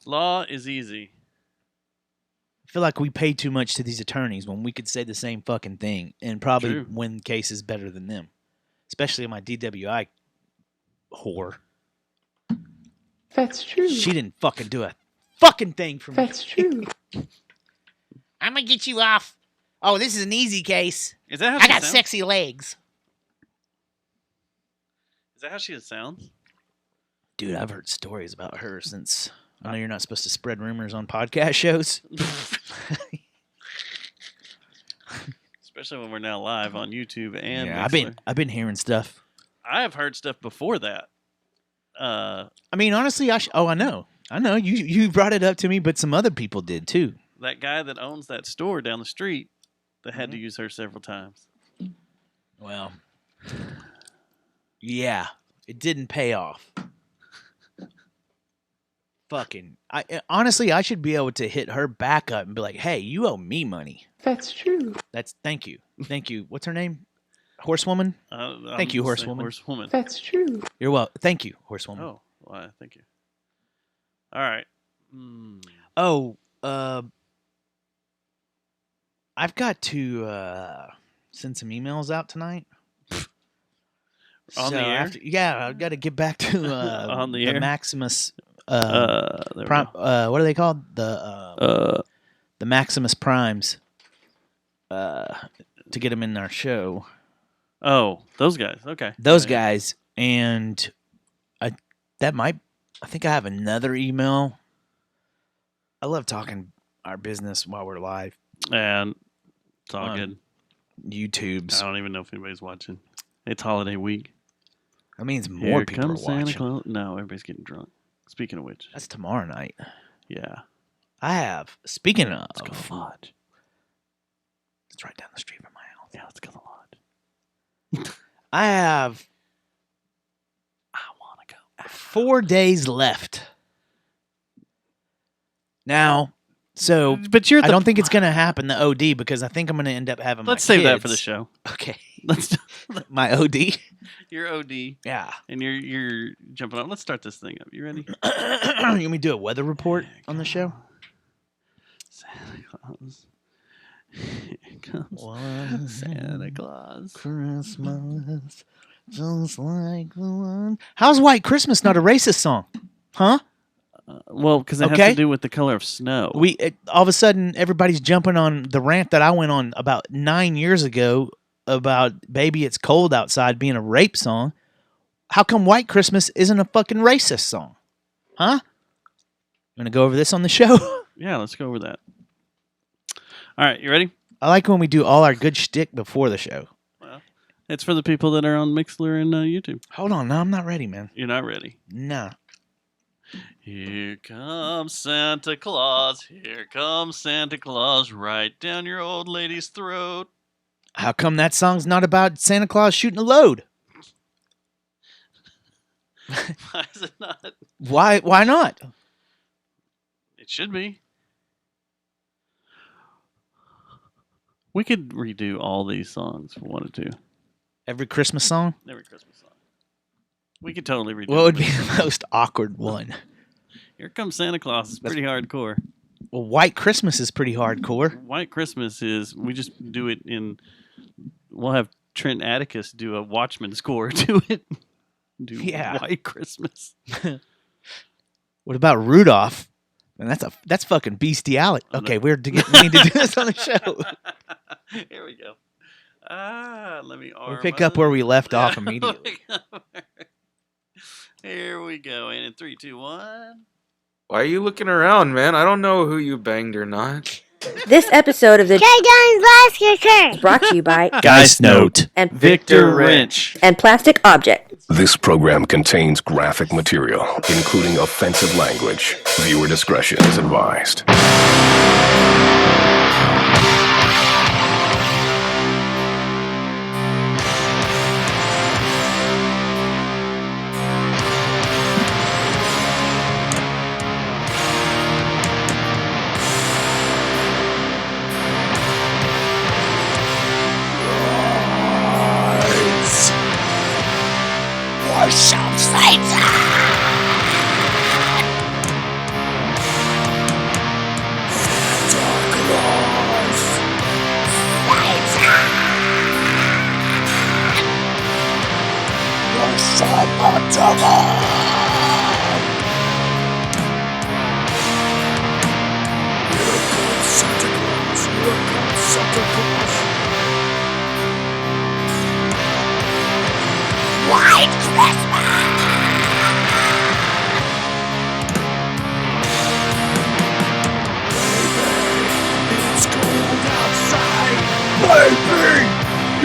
Law is easy. I feel like we pay too much to these attorneys when we could say the same fucking thing and probably win cases better than them. Especially my DWI whore. That's true. She didn't fucking do a fucking thing for me. That's true. I'm gonna get you off. Oh, this is an easy case. Is that how I got sexy legs. Is that how she sounds? Dude, I've heard stories about her since. I know you're not supposed to spread rumors on podcast shows. Especially when we're now live on YouTube and Mixler. I've been hearing stuff. I have heard stuff before that. I mean, honestly, I know. You brought it up to me, but some other people did too. That guy that owns that store down the street that had to use her several times. Well, yeah, it didn't pay off. Fucking, honestly, I should be able to hit her back up and be like, "Hey, you owe me money." That's true. Thank you. What's her name? Horsewoman. Thank you, Horsewoman. Horsewoman. That's true. You're welcome. Thank you, Horsewoman. Oh, well, thank you. All right. Oh, I've got to send some emails out tonight. On the air? I've got to get back to on the air? Maximus. Prime, what are they called? The Maximus Primes. To get them in our show. Oh, those guys. Okay. Those guys, and I think I have another email. I love talking our business while we're live. And it's all good. YouTube's. I don't even know if anybody's watching. It's holiday week. That means more people are watching. Santa Claus. No, everybody's getting drunk. Speaking of which. That's tomorrow night. Yeah. I have. Speaking of. Let's go to the lodge. It's right down the street from my house. Yeah, let's go to the lodge. I have. I want to go. 4 days left. Now, so but I don't think it's going to happen, the OD, because I think I'm going to end up having Let's my save kids. that for the show. Okay. Let's my OD? Your OD. Yeah. And you're jumping on. Let's start this thing up. You ready? You want me to do a weather report on the show? Santa Claus. Here comes Santa Claus. Christmas, just like the one. How's White Christmas not a racist song? Huh? Well, because it has to do with the color of snow. All of a sudden, everybody's jumping on the rant that I went on about 9 years ago about Baby It's Cold Outside being a rape song. How come White Christmas isn't a fucking racist song? Huh? I'm going to go over this on the show. Yeah, let's go over that. All right, you ready? I like when we do all our good shtick before the show. Well, it's for the people that are on Mixler and YouTube. Hold on. No, I'm not ready, man. You're not ready? No. Here comes Santa Claus. Here comes Santa Claus right down your old lady's throat. How come that song's not about Santa Claus shooting a load? Why is it not? Why not? It should be. We could redo all these songs if we wanted to. Every Christmas song? Every Christmas song. We could totally redo What would be the most awkward one? Here Comes Santa Claus is pretty hardcore. Well, White Christmas is pretty hardcore. White Christmas is, we just do it in, we'll have Trent Atticus do a Watchmen score to it. Do White Christmas. What about Rudolph? And that's fucking bestiality. Okay, we need to do this on the show. Here we go. Let me We'll pick up where we left off immediately. Here we go. And in 3, 2, 1. Why are you looking around, man? I don't know who you banged or not. This episode of the is brought to you by Geist Note and Victor Wrench and Plastic Object. This program contains graphic material, including offensive language. Viewer discretion is advised.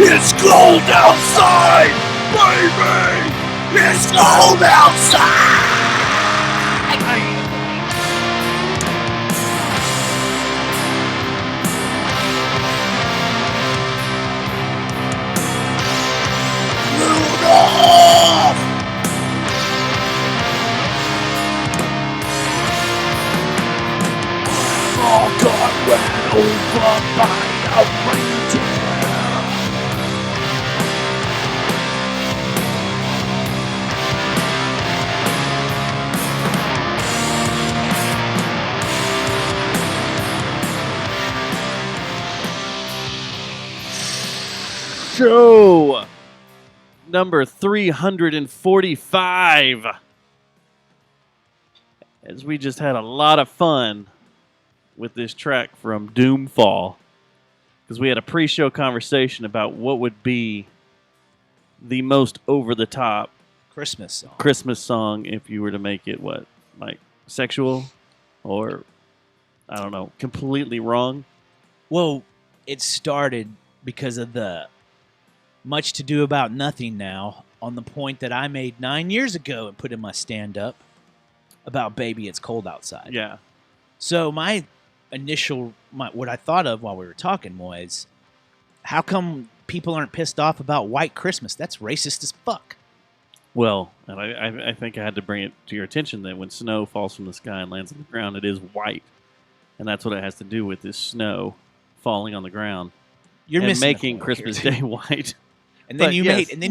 It's cold outside, baby! It's cold outside! Rudolph! All got ran over by a reindeer. Show number 345. As we just had a lot of fun with this track from Doomfall, because we had a pre-show conversation about what would be the most over-the-top Christmas song if you were to make it like sexual or I don't know, completely wrong. Well, it started because of the Much To Do About Nothing now on the point that I made 9 years ago and put in my stand-up about Baby It's Cold Outside. Yeah. So my what I thought of while we were talking was, how come people aren't pissed off about White Christmas? That's racist as fuck. Well, and I think I had to bring it to your attention that when snow falls from the sky and lands on the ground, it is white. And that's what it has to do with this snow falling on the ground. You're and missing making Christmas Day white. And then But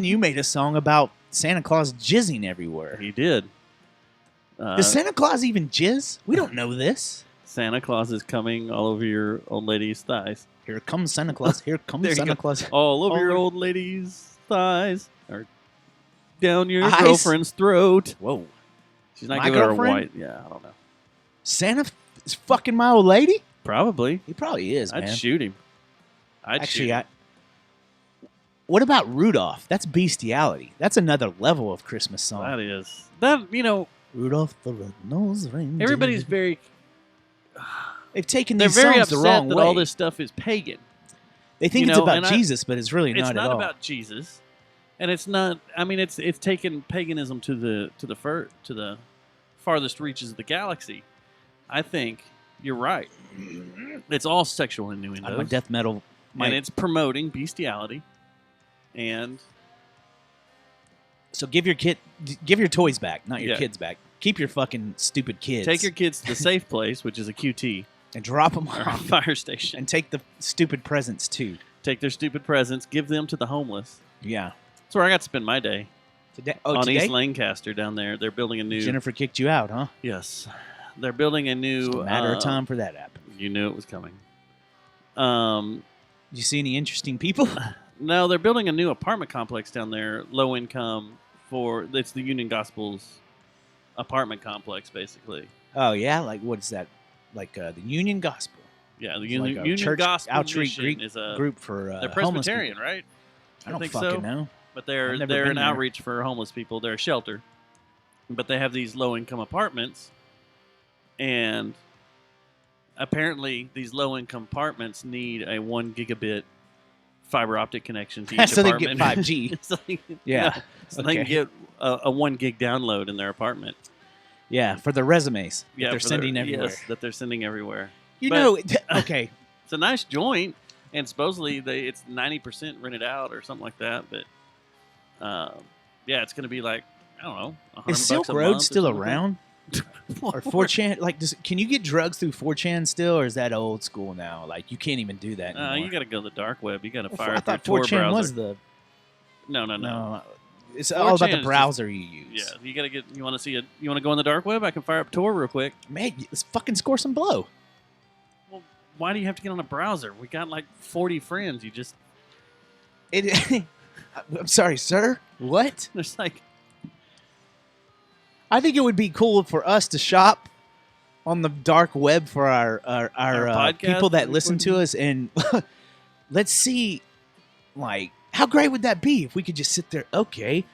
you made a song about Santa Claus jizzing everywhere. He did. Does Santa Claus even jizz? We don't know this. Santa Claus is coming all over your old lady's thighs. Here comes Santa Claus. Here comes There you Santa go. Claus. All over your old lady's thighs. Or down your Eyes? girlfriend's throat. Whoa. She's not My giving her girlfriend? white. Yeah, I don't know. Santa is fucking my old lady? Probably. He probably is, I'd man. shoot him. Actually, what about Rudolph? That's bestiality. That's another level of Christmas song. That is. That, Rudolph the Red-Nosed Reindeer. everybody's very... They've taken They're these very songs the upset wrong that way. all this stuff is pagan. They think you it's know, about and Jesus, but it's really It's not at not all. about Jesus. And it's not... I mean, it's taken paganism to the farthest reaches of the galaxy. I think you're right. It's all sexual innuendos. My death metal... and it's promoting bestiality. And So give your toys back, not your Yeah. kids back. Keep your fucking stupid kids. take your kids to the safe place, which is a QT and drop them or a off, fire station. and take the stupid presents too. Take their stupid presents, give them to the homeless. Yeah. That's where I got to spend my day. Today, on today? East Lancaster down there. They're building a new... Jennifer kicked you out, huh? Yes. They're building a new... Just a matter of time for that to happen. You knew it was coming. Did you see any interesting people? No, they're building a new apartment complex down there, low income it's the Union Gospel's apartment complex, basically. Oh yeah, like what is that? Like the Union Gospel. Yeah, the It's Union, like a Union church Gospel outreach Mission is a group for they're homeless Presbyterian, people. right? I don't think fucking so. know. But I've never they're been an there. outreach for homeless people. They're a shelter, but they have these low income apartments, and apparently these low income apartments need a 1 gigabit fiber optic connection to each So they apartment. get 5G. so they, Yeah. so they can Okay. get a 1 gig download in their apartment. Yeah, for the resumes that Yeah, they're for sending everywhere. Yes, that they're sending everywhere. You But- know, okay. It's a nice joint, and supposedly it's 90% rented out or something like that. But yeah, it's going to be like, I don't know, $100 Is Silk a Road month or still something like around? that. Or 4chan? Like, can you get drugs through 4chan still, or is that old school now? Like, you can't even do that anymore. You got to go to the dark web. You got to Well, fire I up your thought Tor 4chan browser. was the No. It's all about 4chan the is browser you use. Yeah, you got to get. You want to see it? You want to go on the dark web? I can fire up Tor real quick. Man, let's fucking score some blow. Well, why do you have to get on a browser? We got like 40 friends. You just I'm sorry, sir. What? there's like I think it would be cool for us to shop on the dark web for our podcast people that listen to us, and let's see, like, how great would that be if we could just sit there? Okay,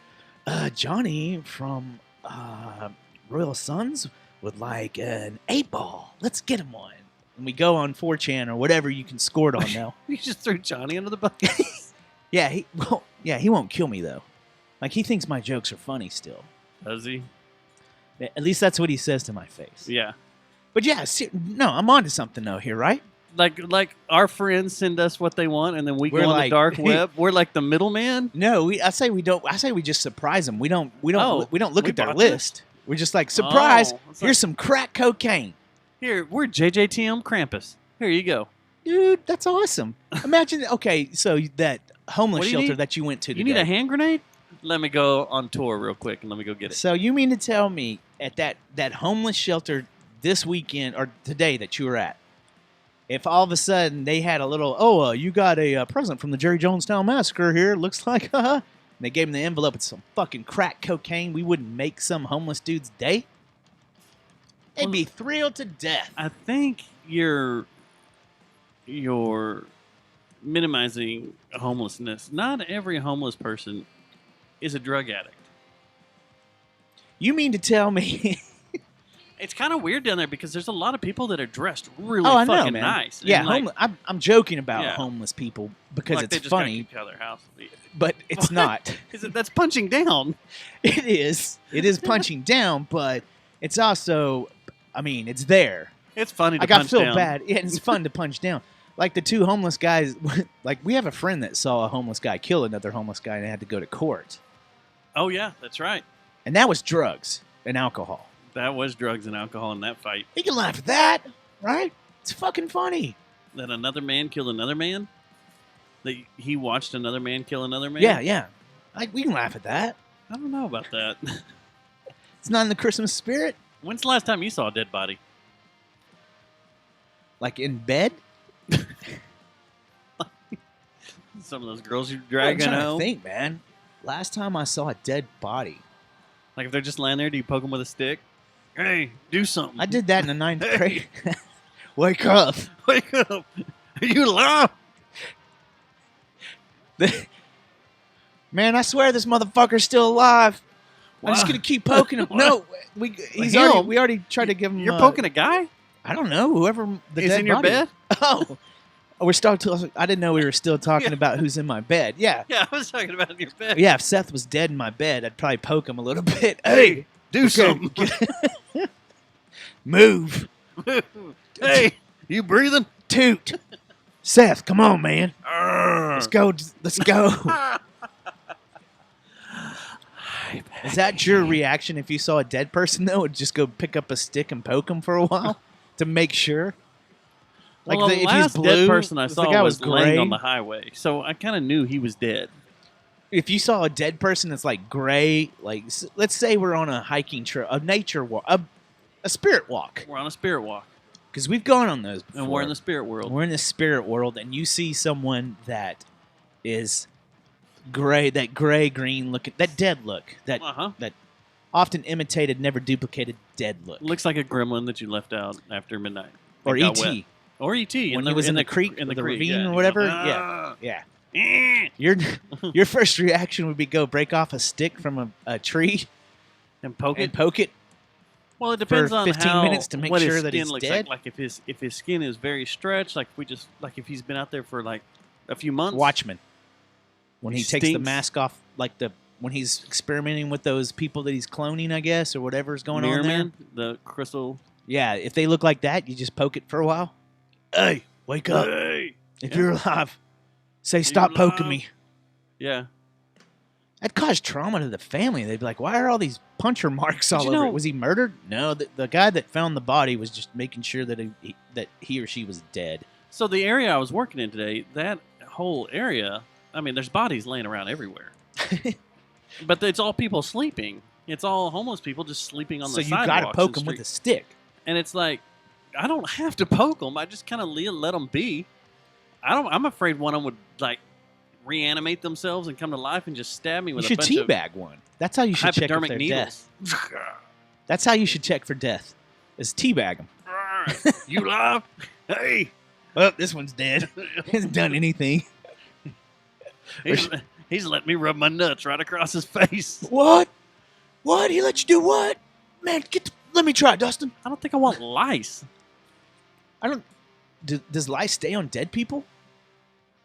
Johnny from Royal Sons would like an 8-ball. Let's get him one. And we go on 4chan or whatever you can score it on now. You just threw Johnny under the bucket. Yeah, he won't kill me though. Like, he thinks my jokes are funny still. Does he? At least that's what he says to my face. Yeah. But yeah, no, I'm onto something though here, right? Like our friends send us what they want, and then we We're go on like- the dark web. We're like the middleman. No, I say we don't. I say we just surprise them. We don't Oh, look we at their bought list. We're just like, surprise. Oh, it's Here's like- some crack cocaine, Here, we're JJTM Krampus. Here you go. dude. That's awesome. Imagine. Okay, so that homeless What do you shelter need? that you went to. You today. need a hand grenade? Let me go on tour real quick, and let me go get it. So you mean to tell me at that homeless shelter this weekend or today that you were at, if all of a sudden they had a little, you got a present from the Jerry Jonestown Massacre here, looks like, and they gave him the envelope with some fucking crack cocaine, we wouldn't make some homeless dude's day? They'd be thrilled to death. I think you're minimizing homelessness. Not every homeless person is a drug addict. You mean to tell me? It's kind of weird down there because there's a lot of people that are dressed really I know, fucking man. nice. And, Yeah, like, I'm joking about Yeah. homeless people because like they it's just got funny, kicked out of their house. but it's not. That's punching down. It is. It is punching down, but it's also, I mean, it's there. It's funny to Like, I punch feel down. bad. Yeah, it's fun to punch down. Like the two homeless guys, like we have a friend that saw a homeless guy kill another homeless guy and they had to go to court. Oh, yeah, that's right. And that was drugs and alcohol. That was drugs and alcohol in that fight. You can laugh at that, right? It's fucking funny. That another man killed another man? That he watched another man kill another man? Yeah, yeah. Like, we can laugh at that. I don't know about that. It's not in the Christmas spirit. When's the last time you saw a dead body? Like in bed. Some of those girls you're I'm dragging trying to home? think, man. Last time I saw a dead body, Like if they're just laying there, do you poke them with a stick? Hey, do something. I did that in the 9th grade. Wake up. Wake up. Are you alive? Man, I swear this motherfucker's still alive. I'm just Wow. gonna keep poking him. No, we Him? already tried to give him. You're poking a guy? I don't know. Whoever the He's dead in your body- bed? Oh, we're still. I didn't know we were still talking Yeah. about who's in my bed. Yeah, Yeah, I was talking about in your bed. yeah. If Seth was dead in my bed, I'd probably poke him a little bit. Hey, do okay, something. move, Hey, you breathing? toot. Seth, come on, man. Let's go. Let's go. Is that your reaction if you saw a dead person, though? Would just go pick up a stick and poke him for a while to make sure? Like, Well, the if he's last blue, dead person I if the saw guy was laying gray. on the highway, so I kind of knew he was dead. If you saw a dead person that's like gray, like let's say we're on a hiking trail, a nature walk, a spirit walk, We're on a spirit walk, because we've gone on those before. and we're in the spirit world. We're in the spirit world, and you see someone that is gray, that gray green looking, that dead look, that Uh-huh. that often imitated, never duplicated dead look, Looks like a gremlin that you left out after midnight. or It got ET. wet. Or ET. When he was in the creek, in the the creek, ravine yeah. or You whatever, go, yeah. Yeah. "Ah." Your first reaction would be go break off a stick from a tree And poke and it. poke it. Well, it depends for on 15 how, minutes to make what sure his that skin he's looks dead? like. Like if his skin is very stretched, like if he's been out there for like a few months. Watchmen. When he He takes the stinks. mask off, like when he's experimenting with those people that he's cloning, I guess, or whatever's going Mirror on there. Man, the crystal. Yeah, if they look like that, you just poke it for a while. Hey, wake up. Hey. If Yeah. you're alive, say stop poking me. Yeah. That caused trauma to the family. They'd be like, why are all these puncher marks all you over know- it? Was he murdered? No, the guy that found the body was just making sure that he or she was dead. So the area I was working in today, that whole area, I mean, there's bodies laying around everywhere. But it's all people sleeping. It's all homeless people just sleeping on So the you sidewalks. got to poke and them with a street. stick. And it's like, I don't have to poke them. I just kind of let them be. I'm afraid one of them would like reanimate themselves and come to life and just stab me You with a should bunch of teabag one. That's how you should check if hypodermic they're needles. dead. That's how you should check for death. Is teabag them. You alive? Hey. Well, this one's dead. He hasn't done anything. He's letting me rub my nuts right across his face. What? What? He let you do what? Man, let me try it, Dustin. I don't think I want lice. I don't. Does lice stay on dead people?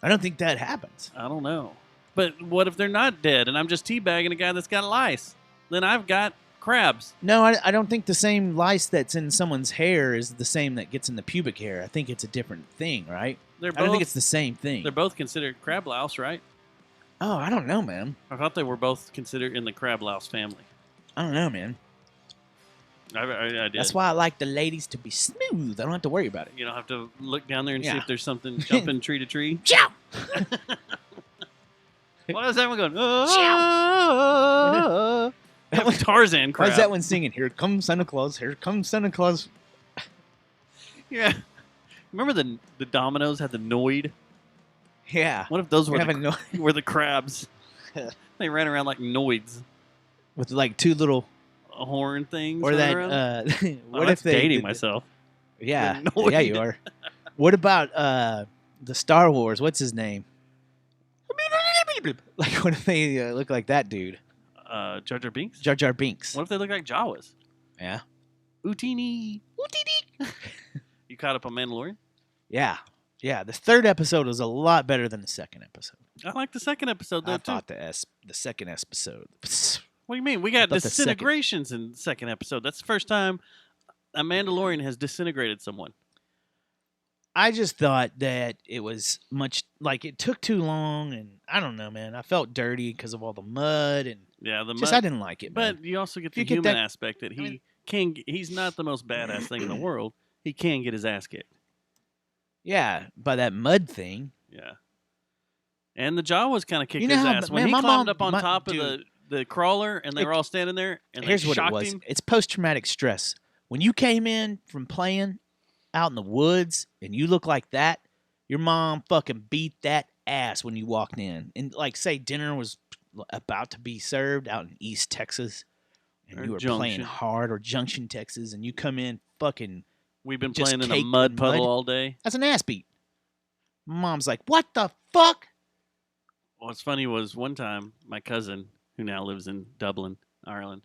I don't think that happens. I don't know. But what if they're not dead and I'm just teabagging a guy that's got lice? Then I've got crabs. No, I don't think the same lice that's in someone's hair is the same that gets in the pubic hair. I think it's a different thing, right? I don't think it's the same thing. They're both considered crab louse, right? Oh, I don't know, man. I thought they were both considered in the crab louse family. I don't know, man. I did. That's why I like the ladies to be smooth. I don't have to worry about it. You don't have to look down there and see Yeah. if there's something jumping tree to tree. Chow! Why is that one going? Ah, that was Tarzan crab. Why is that one singing? Here comes Santa Claus. Here comes Santa Claus. Yeah. Remember the dominoes had the Noid? Yeah. What if those were Having no- were the crabs? They ran around like Noids, with like two little, horn things. or running that. around. What That's if they dating did- myself? Yeah, The Noid. yeah, you are. What about the Star Wars? What's his name? Like, what if they look like that dude, Jar Jar Binks. Jar Jar Binks? What if they look like Jawas? Yeah, Utini. You caught up on Mandalorian? yeah, yeah. The third episode was a lot better than the second episode. I like the second episode though I too. thought the second episode. What do you mean? We got thought the second- disintegrations in the second episode. That's the first time a Mandalorian has disintegrated someone. I just thought that it was like it took too long, and I don't know, man. I felt dirty because of all the mud, and Yeah, the just mud. I didn't like it. Man. But you also get If you the get human that- aspect that he's not the most badass thing in the world. He can get his ass kicked. Yeah, by that mud thing. Yeah. And the Jawas kind of kicked You know his how- ass when man, he my climbed mom- up on my- top dude. of the crawler, and they were all standing there. And Here's they what it shocked was. him. It's post-traumatic stress. When you came in from playing out in the woods and you look like that, your mom fucking beat that ass when you walked in. And like, say dinner was about to be served out in East Texas, and Or you were Junction. playing hard, or Junction, Texas, and you come in fucking We've been just playing in a caked mud in puddle mud. all day. that's an ass beat. Mom's like, "What the fuck?" What's funny was one time my cousin, who now lives in Dublin, Ireland,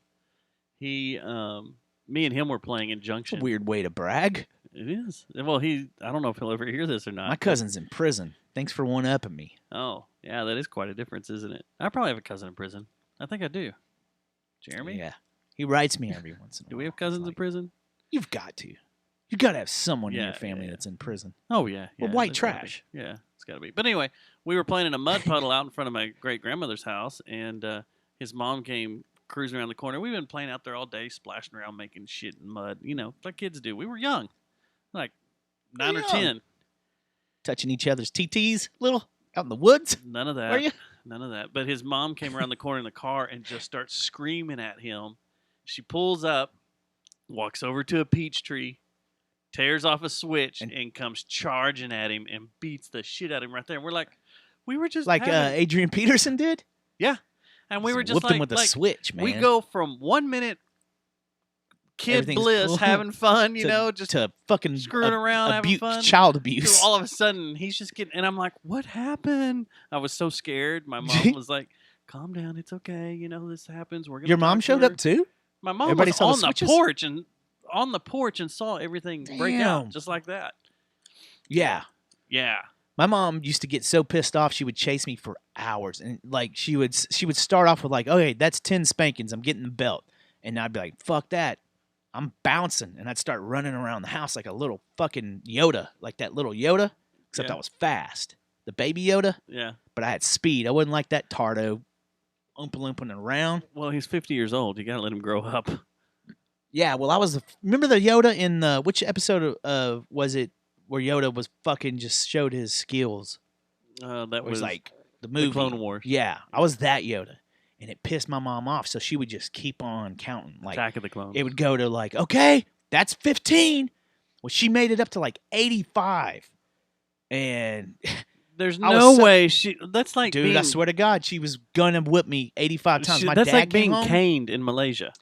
me and him were playing in It's Junction. a weird way to brag. It is. Well, I don't know if he'll ever hear this or not. My cousin's in prison. Thanks for one-upping me. Oh, yeah, that is quite a difference, isn't it? I probably have a cousin in prison. I think I do. Jeremy? Yeah, he writes me every once in a while. Do we have It's cousins in like, prison? You've got to. You got to have someone in Yeah, your family yeah. that's in prison. Oh, yeah. Well, yeah, white there's gotta be. trash. Yeah, it's got to be. But anyway, we were playing in a mud puddle out in front of my great-grandmother's house, and his mom came cruising around the corner. We've been playing out there all day, splashing around, making shit in mud, like kids do. We were young, like 9 or young. 10. Touching each other's TTs, little out in the woods. None of that. Were you? None of that. But his mom came around the corner in the car and just starts screaming at him. She pulls up, walks over to a peach tree, tears off a switch, and comes charging at him and beats the shit out of him right there. And we're like, we were just Like having- Adrian Peterson did. yeah. And we were just whooped like, him with a like, switch, man. we go from 1 minute kid Everything's bliss, cool, having fun, to, just to fucking screwing around, having fun, child to abuse. all of a sudden he's just getting, and I'm like, what happened? I was so scared. My mom was like, calm down, it's okay, this happens. We're gonna Your mom talk to showed her." up too. My mom Everybody was saw the on the switches? porch and saw everything break out Damn. just like that. Yeah. Yeah. My mom used to get so pissed off she would chase me for hours, and like she would start off with like, "Okay, that's 10 spankings. I'm getting the belt," and I'd be like, "Fuck that, I'm bouncing," and I'd start running around the house like a little fucking Yoda, like that little Yoda, except Yeah. I was fast, the baby Yoda, Yeah. but I had speed. I wasn't like that Tardo, oompa-loompa around. Well, he's 50 years old. You got to let him grow up. Yeah, well, I was remember the Yoda in the which episode of was it where Yoda was fucking just showed his skills? That It was was like the movie Clone Wars. Yeah, I was that Yoda, and it pissed my mom off. So she would just keep on counting. Like Attack of the Clones. it would go to like, okay, that's 15. Well, she made it up to like 85, and There's I was no so- way that's like dude, being, I swear to God, she was gonna whip me 85 times. My that's dad like came being home. caned in Malaysia.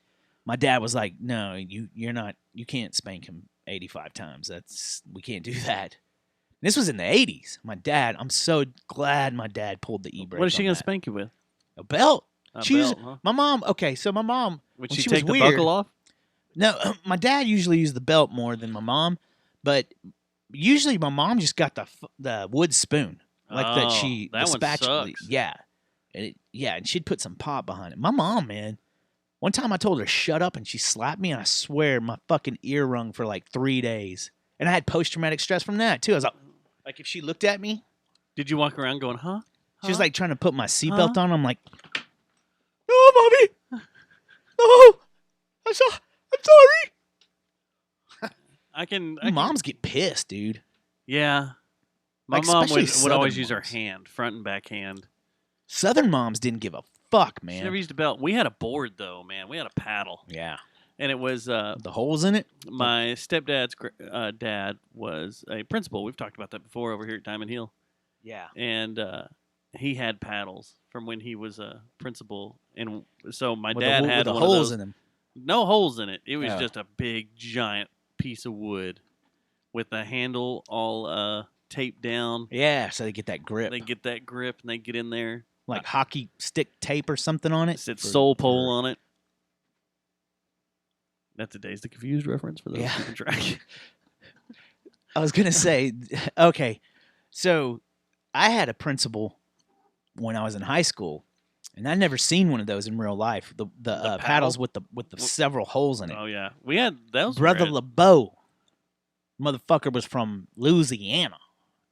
my dad was like, "No, you're not. You can't spank him 85 times. We can't do that." This was in the 80s. I'm so glad my dad pulled the e-brake. What is she going gonna to spank you with? A belt. A She was, belt, huh? my mom. Okay, so my mom. Would when she she take was the weird, buckle off? No, my dad usually used the belt more than my mom, but usually my mom just got the wood spoon like Oh, that. The that one spatula. sucks. Yeah, and she'd put some pop behind it. My mom, man. One time I told her to shut up and she slapped me, and I swear my fucking ear rung for like 3 days, and I had post traumatic stress from that too. I was like, if she looked at me, Did you walk around going, huh? she was like trying to put my seatbelt Huh? on. I'm like, no, mommy, no, I'm sorry. I can. Moms get pissed, dude. Yeah. My Like, mom especially would always Southern use her moms. hand, front and back hand. Southern moms didn't give a fuck, She man. never used a belt. We had a board though, man. We had a paddle, Yeah, and it was the holes in it. my stepdad's dad was a principal. We've talked about that before over here at Diamond Hill, Yeah, and he had paddles from when he was a principal, and so my with dad the, had with the one holes of those. in them. No holes in it. It was Oh. just a big, giant piece of wood with the handle all taped down. Yeah, so they get that grip, They get that grip and they get in there. like hockey stick tape or something on it. It said for- soul pole for- on it. That's a Dazed and Confused reference for those Yeah. keeping track. I was gonna say, okay, so I had a principal when I was in high school, and I never seen one of those in real life. The paddles paddle? with the several holes in it. Oh yeah, we had those. Brother rad. LeBeau, motherfucker was from Louisiana.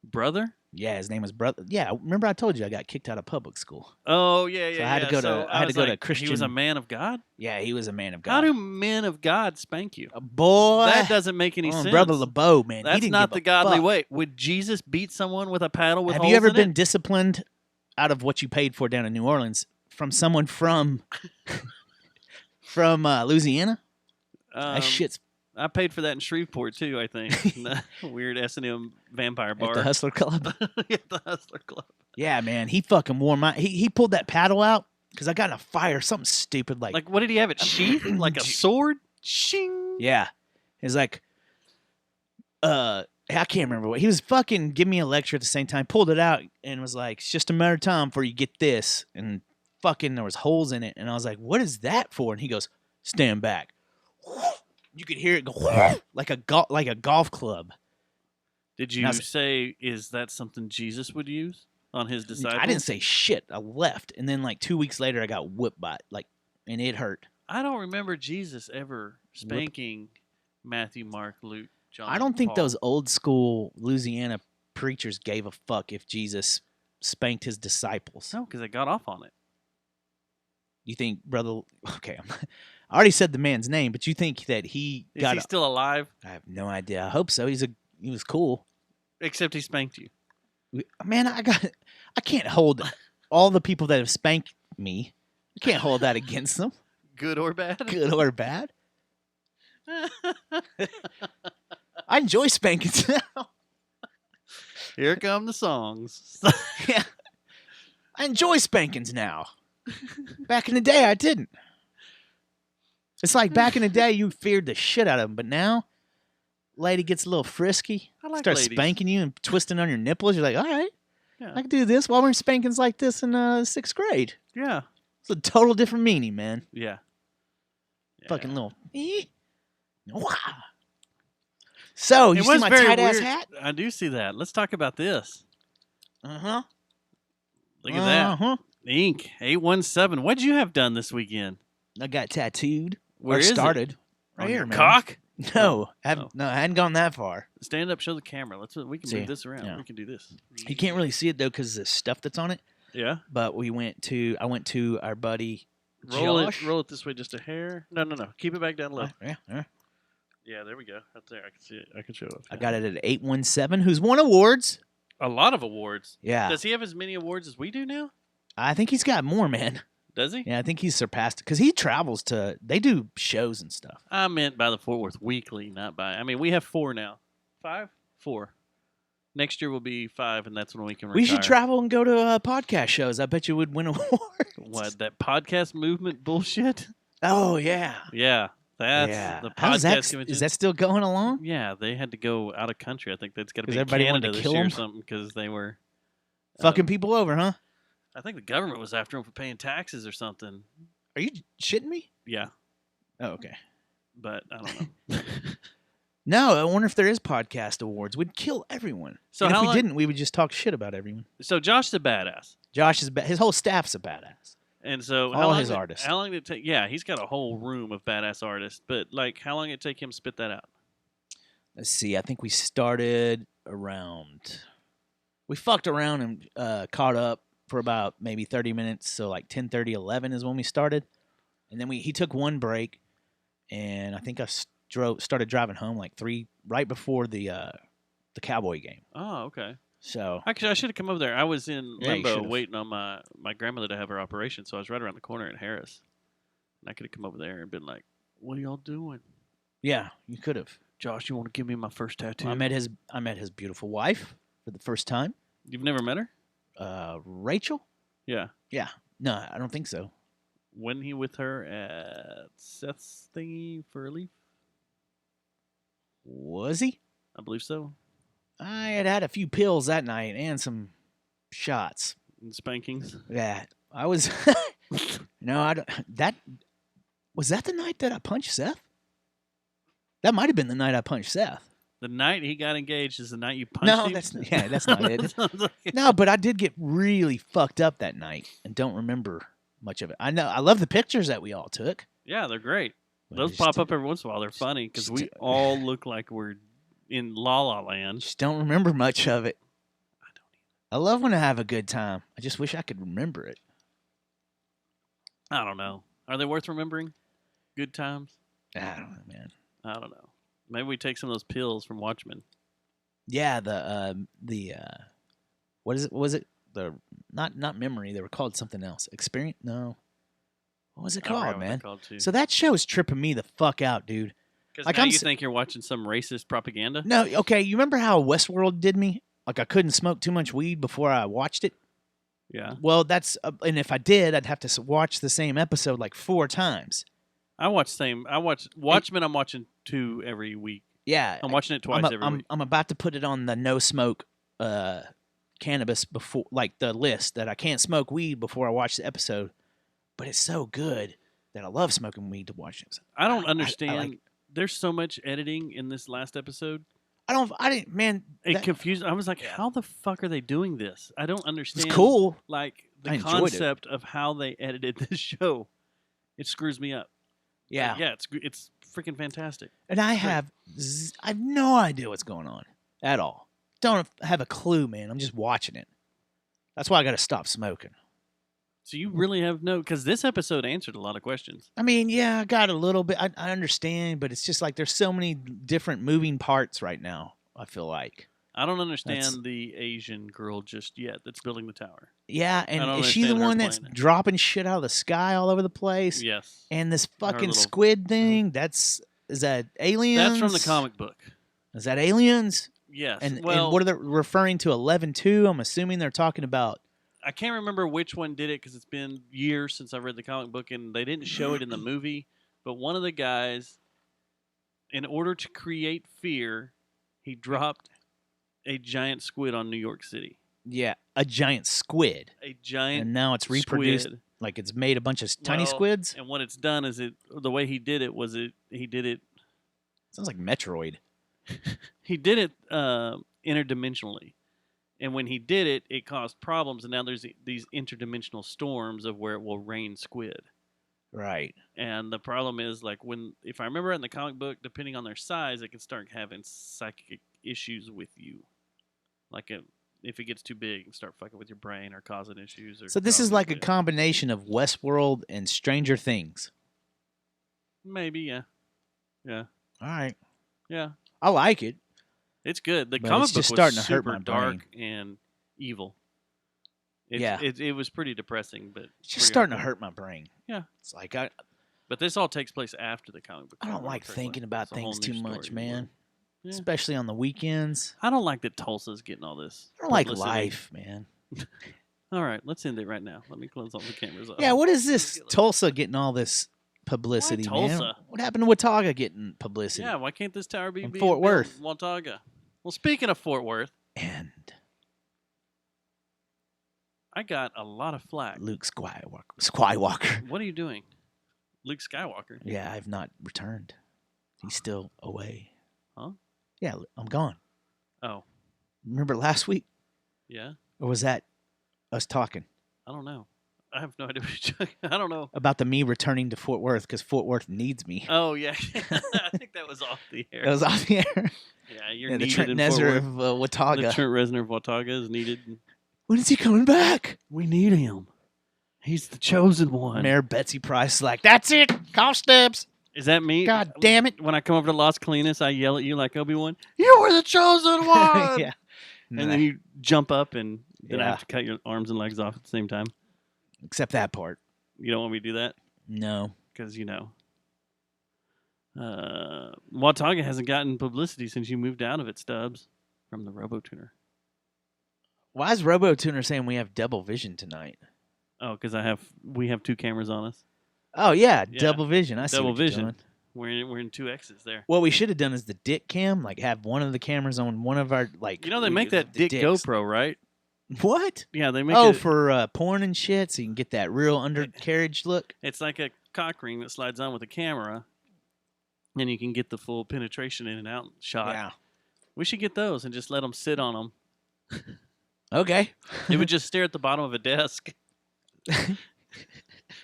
Brother. Yeah, his name was Brother. Yeah, remember I told you I got kicked out of public school. Oh yeah, yeah. So I had to yeah. go to- So I had to was go to like, He was a Christian- man of God. Yeah, he was a man of God. How do men of God spank you? Boy, That doesn't make any sense. Brother LeBeau, man, he That's didn't not give the a godly fuck. way. Would Jesus beat someone with a paddle with Have holes you ever in been it? disciplined out of what you paid for down in New Orleans from someone from Louisiana? That shit's I paid for that in Shreveport too. I think weird S&M vampire bar at the Hustler Club. At the Hustler Club. Yeah, man, he fucking wore my. He pulled that paddle out because I got in a fire, something stupid like. Like, what did he have it sheathed? Like a sword? Shing. Yeah, he's like, I can't remember what he was fucking giving me a lecture at the same time. Pulled it out and was like, "It's just a matter of time before you get this." And fucking, there was holes in it, and I was like, "What is that for?" And he goes, "Stand back." You could hear it go like a golf club. Did you say, is that something Jesus would use on his disciples? I didn't say shit. I left, and then like 2 weeks later, I got whipped by it, and it hurt. I don't remember Jesus ever spanking Matthew, Mark, Luke, John. I don't think Paul. those old school Louisiana preachers gave a fuck if Jesus spanked his disciples. No, because they got off on it. You think, brother? Okay, I already said the man's name, but you think that he Is got? he still alive? I have no idea. I hope so. He was cool. Except he spanked you. Man, I can't hold all the people that have spanked me. I can't hold that against them, Good or bad? good or bad. I enjoy spankings now. Here come the songs. Yeah, I enjoy spankings now. Back in the day, I didn't. It's like back in the day, you feared the shit out of them, but now, lady gets a little frisky, I like starts ladies. spanking you and twisting on your nipples. You're like, all right, Yeah. I can do this. Why weren't spankings like this in 6th grade? Yeah. It's a total different meaning, man. Yeah. Fucking little. Wow. So, you It see was my very tight ass weird. hat? I do see that. Let's talk about this. Uh-huh. Look at that. Uh-huh. Ink 817. What'd you have done this weekend? I got tattooed. Where or is it? started. Right On here, your man. cock? No, Oh. no, I hadn't gone that far. Stand up, show the camera. We can See, move this around. yeah. We can do this. You can't really see it though because of the stuff that's on it. Yeah. But I went to our buddy Roll Josh. it this way just a hair. No. Keep it back down low. Yeah. Yeah, there we go. Right there. I can see it. I can show it. I got it at 817, who's won awards. A lot of awards. Yeah. Does he have as many awards as we do now? I think he's got more, man. Does he? Yeah, I think he's surpassed it because he travels they do shows and stuff. I meant by the Fort Worth Weekly, not by. I mean, we have 4 now. 5? 4. Next year will be 5, and that's when we can retire. We should travel and go to podcast shows. I bet you would win awards. What, that podcast movement bullshit? Oh yeah. Yeah, that's Yeah. the How's that? podcast convention. Is that still going along? Yeah, they had to go out of country. I think that's got to 'Cause be in everybody wanted Canada to this kill year or 'em? something because they were Fucking people over, huh? I think the government was after them for paying taxes or something. Are you shitting me? Yeah, Oh, okay. but I don't know. No, I wonder if there is podcast awards. We'd kill everyone. So And if how we long- didn't, we would just talk shit about everyone. So Josh's a badass, Josh is his whole staff's a badass. and so All his artists. How long did it take? Yeah, he's got a whole room of badass artists. But like, how long did it take him to spit that out? Let's see. I think we started around. We fucked around and caught up for about maybe 30 minutes. So like 10:30, 11 is when we started, and then he took one break, and I think I started driving home like 3 right before the Cowboy game. Oh, okay. So Actually, I should have come over there. I was in Yeah, you limbo should've. waiting on my grandmother to have her operation, so I was right around the corner in Harris, and I could have come over there and been like, "What are y'all doing, yeah, you could have. Josh? You want to give me my first tattoo?" I met his beautiful wife for the first time. You've never met her? Rachel? Yeah. Yeah. No, I don't think so. Wasn't he with her at Seth's thingy for a leaf? Was he? I believe so. I had a few pills that night and some shots. And spankings. Yeah, I was. No, I don't, that was that the night that I punched Seth. That might have been the night I punched Seth. The night he got engaged is the night you punched No, him? that's not it. No, but I did get really fucked up that night and don't remember much of it. I know I love the pictures that we all took. Yeah, they're great. but Those I pop just- up every once in a while. They're funny because we just- all look like we're in La La Land. Just don't remember much of it. I love when I have a good time. I just wish I could remember it. I don't know. Are they worth remembering? Good times? I don't know, man. I don't know. Maybe we take some of those pills from Watchmen. Yeah, what is it? What was it? The not memory. They were called something else. Experience? No. What was it I forgot called, what they're man? called, too. So that show is tripping me the fuck out, dude. Because like, now I'm you s- think you're watching some racist propaganda? No, okay. You remember how Westworld did me? Like I couldn't smoke too much weed before I watched it. Yeah. Well, that's and if I did, I'd have to watch the same episode like 4 times. I watch Watchmen. I'm watching 2 every week. Yeah, I'm watching it twice every week. I'm about to put it on the no smoke cannabis before, like the list that I can't smoke weed before I watch the episode. But it's so good that I love smoking weed to watch it. I don't I understand. like- There's so much editing in this last episode. I didn't, man. It That, confused. I was like, how the fuck are they doing this? I don't it's understand. cool. Like I the enjoyed it. concept of how they edited this show. It screws me up. Yeah. Yeah, it's freaking fantastic. And I have no idea what's going on at all. Don't have a clue, man. I'm just watching it. That's why I got to stop smoking. So you really have no, because this episode answered a lot of questions. I mean, yeah, I got a little bit. I understand, but it's just like there's so many different moving parts right now, I feel like. I don't understand That's- the Asian girl just yet that's building the tower. Yeah, I don't and is she the understand her one that's plan. dropping shit out of the sky all over the place? Yes. And this fucking little- squid thing, is that aliens? That's from the comic book. Is that aliens? Yes. And well, what are they referring to 11-2? I'm assuming they're talking about. I can't remember which one did it because it's been years since I've read the comic book and they didn't show it in the movie. But one of the guys, in order to create fear, he dropped a giant squid on New York City. Yeah, a giant squid. A giant And now it's reproduced, squid. like it's made a bunch of tiny Well, squids. And what it's done is the way he did it was he did it Sounds like Metroid. interdimensionally. And when he did it, it caused problems, and now there's these interdimensional storms of where it will rain squid. Right. And the problem is, like, if I remember in the comic book, depending on their size, it can start having psychic issues with you. Like, if it gets too big, it can start fucking with your brain or causing issues. Or So this is causing like a bit- combination of Westworld and Stranger Things. Maybe, yeah. Yeah. All right. Yeah. I like it. It's good. The But comic it's book just was starting to hurt super my dark and evil. Yeah. It was pretty depressing, but It's just starting to hurt my brain. Yeah. It's like But this all takes place after the comic book. I don't like thinking about It's a whole things new too much, story. man. Yeah. Especially on the weekends. I don't like that Tulsa's getting all this. I don't like publicity. life, man. All right, let's end it right now. Let me close all the cameras off. Yeah, what is this? Tulsa getting all this publicity, Why Tulsa? man. What happened to Watauga getting publicity? Yeah, why can't this tower be And being Fort built Worth. in Watauga? Well, speaking of Fort Worth, And I got a lot of flack. Luke Skywalker. What are you doing? Luke Skywalker. Yeah, I've not returned. He's still away. Huh? Yeah, I'm gone. Oh, Remember last week? yeah. Or was that us talking I don't know. I have no idea what you're talking. I don't know. about the me returning to Fort Worth because Fort Worth needs me? Oh yeah, I think that was off the air. That was off the air. Yeah, you're Yeah, the needed Trent in Fort Reznor Worth. of Watauga. The Trent Reznor of Watauga is needed. When is he coming back? We need him. He's the chosen one. Mayor Betsy Price is like, that's it. Call Stubbs. Is that me? God damn it. When I come over to Las Colinas, I yell at you like Obi-Wan. You were the chosen one. Yeah. And then you jump up, and then I Yeah. have to cut your arms and legs off at the same time. Except that part. You don't want me to do that No. because Watauga hasn't gotten publicity since you moved out of it, Stubbs, from the RoboTuner. Why is RoboTuner saying we have double vision tonight? Oh, because we have 2 cameras on us. Oh, yeah. Yeah. Double vision. I see Double what you're vision. doing. We're in 2 X's there. What we should have done is the dick cam, like have one of the cameras on one of our, like. They make that the dick dicks. GoPro, right? What? Yeah, they make Oh, it. for porn and shit, so you can get that real undercarriage look. It's like a cock ring that slides on with a camera, and you can get the full penetration in and out shot. Yeah. We should get those and just let them sit on them. Okay. It would just stare at the bottom of a desk.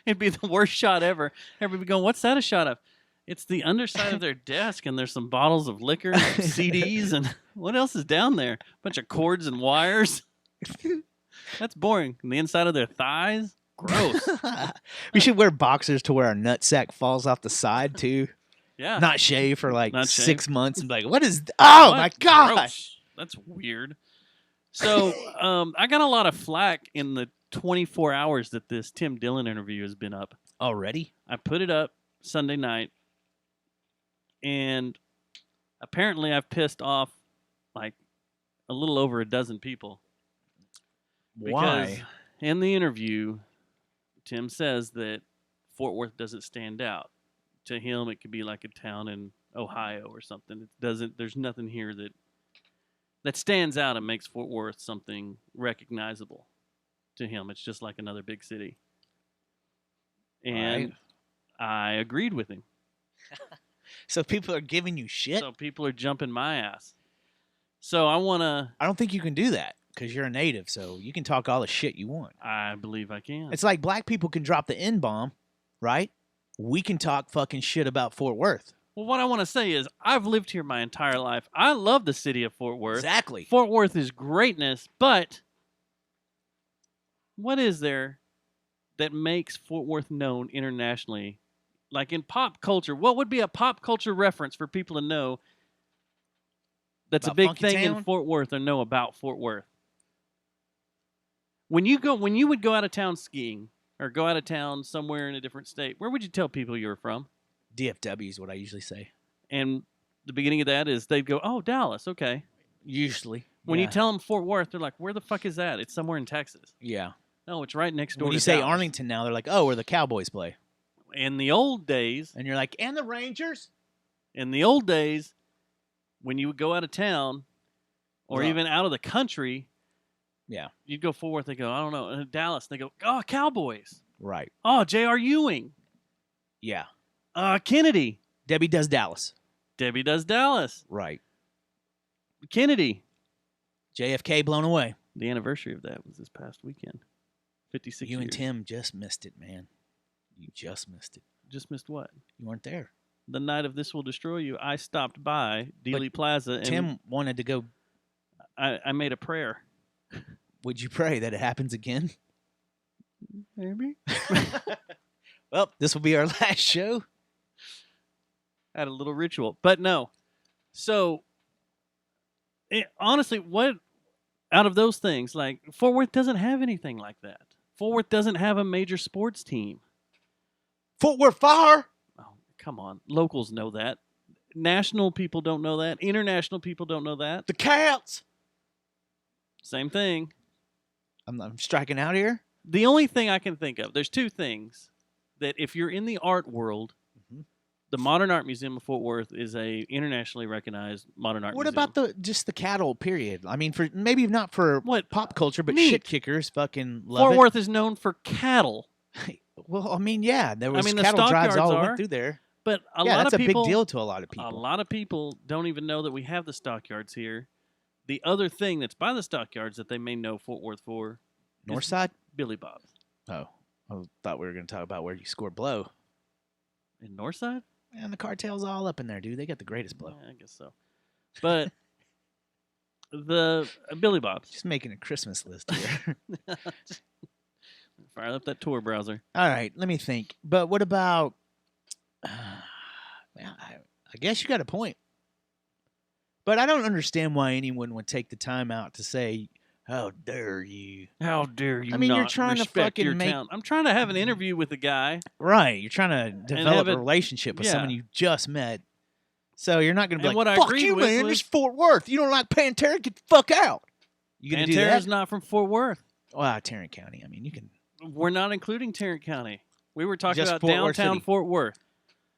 It'd be the worst shot ever. Everybody would be going, "What's that a shot of?" It's the underside of their desk, and there's some bottles of liquor, and CDs, and what else is down there? A bunch of cords and wires. That's boring. And the inside of their thighs, gross. We should wear boxers to where our nutsack falls off the side too. Yeah. Not shave for like Not shave. 6 months and be like, what is? Oh What? my gosh! Gross. That's weird. So I got a lot of flack in the 24 hours that this Tim Dillon interview has been up. Already? I put it up Sunday night, and apparently I've pissed off like a little over a dozen people. Because Why? in the interview, Tim says that Fort Worth doesn't stand out. To him, it could be like a town in Ohio or something. It doesn't. There's nothing here that stands out and makes Fort Worth something recognizable. To him, it's just like another big city. And I agreed with him. So people are giving you shit? So people are jumping my ass. So I want to. I don't think you can do that because you're a native, so you can talk all the shit you want. I believe I can. It's like black people can drop the N-bomb, right? We can talk fucking shit about Fort Worth. Well, what I want to say is I've lived here my entire life. I love the city of Fort Worth. Exactly. Fort Worth is greatness, but what is there that makes Fort Worth known internationally? Like in pop culture, what would be a pop culture reference for people to know that's About a big Funky thing in Town? Fort Worth or know about Fort Worth? When you would go out of town skiing or go out of town somewhere in a different state, where would you tell people you were from? DFW is what I usually say. And the beginning of that is they'd go, "Oh, Dallas, okay." Usually. When you Yeah. tell them Fort Worth, they're like, "Where the fuck is that?" It's somewhere in Texas. Yeah. No, it's right next door When to you say Dallas. Arlington now, they're like, oh, where the Cowboys play. In the old days, And you're like, and the Rangers? when you would go out of town or Right. even out of the country, Yeah. you'd go Fort Worth. They go, I don't know, Dallas. They go, oh, Cowboys. Right. Oh, J.R. Ewing. Yeah. Kennedy. Debbie does Dallas. Debbie does Dallas. Right. Kennedy. JFK blown away. The anniversary of that was this past weekend. 56 You years. and Tim just missed it, man. You just missed it. Just missed what? You weren't there. The night of This Will Destroy You, I stopped by Dealey Plaza and Tim wanted to go. I made a prayer. Would you pray that it happens again? Maybe. Well, this will be our last show. I had a little ritual. But no. So, honestly, what out of those things, like Fort Worth doesn't have anything like that. Fort Worth doesn't have a major sports team. Fort Worth Fire. Oh, come on. Locals know that. National people don't know that. International people don't know that. The Cats. Same thing. I'm striking out here. The only thing I can think of, there's two things that if you're in the art world, The Modern Art Museum of Fort Worth is a internationally recognized modern art What museum. about the cattle period? I mean, for maybe not for What? pop culture, but Neat. shit kickers fucking love Fort it. Worth is known for cattle, Well, I mean, yeah, there was mean, the cattle drives stockyards all are, went through there. but a Yeah, lot that's of people, a big deal to a lot of A people. lot of people don't even know that we have the stockyards here. The other thing that's by the stockyards that they may know Fort Worth for North is side? Billy Bob's. Oh, I thought we were going to talk about where you score blow. In Northside? And the cartel's all up in there, dude. They got the greatest blow. Yeah, I guess so. But the Billy Bob's. Just making a Christmas list here. Fire up that Tor browser. All right, let me think. But what about? I guess you got a point. But I don't understand why anyone would take the time out to say, "How dare you?" How dare you? I mean, you're not trying to respect fucking your make- town. I'm trying to have an interview with a guy. Right, you're trying to develop have a it- relationship with yeah. someone you just met. So you're not going to be And like, what I "Fuck agreed you, with man! was- This is Fort Worth. You don't like Pantera? Get the fuck out." You going to do Pantera's that? not from Fort Worth. Well, Tarrant County. I mean, you can. We're not including Tarrant County. We were talking Just about Fort Worth downtown City. Fort Worth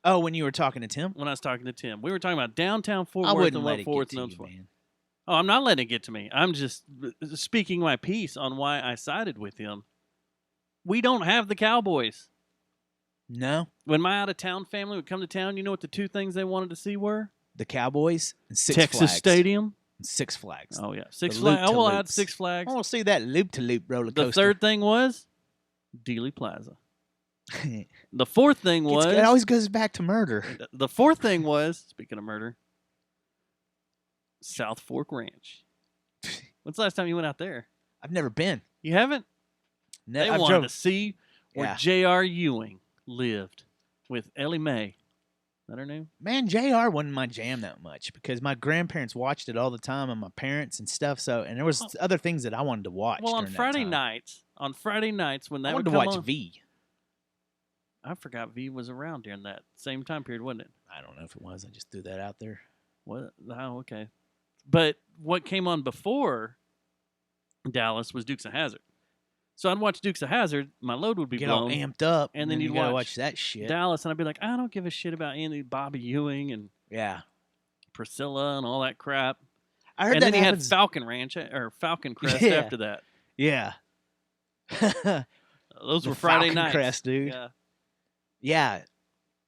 Oh, when you were talking to Tim, when I was talking to Tim. We were talking about downtown Fort I Worth wouldn't and let what it Fort get Worth to knows you, for. man. Oh, I'm not letting it get to me. I'm just speaking my piece on why I sided with him. We don't have the Cowboys. No, When my out-of-town family would come to town, you know what the two things they wanted to see were? the Cowboys and Six Texas Flags. Stadium. And Six Flags. Oh, yeah. Six The Flags. I will add loop-to-loops. Six Flags. I want to see that loop-to-loop roller The coaster. third thing was Dealey Plaza. The fourth thing was... it always goes back to murder. The fourth thing was, speaking of murder, South Fork Ranch. When's the last time you went out there? I've never been. You haven't? They I've wanted drove- to see where Yeah. J.R. Ewing lived with Ellie Mae. Is that her name? Man, JR wasn't my jam that much because my grandparents watched it all the time and my parents and stuff. So, and there was other things that I wanted to watch. Well, on during that Friday time. nights when that I would wanted to come watch on, V. I forgot V was around during that same time period, wasn't it? I don't know if it was. I just threw that out there. What? Oh, okay. But what came on before Dallas was Dukes of Hazzard. So I'd watch Dukes of Hazzard. My load would be Get all blown. amped up, and then you you'd gotta watch watch that shit. Dallas, and I'd be like, I don't give a shit about Bobby Ewing and Yeah, Priscilla and all that crap. I heard And that then he had happens. Falcon Ranch or Falcon Crest Yeah. after that. Yeah, Those The were Friday Falcon nights. Crest, dude. Yeah. yeah.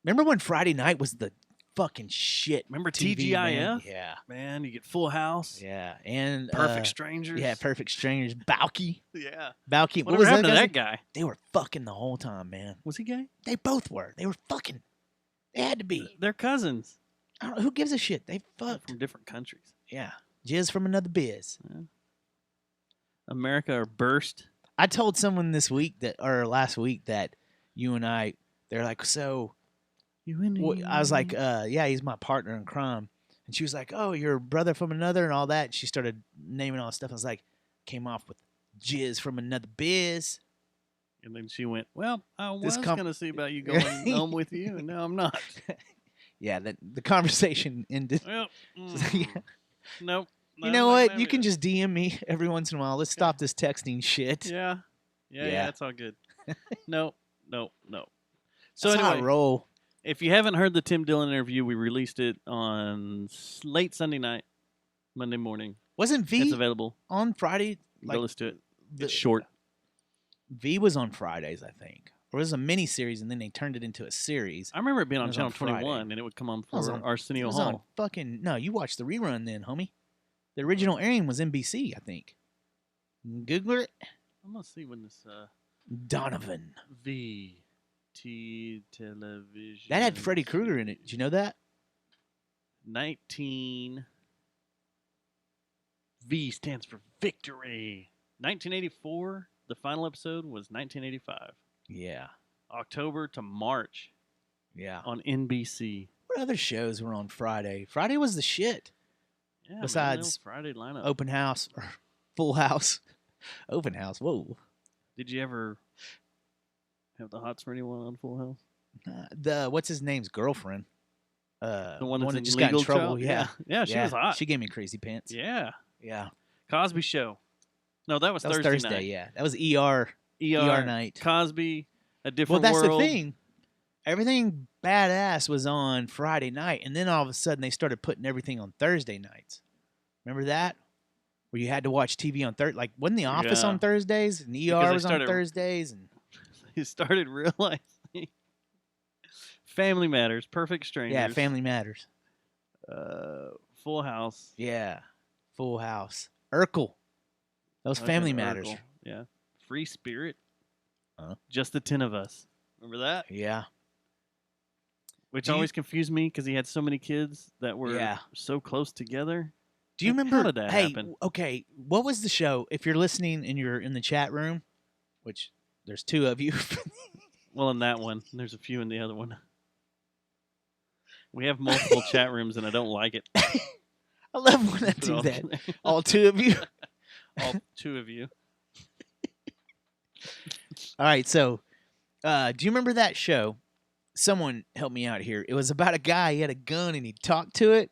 Remember when Friday night was the fucking shit? Remember TV, man? TGIF? Yeah, Man, you get Full House. yeah, and Perfect Strangers. Yeah, Perfect Strangers. Balky. Yeah. Balky. What Whatever was happened to that that guy? They were fucking the whole time, man. Was he gay? They both were. They were fucking. They had to be. They're cousins I don't know, who gives a shit? They fucked. from different countries. Yeah. Jizz from another biz. America or burst. I told someone this week last week that you and I, they're like, so, You in I was like, yeah, he's my partner in crime. And she was like, oh, you're a brother from another and all that. And she started naming all this stuff. I was like, came off with Jizz from another biz. And then she went, well, I This was com- going to see about you going home with you, and now I'm not. Yeah, the conversation ended. Well, Yeah. nope. You know what? You can just DM me every once in a while. Let's stop this texting shit. Yeah. Yeah. Yeah, it's all good. No. So That's how I anyway, roll. if you haven't heard the Tim Dillon interview, we released it on late Sunday night, Monday morning. Wasn't It's V available. on Friday? Go listen to it. the- It's short. V was on Fridays, I think. Or it was a mini series, and then they turned it into a series. I remember it being It on was Channel on Friday. 21, and it would come on It was for on- It Arsenio was on Hall. fucking no. You watched the rerun then, homie. The original airing was NBC, I think. Google it. I'm going to see when this Donovan. VT television. That had Freddy Krueger in it. Did you know that? 19. V stands for victory. 1984. The final episode was 1985. Yeah. October to March Yeah. on NBC. What other shows were on Friday? Friday was the shit. Yeah, man, Besides that Friday lineup. Open House or Full House. Open House. Whoa. Did you ever have the hots for anyone on Full House? The what's his name's girlfriend? The one that's that in just got in legal trouble. Yeah, she was hot. She gave me crazy pants. Yeah. Yeah. Cosby Show. No, that was That was Thursday Thursday. night. Yeah. That was ER ER night. Cosby, A Well, Different that's World. the thing. Everything Badass was on Friday night, and then all of a sudden they started putting everything on Thursday nights. Remember that? Where you had to watch TV on Thursday. Like, wasn't The Office Yeah. on Thursdays? And ER Because was they on started- Thursdays? And He started realizing Family Matters, Perfect Strangers. yeah, Family Matters. Full House. Yeah. Full House. Urkel. That was Fucking Family Matters. Urkel. Yeah. Free Spirit. Huh? Just the 10 of Us. Remember that? Yeah. Which Do you- always confused me because he had so many kids that were Yeah. so close together. Do you Like, remember? how did that hey, happen? okay. What was the show? If you're listening and you're in the chat room, which there's 2 of you. Well, in that one, there's a few in the other one. We have multiple chat rooms, and I don't like it. I love when I Put it do all that. together. All 2 of you. All 2 of you. All right. So, do you remember that show? Someone help me out here. It was about a guy. He had a gun and he talked to it,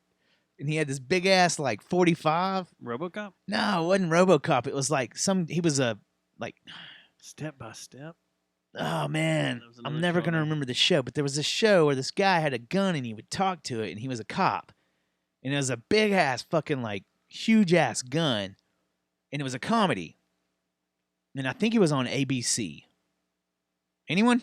and he had this big ass like 45. RoboCop? No, it wasn't RoboCop. It was like he was a like. Step by Step? Oh man, That was I'm another never show gonna then. remember the show, but there was a show where this guy had a gun and he would talk to it, and he was a cop, and it was a big ass fucking like huge ass gun, and it was a comedy, and I think it was on ABC. Anyone?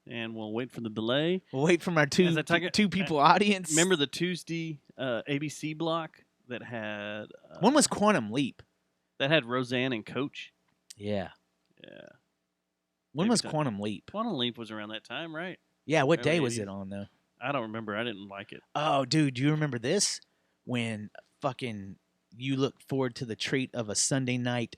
And we'll wait for the delay. We'll wait from our As I talk- two people audience. Remember the Tuesday ABC block that had one was Quantum Leap. Roseanne and Coach? Yeah. Yeah. When Maybe was so. Quantum Leap? Quantum Leap was around that time, right? Yeah. What Early day was 80s. it on though? I don't remember. I didn't like it. Oh, dude, do you remember this? When fucking you look forward to the treat of a Sunday night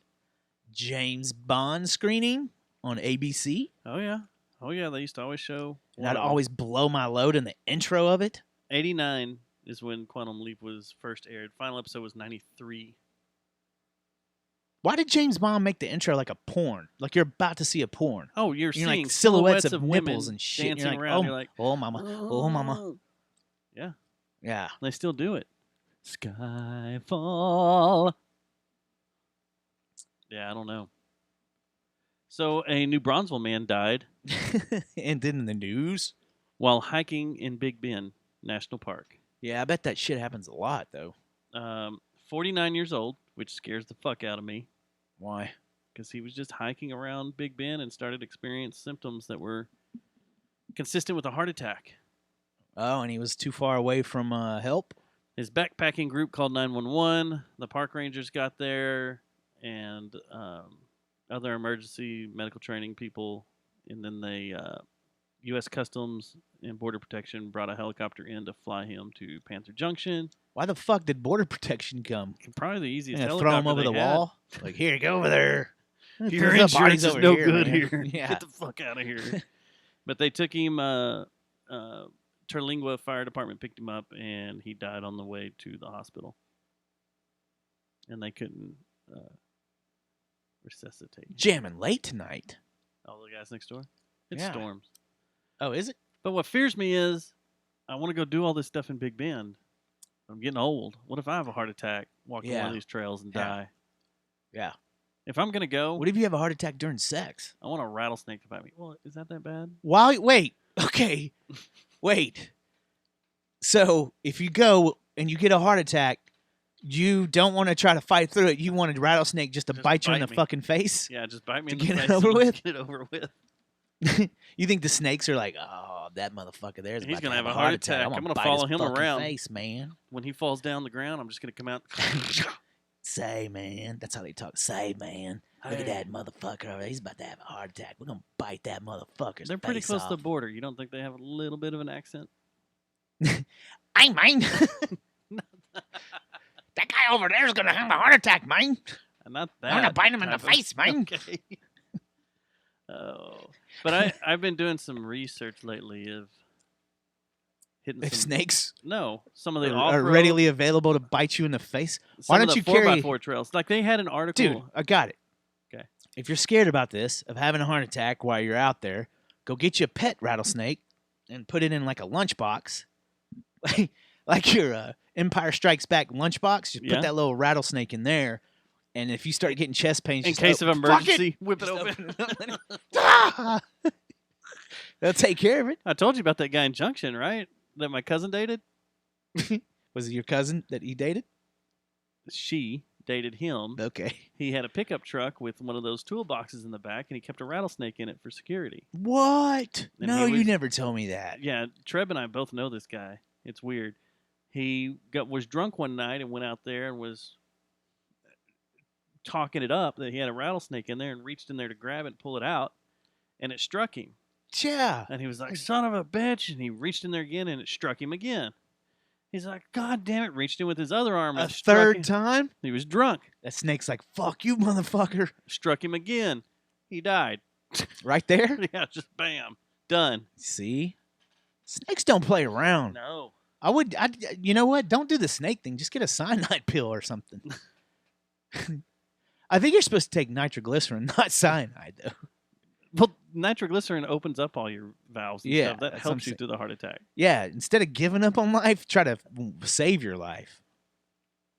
James Bond screening on ABC, Oh, yeah. Oh, yeah. They used to always show. and one I'd of 'em. always blow my load in the intro of it. 89 is when Quantum Leap was first aired. Final episode was 93. Why did James Bond make the intro like a porn? Like you're about to see a porn. Oh, you're You're seeing like silhouettes of women nipples and shit. dancing You're like, around. oh, You're like, oh mama, oh mama. Yeah, Yeah. they still do it. Skyfall. Yeah, I don't know. So a New Bronzeville man died And then in the news. while hiking in Big Bend National Park. Yeah, I bet that shit happens a lot though. 49 years old, which scares the fuck out of me Why? because he was just hiking around Big Bend and started experiencing symptoms that were consistent with a heart attack. Oh, and he was too far away from help. His backpacking group called 911. The park rangers got there, and other emergency medical training people, and then they U.S. Customs and Border Protection brought a helicopter in to fly him to Panther Junction. Why the fuck did Border Protection come? Probably the easiest Yeah, helicopter throw him over they the had. wall. Like, here, go over there. Your Put the insurance bodies is over no good man. here. Yeah. Get the fuck out of here. But they took him. Terlingua Fire Department picked him up, and he died on the way to the hospital. And they couldn't resuscitate him. Jamming late tonight. All the guys next door. It Yeah. storms. Oh, is it? But what fears me is, I want to go do all this stuff in Big Bend. I'm getting old. What if I have a heart attack walking one Yeah. of these trails and Yeah. die? Yeah. If I'm gonna go, What if you have a heart attack during sex? I want a rattlesnake to bite me. Well, is that bad? Wait. Okay. Wait. So if you go and you get a heart attack, you don't want to try to fight through it. You want a rattlesnake just to Just bite you in bite the me. fucking face. Yeah, just bite me To in the get it face over and let's with? Get it over with. You think the snakes are like, oh, that motherfucker there's He's about gonna to have have a heart attack. I'm I'm gonna bite follow his him fucking around. face, man. When he falls down the ground, I'm just gonna come out. Say, man. That's how they talk. Say, man. Look at Hey. that motherfucker over there. He's about to have a heart attack. We're gonna bite that motherfucker's They're pretty face close to the off. border. You don't think they have a little bit of an accent? Hey, man. That guy over there is gonna have a heart attack, man. Not that. I'm gonna bite him in the type of- face, man. Okay. Oh, but I've been doing some research lately of hitting If some snakes some of the are off-road, readily available to bite you in the face, some why of don't the you carry- 4x4 trails? Like they had an article. dude, I got it. Okay. If you're scared about this, of having a heart attack while you're out there, go get you a pet rattlesnake and put it in like a lunchbox, like your Empire Strikes Back lunchbox. Just Yeah. put that little rattlesnake in there, and if you start getting chest pains, In just case of fuck it! emergency, whip it Just open. open it up. Ah! They'll take care of it. I told you about that guy in Junction, right? That my cousin dated. Was it your cousin that he dated? She dated him. Okay. He had a pickup truck with one of those toolboxes in the back, and he kept a rattlesnake in it for security. What? And No, he you was- never told me that. Yeah, Treb and I both know this guy. It's weird. He was drunk one night and went out there and was talking it up that he had a rattlesnake in there and reached in there to grab it and pull it out, and it struck him. Yeah. And he was like, son of a bitch. And he reached in there again and it struck him again. He's like, God damn it. Reached in with his other arm. And A it struck third him. time? He was drunk. That snake's like, fuck you, motherfucker. Struck him again. He died. Right there? Yeah, just bam. Done. See? Snakes don't play around. No. You know what? Don't do the snake thing. Just get a cyanide pill or something. I think you're supposed to take nitroglycerin, not cyanide, though. Well, nitroglycerin opens up all your valves and Yeah, stuff. That that's what I'm helps you saying. through the heart attack. Yeah, instead of giving up on life, try to save your life.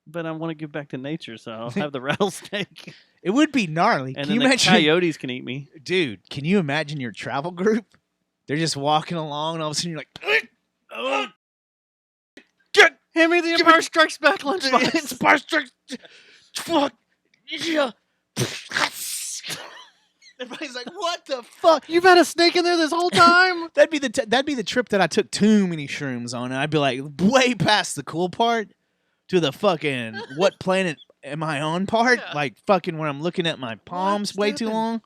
But I want to give back to nature, so I'll have the rattlesnake. It would be gnarly. And Can you then the imagine? coyotes can eat me. Dude, can you imagine your travel group? They're just walking along, and all of a sudden you're like, Oh, get hand me the Give Empire me- Strikes Back lunchbox. Empire Strikes. Fuck. Yeah. Everybody's like, what the fuck? You've had a snake in there this whole time? That'd be the trip that I took too many shrooms on, and I'd be like way past the cool part to the fucking what planet am I on part, Yeah. like fucking when I'm looking at my palms What's way too happened? long,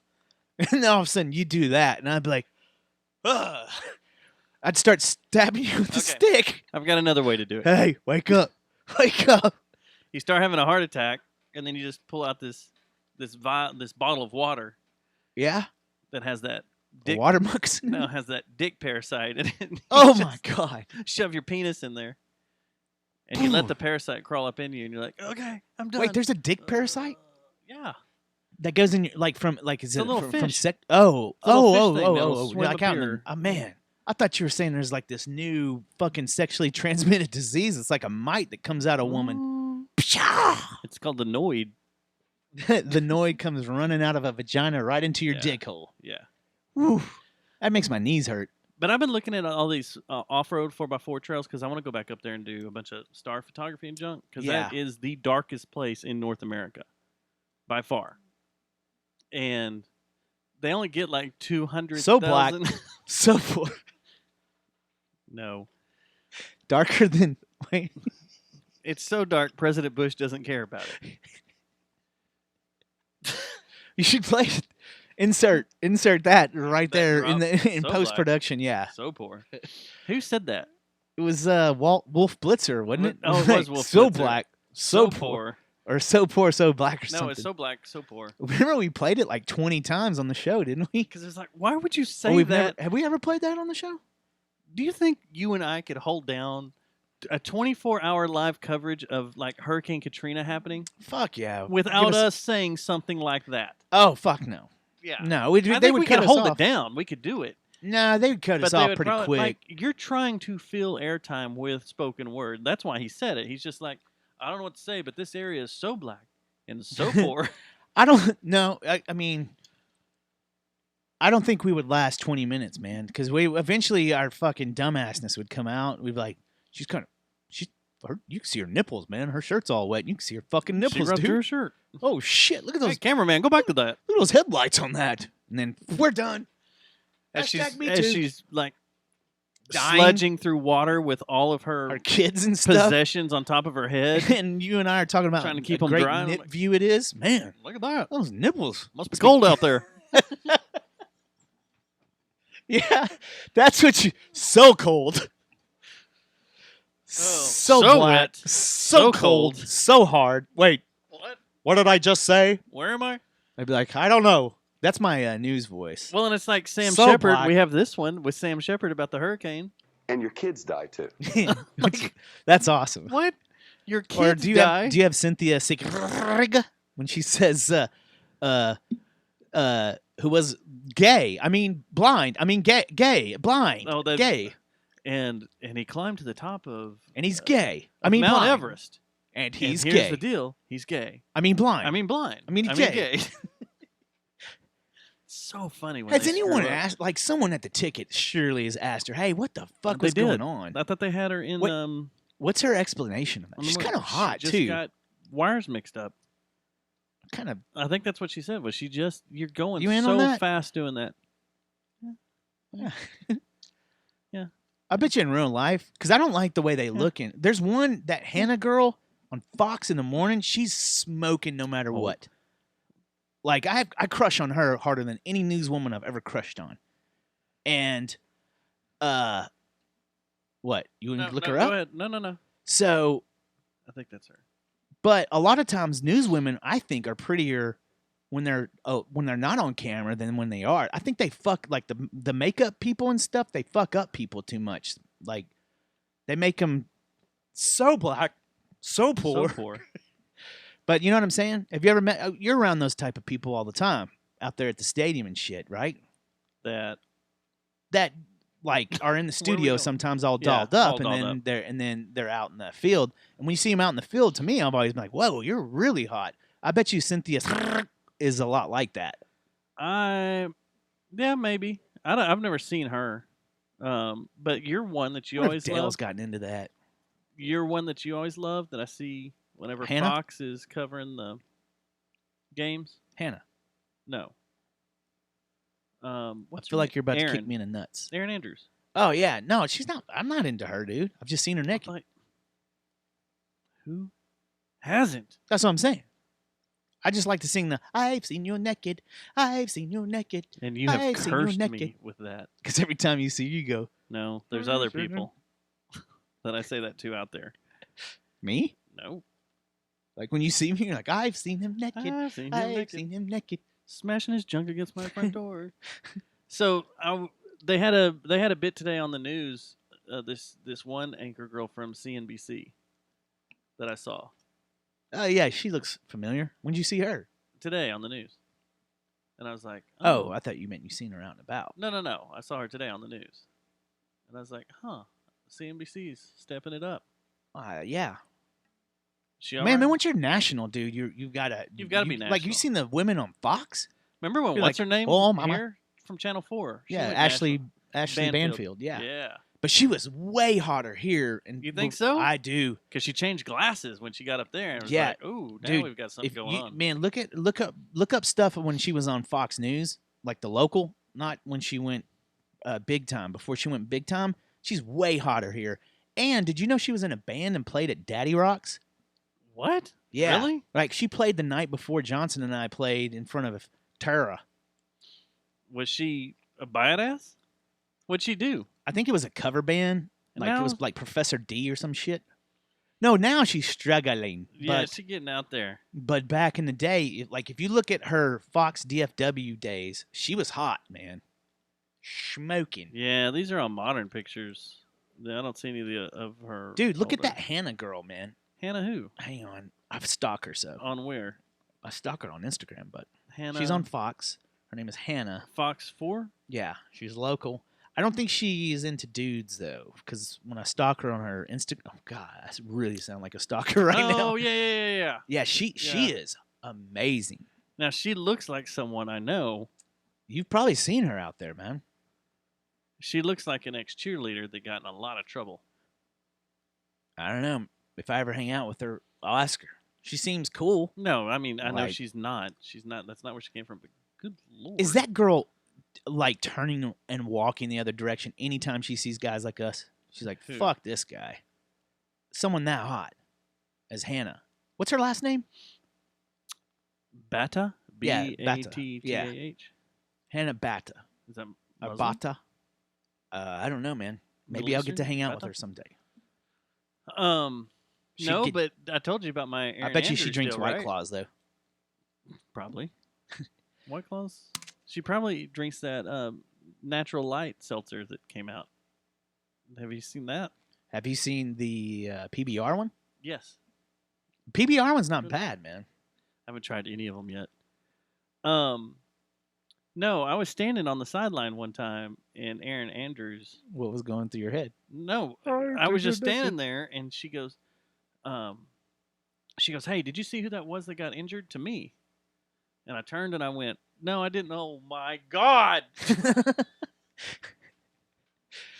and then all of a sudden you do that, and I'd be like, ugh. I'd start stabbing you with the Okay. stick. I've got another way to do it. Hey, wake up! You start having a heart attack, and then you just pull out this bottle of water Yeah, that has that the dick. water moccasin. No, it has that dick parasite in it. You Oh just my god! Shove your penis in there, and you let the parasite crawl up in you, and you're like, okay, I'm done. Wait, there's a dick parasite Yeah. that goes in your is It's it a little from fish. Oh, It's a little oh, fish oh, thing oh, that'll oh, swim like up out in your- the- man. I thought you were saying there's like this new fucking sexually transmitted disease. It's like a mite that comes out of a woman. Pshaw! It's called the Noid. The Noid comes running out of a vagina right into your Yeah. dick hole. Yeah. Woo. That makes my knees hurt. But I've been looking at all these off-road 4x4 trails because I want to go back up there and do a bunch of star photography and junk because that Yeah. is the darkest place in North America by far. And they only get like 200,000. So black. So poor. No. Darker than. Wait. It's so dark, President Bush doesn't care about it. You should play it. Insert that right there in drop. the in So post production. Yeah, So poor. Who said that? it was Wolf Blitzer, wasn't it? Oh, it was Wolf So Blitzer. black, so poor, or so poor, so black, or No, something. it's so black, so poor. Remember we played it like 20 times on the show, didn't we? Because it's like, why would you say Oh, we've that? never, have we ever played that on the show? Do you think you and I could hold down a 24-hour live coverage of like Hurricane Katrina happening Fuck yeah! without Give us saying something like that? Oh fuck no! Yeah. No, they I think would we cut could us hold off. it down. We could do it. Nah, they would cut us But they off would pretty probably, quick. like, you're trying to fill airtime with spoken word. That's why he said it. He's just like, I don't know what to say, but this area is so black and so poor. I don't know. I mean, I don't think we would last 20 minutes, man. Because we eventually our fucking dumbassness would come out. We'd be like, you can see her nipples, man. Her shirt's all wet. You can see her fucking She nipples, rubbed dude. her shirt. Oh shit! Look at those. Hey, cameraman, go back to that. Look at those headlights on that. And then we're done. As Me too. she's like Dying. sludging through water with all of her Our kids and stuff. possessions on top of her head. And you and I are talking about Trying to keep a 'em great dry. I'm nip like- view it is. Man, Look at that. those nipples. Must be cold out there. Yeah, that's what you. So cold. So so black. wet. So So cold. cold. So hard. Wait, What? what did I just say? Where am I? I'd be like, I don't know. That's my news voice. Well, and it's like Sam So Shepard. black. We have this one with Sam Shepard about the hurricane. And your kids die too. That's awesome. What? Your kids Or do you die? have Cynthia Sigrid when she says who was gay? I mean blind. I mean gay, blind. Oh, that- gay. and he climbed to the top of And he's gay. I mean Mount blind. Everest. And he's and here's gay. the deal. He's gay. I mean blind. I mean blind. I mean, I gay. mean gay. So funny when Has they anyone screw up. asked? Like someone at the ticket surely has asked her, "Hey, what the fuck They was going did. on? I thought they had her in What- What's her explanation of that? on the She's morning. kind of hot She just too. got wires mixed up. Kind of. I think that's what she said. Was she just you're going You in so on that? fast doing that? Yeah. Yeah. I bet you in real life, because I don't like the way they look in. There's one, that Hannah girl on Fox in the morning. She's smoking no matter Oh. what. Like I crush on her harder than any newswoman I've ever crushed on. And, what you want to look her Go up? ahead. No. So, I think that's her. but a lot of times newswomen I think are prettier when they're not on camera than when they are. I think they fuck like the makeup people and stuff. They fuck up people too much. Like they make them so black, so poor. So poor. But you know what I'm saying? Have you ever met? You're around those type of people all the time out there at the stadium and shit, right? That That like are in the Where are we studio going? sometimes all Yeah, dolled up, all dolled and then they're out in the field. And when you see them out in the field, to me, I've always been like, "Whoa, you're really hot." I bet you Cynthia is a lot like that. yeah, maybe. I've never seen her. But you're one that you I wonder always if Dale's love. gotten into that. You're one that you always love that I see whenever Hannah? Fox is covering the games. Hannah, No. I What's feel her like you're about name? to kick Aaron. me in the nuts. Aaron Andrews. Oh yeah, no, she's not. I'm not into her, dude. I've just seen her naked. Like, who hasn't? That's what I'm saying. I just like to sing the "I've seen you naked, I've seen you naked," And you have I've seen you cursed me naked. with that. because every time you see you go, No, there's Oh, other sure. people that I say that to out there. me. No. Like when you see me, you're like, "I've seen him naked, I've seen him I've naked. seen him naked." Smashing his junk against my front door. So they had a bit today on the news. This one anchor girl from CNBC that I saw Oh yeah, she looks familiar. When did you see her? today on the news, and I was like, Oh, I thought you meant you seen her out and about. no, I saw her today on the news, and I was like, huh, CNBC's stepping it up. Yeah, She all man. right? Once you're national, dude, you've got to You've gotta be Like you national. seen the women on Fox? Remember when You're what's like, her name? "Oh, mama." Here from Channel 4. She Yeah, went Ashley national. Banfield. Yeah. Yeah. But she was way hotter here. And You think so? I do. Because she changed glasses when she got up there. And it was Yeah, like, ooh, now dude, we've got something If going you, on. man, look up stuff when she was on Fox News, like the local, not when she went big time. Before she went big time, she's way hotter here. And did you know she was in a band and played at Daddy Rocks? What? Yeah, Really? like she played the night before Johnson and I played in front of Tara. Was she a badass? What'd she do? I think it was a cover band. And Like it now- was like Professor D or some shit. No, now she's struggling. Yeah, but she's getting out there. But back in the day, like if you look at her Fox DFW days, she was hot, man. Smoking. Yeah, these are all modern pictures. I don't see any of her. Dude, look at older. that Hannah girl, man. Hannah who? Hang on. I stalk her so. On where? I stalk her on Instagram, but Hannah. she's on Fox. Her name is Hannah. Fox 4? Yeah, she's local. I don't think she's into dudes though, because when I stalk her on her Instagram, oh god, I really sound like a stalker right now. Oh, yeah. Yeah, she is amazing. Now, she looks like someone I know. You've probably seen her out there, man. She looks like an ex-cheerleader that got in a lot of trouble. I don't know. If I ever hang out with her, I'll ask her. She seems cool. No, I mean, I know Like- she's not. She's not. That's not where she came from. But good lord. Is that girl like turning and walking the other direction anytime she sees guys like us? She's like, Who? fuck this guy. Someone that hot as Hannah. What's her last name? Bata? Yeah, Bata. B-A-T-T-A-H? Hannah Bata. Is that Or Muslim? Bata. I don't know, man. Maybe Middle I'll get to Eastern? hang out with Bata? her someday. She'd No, get- but I told you about my. I Aaron bet you she Andrews drinks deal, White right? Claws, though. Probably. White Claws? She probably drinks that natural light seltzer that came out. Have you seen that? Have you seen the PBR one? Yes. PBR one's not Really? bad, man. I haven't tried any of them yet. No, I was standing on the sideline one time, and Aaron Andrews. What was going through your head? No, I was just standing there, and she goes, "Hey, did you see who that was that got injured?" To me, and I turned and I went, No, I didn't. Oh my God!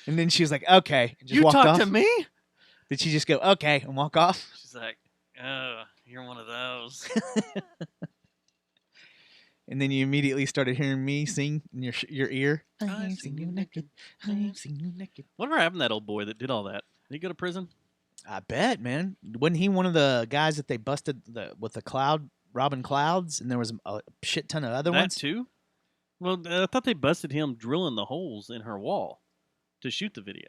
And then she was like, "Okay," and just You walked talk off. to me? Did she just go, "Okay," and walk off? She's like, "Oh, you're one of those." And then you immediately started hearing me sing in your ear. I've seen you naked. I've seen you naked. Whatever happened to that old boy that did all that? Did he go to prison? I bet, man. Wasn't he one of the guys that they busted with the cloud, robbing clouds, and there was a shit ton of other That ones? too? Well, I thought they busted him drilling the holes in her wall to shoot the video.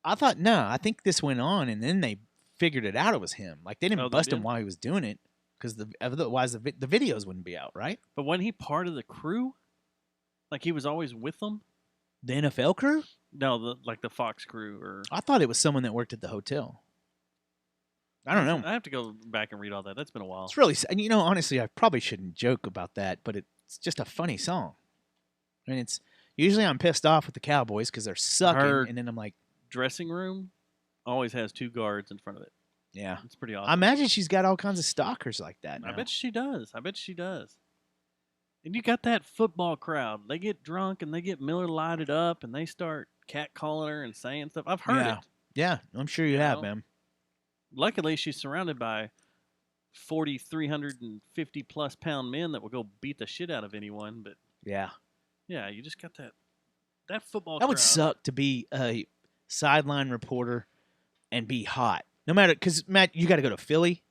I thought, no, I think this went on, and then they figured it out it was him. Like, they didn't Oh, they bust him did? while he was doing it, because otherwise the videos wouldn't be out, right? But wasn't he part of the crew? Like he was always with them? The NFL crew? No, the Fox crew or I thought it was someone that worked at the hotel. I don't know. I have to go back and read all that. That's been a while. It's really, and honestly, I probably shouldn't joke about that, but it's just a funny song. I mean, it's usually I'm pissed off with the Cowboys because they're sucking, Her- and then I'm like, Dressing room always has 2 guards in front of it. yeah. It's pretty I awesome. imagine she's got all kinds of stalkers like that. I Now. bet she does. And you got that football crowd. They get drunk and they get Miller lighted up and they start catcalling her and saying stuff. I've heard Yeah. it. Yeah, I'm sure you You have, know? man. Luckily, she's surrounded by 350 plus pound men that will go beat the shit out of anyone. But Yeah, yeah, you just got that football that would crowd. suck to be a sideline reporter and be hot. No matter, because Matt, you got to go to Philly.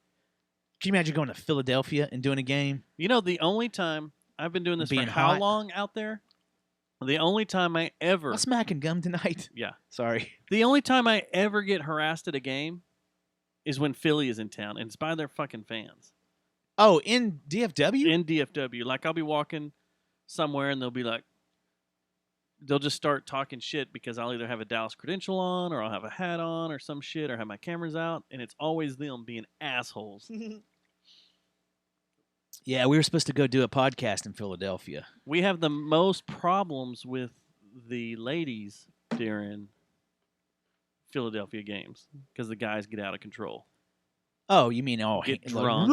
Can you imagine going to Philadelphia and doing a game? You know, the only time I've been doing this Being for how hot. long out there? The only time I ever, I'm smacking gum tonight. yeah, Sorry. the only time I ever get harassed at a game is when Philly is in town, and it's by their fucking fans Oh, in DFW? in DFW. Like I'll be walking somewhere, and they'll be like, they'll just start talking shit because I'll either have a Dallas credential on, or I'll have a hat on, or some shit, or have my cameras out, and it's always them being assholes. Yeah, we were supposed to go do a podcast in Philadelphia. We have the most problems with the ladies during Philadelphia games because the guys get out of control. Oh, you mean Get like, drunk.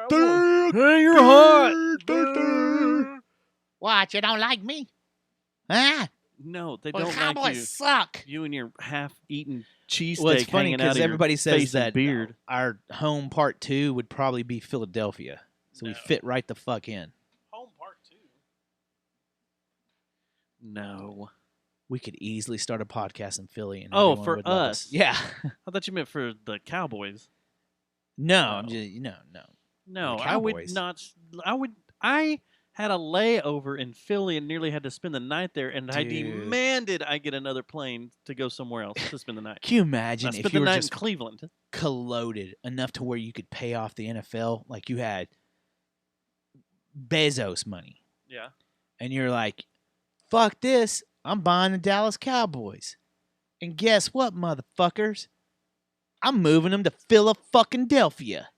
Hey, you're hot. What? You don't like me? Huh? No, they Well, don't Cowboys like you. suck. You and your half-eaten cheesesteak Well, it's funny hanging out of because your everybody says face and that beard. our home part 2 would probably be Philadelphia, so we No. fit right the fuck in. Home part 2. No. We could easily start a podcast in Philly. And Oh, everyone for would love us. Yeah. I thought you meant for the Cowboys. No, No. I'm just no. No, The I would Cowboys. not. I had a layover in Philly and nearly had to spend the night there, and I Dude. demanded I get another plane to go somewhere else to spend the night. Can you I imagine spent if the you were night just in Cleveland. colluded enough to where you could pay off the NFL, like you had Bezos money, Yeah. and you're like, "Fuck this! I'm buying the Dallas Cowboys." And guess what, motherfuckers? I'm moving them to Philadelphia.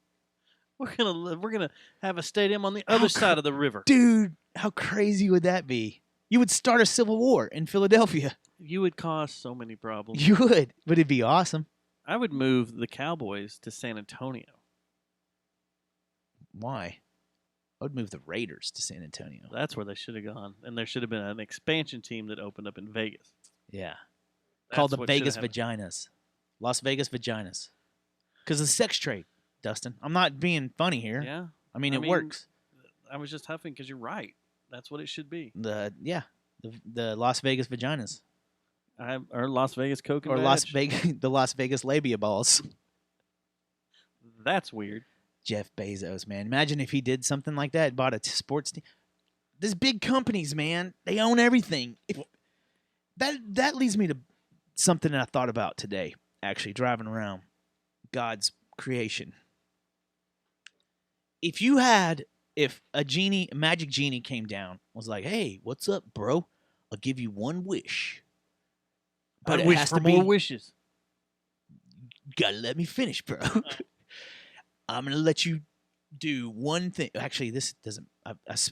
We're gonna have a stadium on the other side of the river. Dude, how crazy would that be? You would start a civil war in Philadelphia. You would cause so many problems. You would, but it'd be awesome. I would move the Cowboys to San Antonio. Why? I would move the Raiders to San Antonio. That's where they should have gone, and there should have been an expansion team that opened up in Vegas. Yeah. That's Called the what should Vegas have happened. Vaginas. Las Vegas Vaginas. Because of the sex trade, Dustin. I'm not being funny here. Yeah, I mean, I it mean, works. I was just huffing because you're right. That's what it should be. The Las Vegas Vaginas. Or Las Vegas Coke and Or Las Badge. Vegas the Las Vegas labia balls. That's weird. Jeff Bezos, man. Imagine if he did something like that, bought a sports team. There's big companies, man. They own everything. If that leads me to something that I thought about today, actually, driving around God's creation. If a magic genie came down, was like, "Hey, what's up, bro? I'll give you one wish. But I it wish has for to more be wishes. gotta let me finish, bro. I'm gonna let you do one thing. Actually, this doesn't.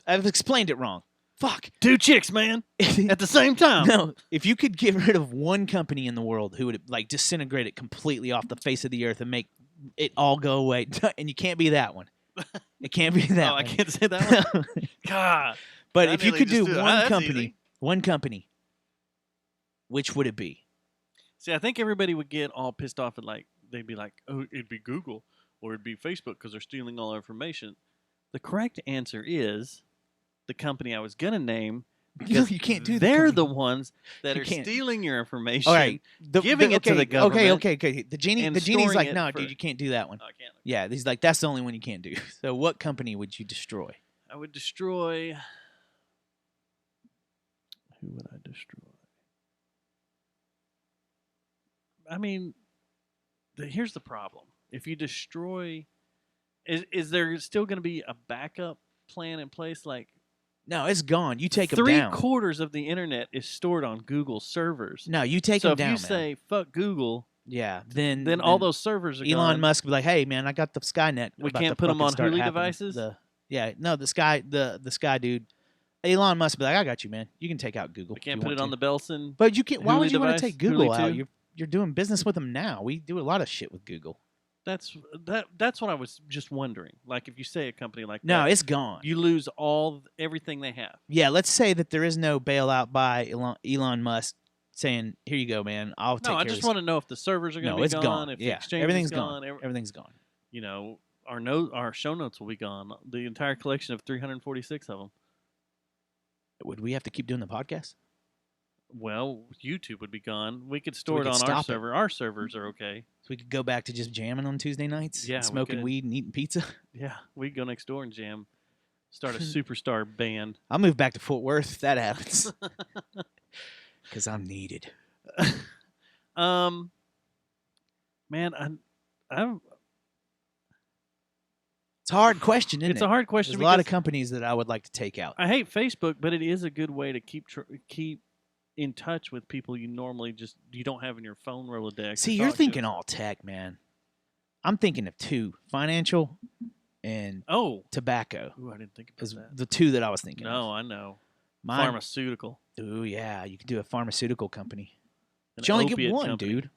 I've explained it wrong. Fuck. 2 chicks, man, at the same time. No, if you could get rid of one company in the world who would disintegrate it completely off the face of the earth and make it all go away, and you can't be that one. It can't be that. Oh, I one. can't say that one. God. But I if you nearly could just do did it. one That's company, easy. which would it be? See, I think everybody would get all pissed off and they'd be like, "Oh, it'd be Google or it'd be Facebook because they're stealing all our information." The correct answer is the company I was gonna name. You can't do that. They're the ones that You are can't. stealing your information. All right, giving it to the government Okay. The genie's storing like, it no, for- dude, you can't do that one. Oh, I can't. Yeah, he's like, that's the only one you can't do. So, what company would you destroy? I would destroy. Who would I destroy? I mean, here's the problem. If you destroy, is there still going to be a backup plan in place? Like, No, it's gone. You take them down. 3/4 of the internet is stored on Google servers. No, you take So them if down. you man. say fuck Google, yeah, then all those servers are Elon gone. Musk be like, hey man, I got the Skynet. We about can't to put 'em fucking on start Hulu happening." devices? The Sky dude. Elon Musk be like, I got you, man. You can take out Google. We if you can't put want it on to. the Belson. But you can't. Why Hulu would you want device, to take Google Hulu out? 2? You're doing business with them now. We do a lot of shit with Google. That's what I was just wondering. Like, if you say a company like No, that, it's gone. you lose everything they have. Yeah, let's say that there is no bailout by Elon Musk saying, "Here you go, man. I'll take No, care I of just this." want to know if the servers are going to No, be it's gone. If the Yeah, exchange everything's is gone. Everything's gone. You know, our show notes will be gone. The entire collection of 346 of them. Would we have to keep doing the podcast? Well, YouTube would be gone. We could we store could it on our stop it. server. Our servers are okay. So we could go back to just jamming on Tuesday nights, Yeah, and we smoking could. weed and eating pizza. Yeah, we could go next door and jam. Start a superstar band. I'll move back to Fort Worth if that happens, because I'm needed. Man, It's a hard question, isn't it's it? a hard question. There's a lot of because companies that I would like to take out. I hate Facebook, but it is a good way to keep in touch with people you normally you don't have in your phone Rolodex. See, to you're talk to. thinking all tech, man. I'm thinking of two: financial and Oh, tobacco. ooh, I didn't think about Is that. the two that I was thinking. No, I know. Mine. Pharmaceutical. Ooh, yeah, you could do a pharmaceutical company. An But you only get opiate one, company. dude.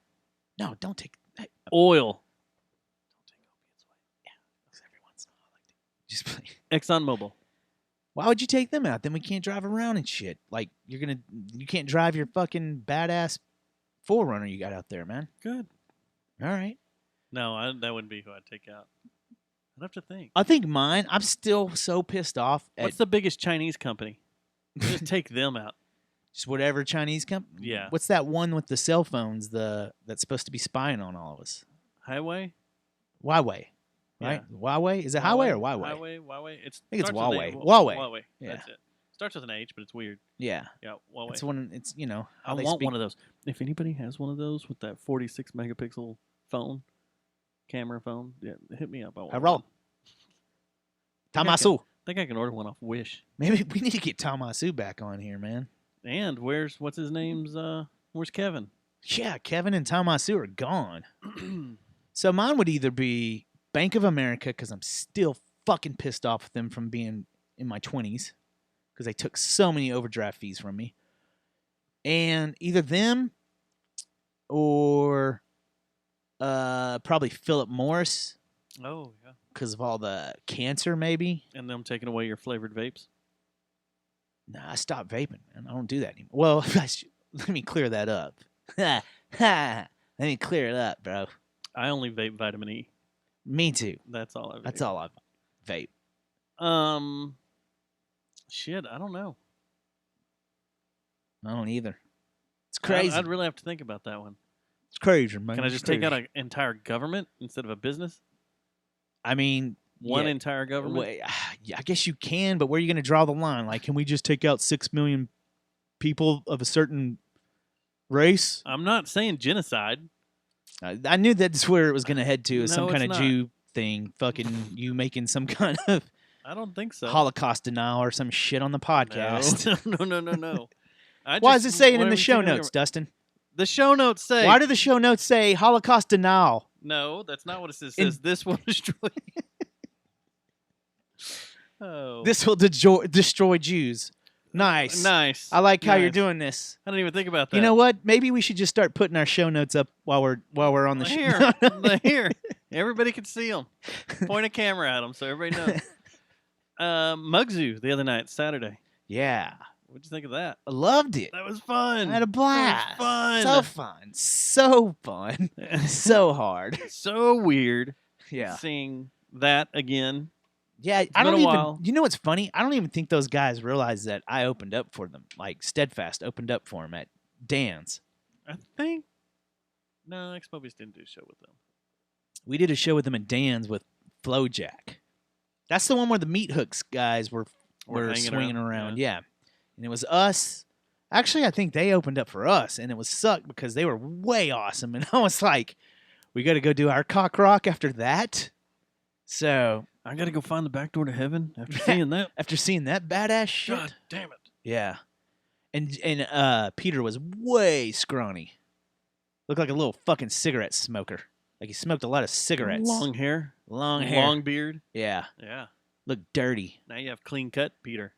No, don't take. Hey, Oil. because every once in a while, I like to just play. ExxonMobil. Why would you take them out? Then we can't drive around and shit. Like you can't drive your fucking badass 4Runner you got out there, man. Good. All right. No, that wouldn't be who I'd take out. I'd have to think. I think mine. I'm still so pissed off at What's the biggest Chinese company? Just take them out. just whatever Chinese company. Yeah. What's that one with the cell phones? That's supposed to be spying on all of us. Highway? Huawei, right? Huawei. Is it Huawei or Huawei? Huawei. I think it's starts with Huawei. A. Huawei. Huawei. Yeah. That's it. Starts with an H, but it's weird. Yeah. Yeah, Huawei. It's one. It's how I they want speak. one of those. If anybody has one of those with that 46 megapixel phone, camera phone, yeah, hit me up. I want I roll. one. think I Tamasu. I think I can order one off Wish. Maybe we need to get Tamasu back on here, man. And where's Kevin? Yeah, Kevin and Tamasu are gone. So mine would either be Bank of America, because I'm still fucking pissed off with them from being in my 20s, because they took so many overdraft fees from me. And either them or probably Philip Morris, Oh, yeah. because of all the cancer, maybe. And them taking away your flavored vapes? Nah, I stopped vaping, man. I don't do that anymore. Well, let me clear that up. Let me clear it up, bro. I only vape vitamin E. Me too. That's all I vape. That's all I vape. Shit, I don't know. I don't either. It's crazy. I'd really have to think about that one. It's crazy, man. Can I It's just take out crazy. an entire government instead of a business? I mean, One yeah, entire government? yeah, I guess you can, but where are you going to draw the line? Like, can we just take out 6 million people of a certain race? I'm not saying genocide. I knew that's where it was going to head to, is some No, kind of it's not. Jew thing. Fucking you making some kind of I don't think so. Holocaust denial or some shit on the podcast. No. Why is it saying in whatever the you show think of notes, Dustin? The show notes say. Why do the show notes say Holocaust denial? No, that's not what it says. It says this will destroy. Oh. This will destroy Jews. Nice. Nice. I like how you're Nice. doing this. I didn't even think about that. You know what? Maybe we should just start putting our show notes up while we're on the show. Here. Everybody can see them. Point a camera at them so everybody knows. Mugzoo the other night, Saturday. Yeah. What'd you think of that? I loved it. That was fun. I had a blast. That was fun. So fun. So fun. So hard. So weird. Yeah. Seeing that again. Yeah, It's I been don't a even. while. You know what's funny? I don't even think those guys realize that I opened up for them. Like Steadfast opened up for them at Dan's. I think. No, Ex-Mobies didn't do a show with them. We did a show with them at Dan's with Flowjack. That's the one where the Meat Hooks guys were hanging swinging around, around. Yeah, and it was us. Actually, I think they opened up for us, and it was sucked because they were way awesome. And I was like, we got to go do our cock rock after that. So I got to go find the back door to heaven after seeing that. after seeing that badass shit, God damn it. yeah. And Peter was way scrawny. Looked like a little fucking cigarette smoker. Like he smoked a lot of cigarettes. Long hair. Long hair. Long beard. Yeah. Yeah. Looked dirty. Now you have clean cut, Peter.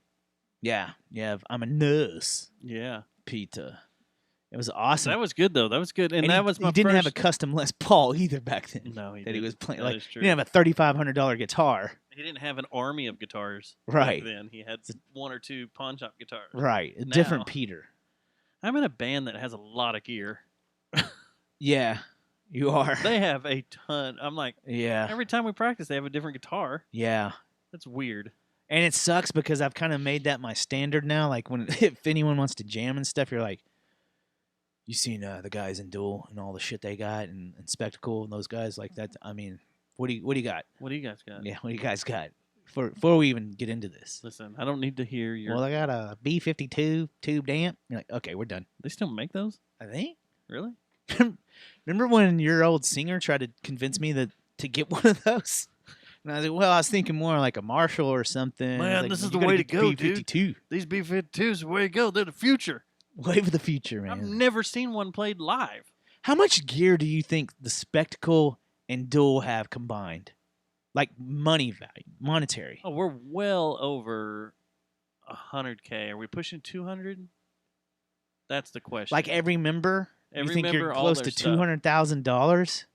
Yeah. Yeah. I'm a nurse, Yeah. Peter. It was awesome. That was good, though. That was good. And that was my he didn't have a first- custom Les Paul either back then. No, he that he didn't. was playing. That Like is he true. didn't have a $3,500 guitar. He didn't have an army of guitars. Right. Back then. He had one or two pawn shop guitars. Right. A Now- different Peter. I'm in a band that has a lot of gear. Yeah. You are. They have a ton. I'm like, Yeah. every time we practice, they have a different guitar. Yeah. That's weird. And it sucks because I've kind of made that my standard now. Like when if anyone wants to jam and stuff, you're like, you seen the guys in Duel and all the shit they got and Spectacle and those guys like that. I mean, what do you got? What do you guys got? Yeah, what do you guys got? Before we even get into this. Listen, I don't need to hear your. Well, I got a B52 tube amp. You're like, okay, we're done. They still make those? I think. Really? Remember when your old singer tried to convince me to get one of those? And I was like, well, I was thinking more like a Marshall or something. Man, Like, this is you the gotta way to get the go, dude. B52. These B-52s is the way to go. They're the future. Wave of the future, man. I've never seen one played live. How much gear do you think the Spectacle and Duel have combined? Like money value, monetary. Oh, we're well over 100K. Are we pushing 200? That's the question. Like every member? Every you think member, you're all close their to stuff. $200,000? It's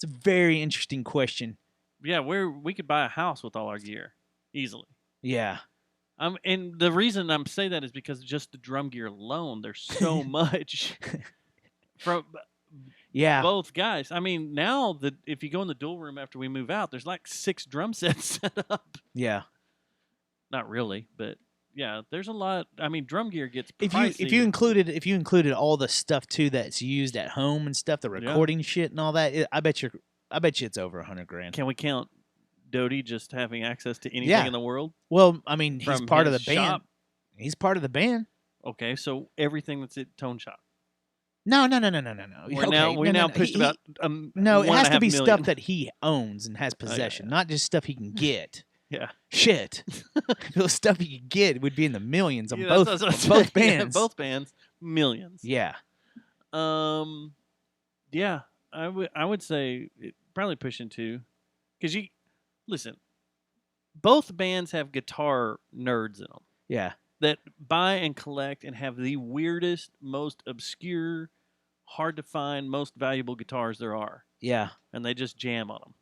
a very interesting question. Yeah, we could buy a house with all our gear easily. Yeah. And the reason I'm saying that is because just the drum gear alone, there's so much from Yeah. both guys. I mean, now if you go in the dual room after we move out, there's like 6 drum sets set up. Yeah. Not really, but yeah, there's a lot. I mean, drum gear gets If pricey. you included all the stuff too that's used at home and stuff, the recording shit and all that, I bet you it's over $100,000. Can we count Doty just having access to anything Yeah. in the world? Well, I mean, he's From part of the his band. shop? He's part of the band. Okay, so everything that's at Tone Shop. No. We now pushed about No, it has to $1.5 be million. stuff that he owns and has possession, not just stuff he can get. Yeah. Shit. Those stuff he could get would be in the millions on Yeah, both that's what I'm saying. both bands. Yeah, both bands, millions. Yeah. Yeah, I would say probably pushing 2, because listen, both bands have guitar nerds in them Yeah. that buy and collect and have the weirdest, most obscure, hard to find, most valuable guitars there are, Yeah. and they just jam on them,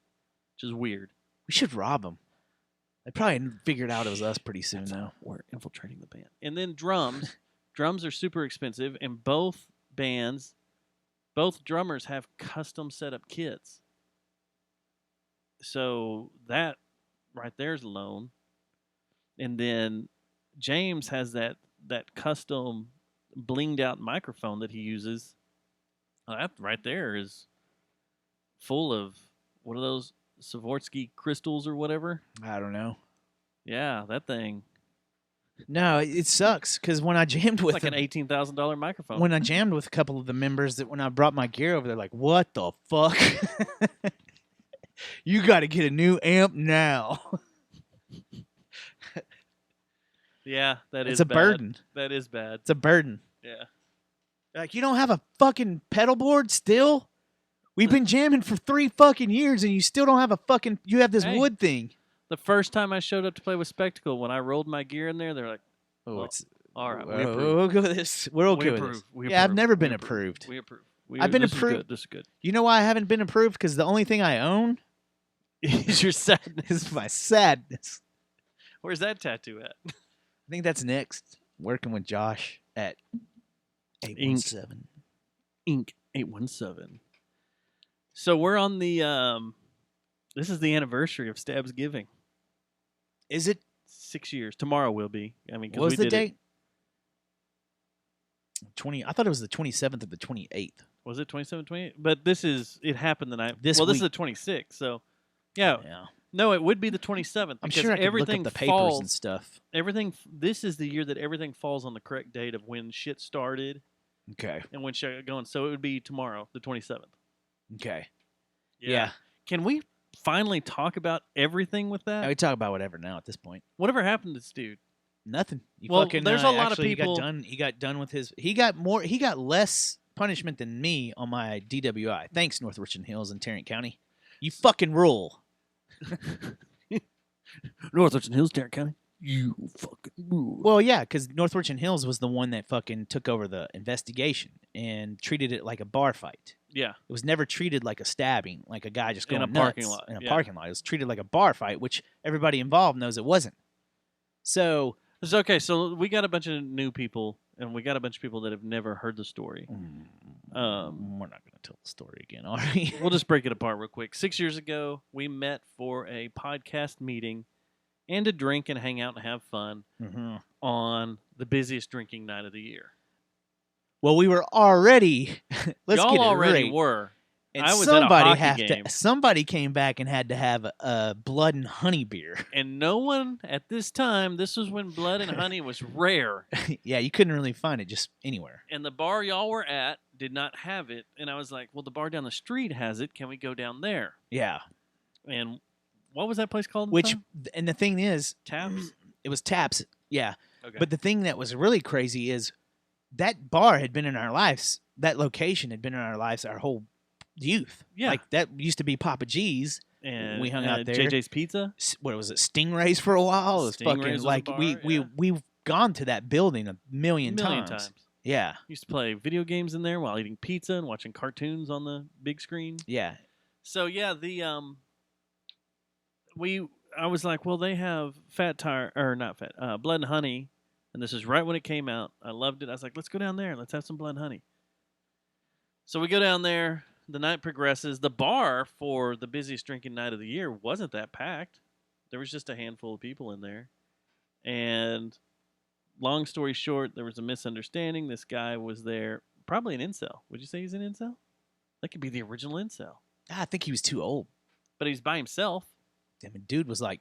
which is weird. We should rob them. They probably figured out it was us pretty soon That's now. how we're infiltrating the band. And then drums. Drums are super expensive, and both drummers have custom set up kits. So that right there's alone. And then James has that custom blinged out microphone that he uses. That right there is full of what are those Swarovski crystals or whatever? I don't know. Yeah, that thing. No, it sucks because when I jammed with It's like them, an $18,000 microphone. when I jammed with a couple of the members, that when I brought my gear over, they're like, "What the fuck? You got to get a new amp now." Yeah, that is It's a bad. burden. That is bad. It's a burden. Yeah. Like, you don't have a fucking pedal board still? We've been jamming for 3 fucking years and you still don't have you have this Hey. wood thing. The first time I showed up to play with Spectacle, when I rolled my gear in there, they're like, Oh, well, it's all right, we we'll approve. go with this. We're okay We with approve. this. We Yeah, I've approve. never We been approve. approved. We approve. I've been this approved. Is good. This is good. You know why I haven't been approved? Because the only thing I own Is your sadness? is my sadness. Where's that tattoo at? I think that's next. Working with Josh at 817. Inc. 817. So we're on the. This is the anniversary of Stabbsgiving. Is it? 6 years. Tomorrow will be. I mean, What was we the did date? 20. I thought it was the 27th or the 28th. Was it 27, 28? But this is. It happened the night. This This is week. the 26th. So, yeah. Yeah. No, it would be the 27th. I'm because sure I could look everything up the papers falls, and stuff. Everything. This is the year that everything falls on the correct date of when shit started Okay. and when shit got going. So it would be tomorrow, the 27th. Okay. Yeah. Can we finally talk about everything with that? We talk about whatever now at this point. Whatever happened to this dude? Nothing. Well, there's a lot of actually, people- He got done with his. He got less punishment than me on my DWI. Thanks, North Richland Hills and Tarrant County. You fucking rule. North Richland Hills, Tarrant County. You fucking rule. Well, yeah, because North Richland Hills was the one that fucking took over the investigation and treated it like a bar fight. Yeah. It was never treated like a stabbing, like a guy just In going a nuts parking lot, in a yeah. parking lot. It was treated like a bar fight, which everybody involved knows it wasn't. So, It's okay. So we got a bunch of new people, and we got a bunch of people that have never heard the story. we're not going to tell the story again, are we? We'll just break it apart real quick. 6 years ago, we met for a podcast meeting and to drink and hang out and have fun on the busiest drinking night of the year. Well, we were already. Let's Y'all get it already right. were. And I was somebody at a hockey game. Somebody came back and had to have a blood and honey beer. And no one at this time, this was when blood and honey was rare. Yeah, you couldn't really find it just anywhere. And the bar y'all were at did not have it. And I was like, well, the bar down the street has it. Can we go down there? Yeah. And what was that place called? Which, and the thing is, Taps? it was Taps. Yeah. Okay. But the thing that was really crazy is that bar had been in our lives. That location had been in our lives our whole youth. Yeah. Like that used to be Papa G's. and we hung out there. JJ's Pizza. What was it? Stingrays for a while. It was Stingrays fucking was a like bar, we've gone to that building a million Million times. times. Yeah. Used to play video games in there while eating pizza and watching cartoons on the big screen. Yeah. So yeah, the I was like, well, they have blood and honey, and this is right when it came out. I loved it. I was like, let's go down there. Let's have some blood and honey. So we go down there. The night progresses. The bar for the busiest drinking night of the year wasn't that packed. There was just a handful of people in there. And long story short, there was a misunderstanding. This guy was there, probably an incel. Would you say he's an incel? That could be the original incel. I think he was too old. But he's by himself. I mean, dude was like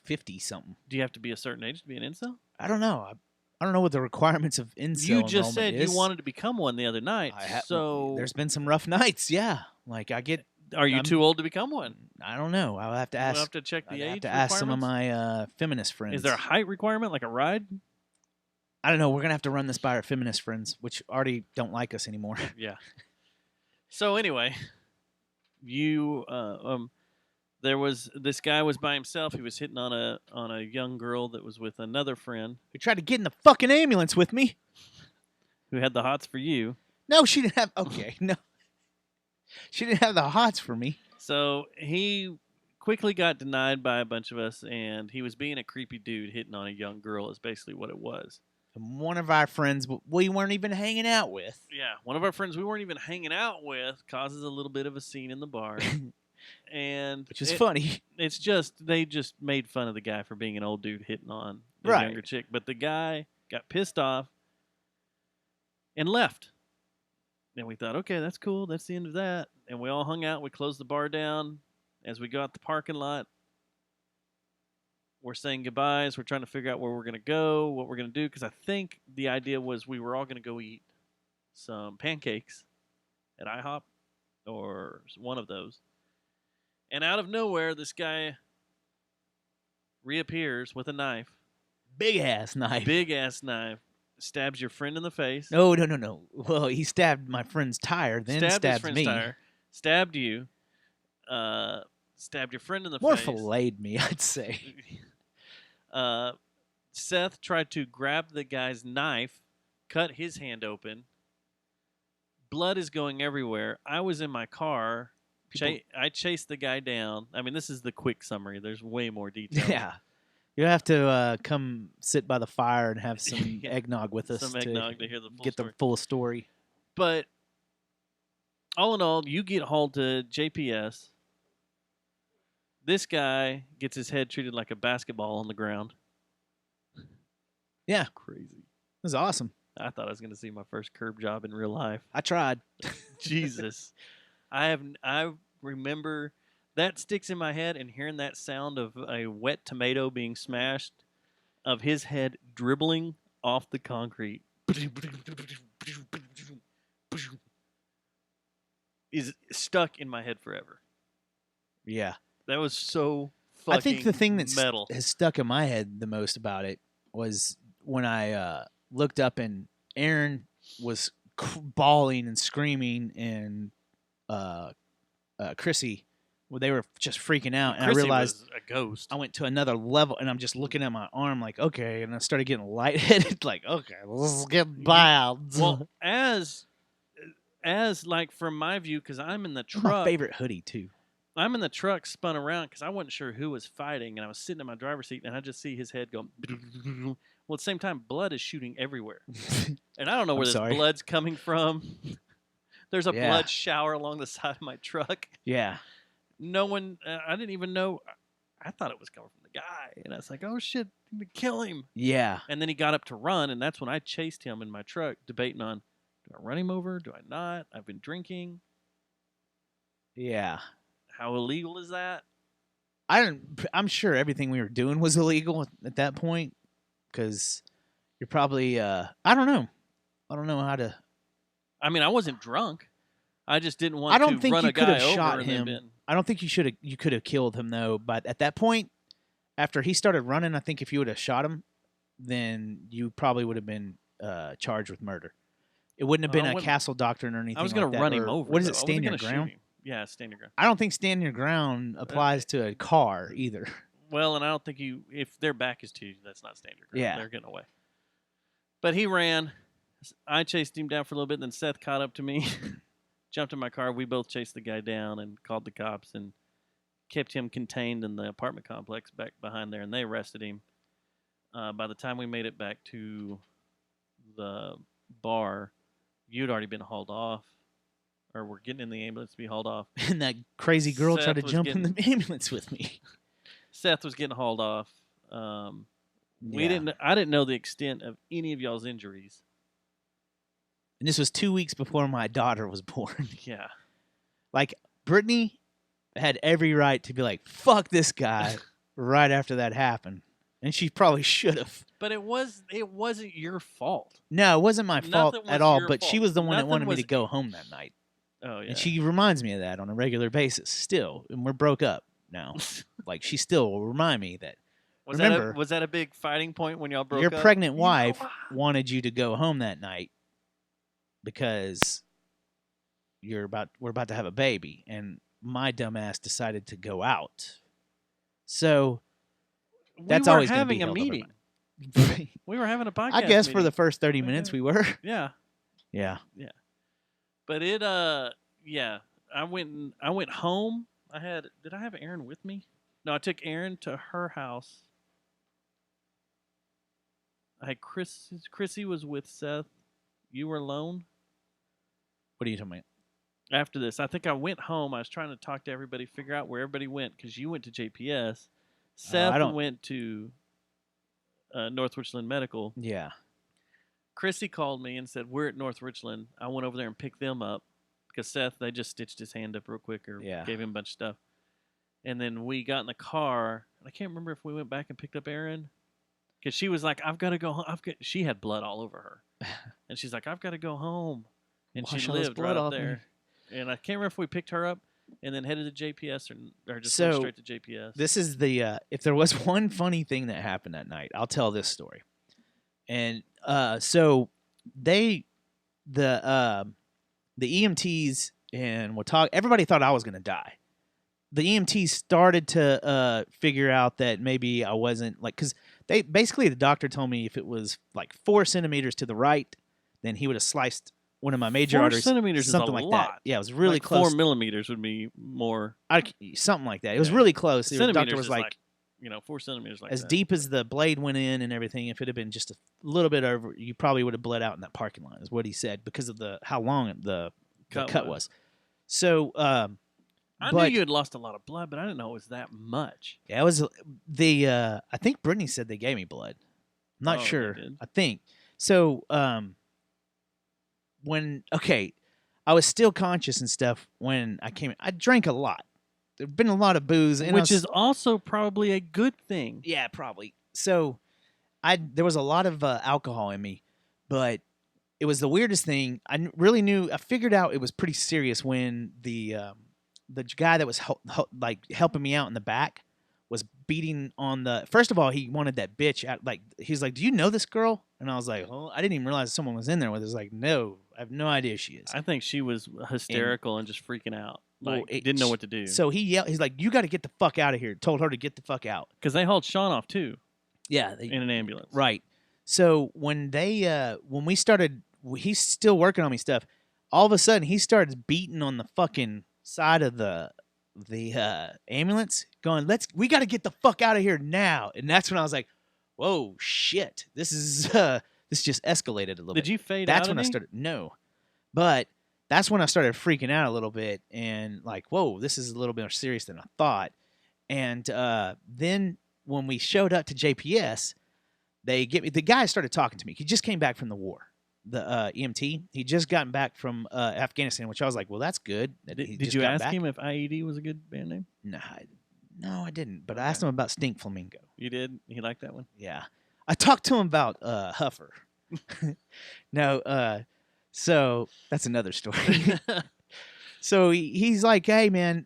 50 something. Do you have to be a certain age to be an incel? I don't know. I don't know what the requirements of incel You just said enrollment is. you wanted to become one the other night. So there's been some rough nights. Yeah, like are you I'm- too old to become one? I don't know. I'll have to We'll ask. have to check the I'd age. have to ask some of requirements. my feminist friends. Is there a height requirement, like a ride? I don't know. We're gonna have to run this by our feminist friends, which already don't like us anymore. Yeah. So anyway, there was this guy was by himself. He was hitting on a young girl that was with another friend He tried to get in the fucking ambulance with me. who had the hots for you. No, she didn't have. Okay, no, she didn't have the hots for me. So he quickly got denied by a bunch of us, and he was being a creepy dude hitting on a young girl. Is basically what it was. And one of our friends we weren't even hanging out with. Yeah, one of our friends we weren't even hanging out with causes a little bit of a scene in the bar, and Which is funny. It's just they just made fun of the guy for being an old dude hitting on a Right. younger chick, but the guy got pissed off and left. And we thought, okay, that's cool. That's the end of that. And we all hung out. We closed the bar down. As we got out the parking lot, we're saying goodbyes. We're trying to figure out where we're going to go, what we're going to do, because I think the idea was we were all going to go eat some pancakes at IHOP or one of those. And out of nowhere, this guy reappears with a knife, Big ass knife. big ass knife, stabs your friend in the face. No. Well, he stabbed my friend's tire, then stabbed his stabbed friend's me. tire, stabbed you, stabbed your friend in the More face. filleted me, I'd say. Seth tried to grab the guy's knife, cut his hand open, Blood is going everywhere. I was in my car. I chased the guy down. I mean, this is the quick summary. There's way more details. Yeah. You have to come sit by the fire and have some Yeah. eggnog with us Some eggnog to hear the full get story. the full story. But all in all, you get hauled to JPS. This guy gets his head treated like a basketball on the ground. Yeah. Crazy. It was awesome. I thought I was going to see my first curb job in real life. I tried. Jesus. I remember that sticks in my head, and hearing that sound of a wet tomato being smashed, of his head dribbling off the concrete is stuck in my head forever. Yeah. That was so fucking I think the thing that metal. has stuck in my head the most about it was when I looked up and Aaron was bawling and screaming, and Chrissy, well, they were just freaking out, and Chrissy I realized was a ghost. I went to another level, and I'm just looking at my arm like, okay, and I started getting lightheaded, like, okay, let's get bad. Well, as like from my view, because I'm in the That's truck. my favorite hoodie too. I'm in the truck, spun around because I wasn't sure who was fighting, and I was sitting in my driver's seat, and I just see his head go. Well, at the same time, blood is shooting everywhere, and I don't know where I'm this sorry. blood's coming from. There's a Yeah. blood shower along the side of my truck. Yeah. No one, I didn't even know. I thought it was coming from the guy, and I was like, "Oh shit, I'm gonna kill him!" Yeah. And then he got up to run, and that's when I chased him in my truck, debating on, do I run him over? Do I not? I've been drinking. Yeah. How illegal is that? I'm sure everything we were doing was illegal at that point, because you're probably I don't know how to. I mean, I wasn't drunk. I just didn't want I don't to think run you a could guy have over shot and then him. been- I don't think you could have killed him though. But at that point, after he started running, I think if you would have shot him, then you probably would have been charged with murder. It wouldn't have Oh, I been a wouldn't- castle doctrine or anything. I was going like to that, run him or- over. What is though. it? I wasn't Stand your gonna shoot ground. him. Yeah, stand your ground. I don't think stand your ground applies to a car either. Well, and I don't think if their back is to you, that's not stand your ground. Yeah. They're getting away. But he ran. I chased him down for a little bit, and then Seth caught up to me, jumped in my car. We both chased the guy down and called the cops and kept him contained in the apartment complex back behind there, and they arrested him. By the time we made it back to the bar, you'd already been hauled off, or we're getting in the ambulance to be hauled off. And that crazy girl Seth tried to was jump in the ambulance with me. Seth was getting hauled off. Yeah. I didn't know the extent of any of y'all's injuries. And this was 2 weeks before my daughter was born. Yeah. Like, Brittany had every right to be like, fuck this guy right after that happened. And she probably should have. But it wasn't your fault. No, it wasn't my fault Nothing at was all, your but she fault. was the one that Nothing wanted me was- to go home that night. Oh yeah. And she reminds me of that on a regular basis still. And we're broke up now. Like, she still will remind me that remember, was that a big fighting point when y'all broke your up? pregnant You know wife why? wanted you to go home that night because we're about to have a baby, and my dumbass decided to go out. So that's we were always gonna having be a held over meeting. my- We were having a podcast. I guess for meeting. the first 30 minutes we were. Yeah. Yeah. But it yeah. I went home. Did I have Aaron with me? No, I took Aaron to her house. I had Chrissy was with Seth. You were alone. What are you talking about? After this, I think I went home. I was trying to talk to everybody, figure out where everybody went, because you went to JPS. Seth don't- went to North Richland Medical. Yeah. Chrissy called me and said, we're at North Richland. I went over there and picked them up because Seth, they just stitched his hand up real quick or Yeah. gave him a bunch of stuff. And then we got in the car. I can't remember if we went back and picked up Erin because she was like, I've got to go home. She had blood all over her. And she's like, I've got to go home. And Wash she all this lived blood right up off me. there. And I can't remember if we picked her up and then headed to JPS or just So, went straight to JPS. This is the if there was one funny thing that happened that night, I'll tell this story. And so the EMTs and Watauga, everybody thought I was going to die. The EMTs started to figure out that maybe I wasn't, like, because the doctor told me if it was like 4 centimeters to the right, then he would have sliced one of my major 4 arteries. centimeters is a something like that. lot. Yeah, it was really like close. 4 millimeters would be more. Something like that. It was Yeah. really close. The Centimeters doctor was is like 4 centimeters like as that. deep as the blade went in and everything. If it had been just a little bit over, you probably would have bled out in that parking lot. Is what he said because of how long the cut was. So, I knew but you had lost a lot of blood, but I didn't know it was that much. yeah, it was I think Brittany said they gave me blood. I'm not Oh, they sure. did? I think so. I was still conscious and stuff when I came in. I drank a lot. There'd been a lot of booze, and Which is also probably a good thing. yeah, probably. So there was a lot of alcohol in me, but it was the weirdest thing. I really knew. I figured out it was pretty serious when the guy that was helping me out in the back was beating on the. First of all, he wanted that bitch out. Like he's like, "Do you know this girl?" And I was like, "Oh, I didn't even realize someone was in there with us." Like, no, I have no idea who she is. I think she was hysterical and just freaking out. Like, Well, didn't know what to do. So he yelled. He's like, "You got to get the fuck out of here!" Told her to get the fuck out. Because they hauled Sean off too Yeah, in an ambulance. right. So when we started, he's still working on me stuff. All of a sudden, he starts beating on the fucking side of the ambulance, going, we got to get the fuck out of here now. And that's when I was like, whoa, shit, this just escalated a little bit. Did you fade That's out when I any? started. No, but that's when I started freaking out a little bit and like, whoa, this is a little bit more serious than I thought. And then when we showed up to JPS, the guy started talking to me. He just came back from the war. The EMT, he just gotten back from Afghanistan, which I was like, well, that's good. Did you ask him if IED was a good band name? No, I didn't. But I asked him about Stink Flamingo. You did? He liked that one? Yeah. I talked to him about Huffer. No, so that's another story. So he's like, hey, man,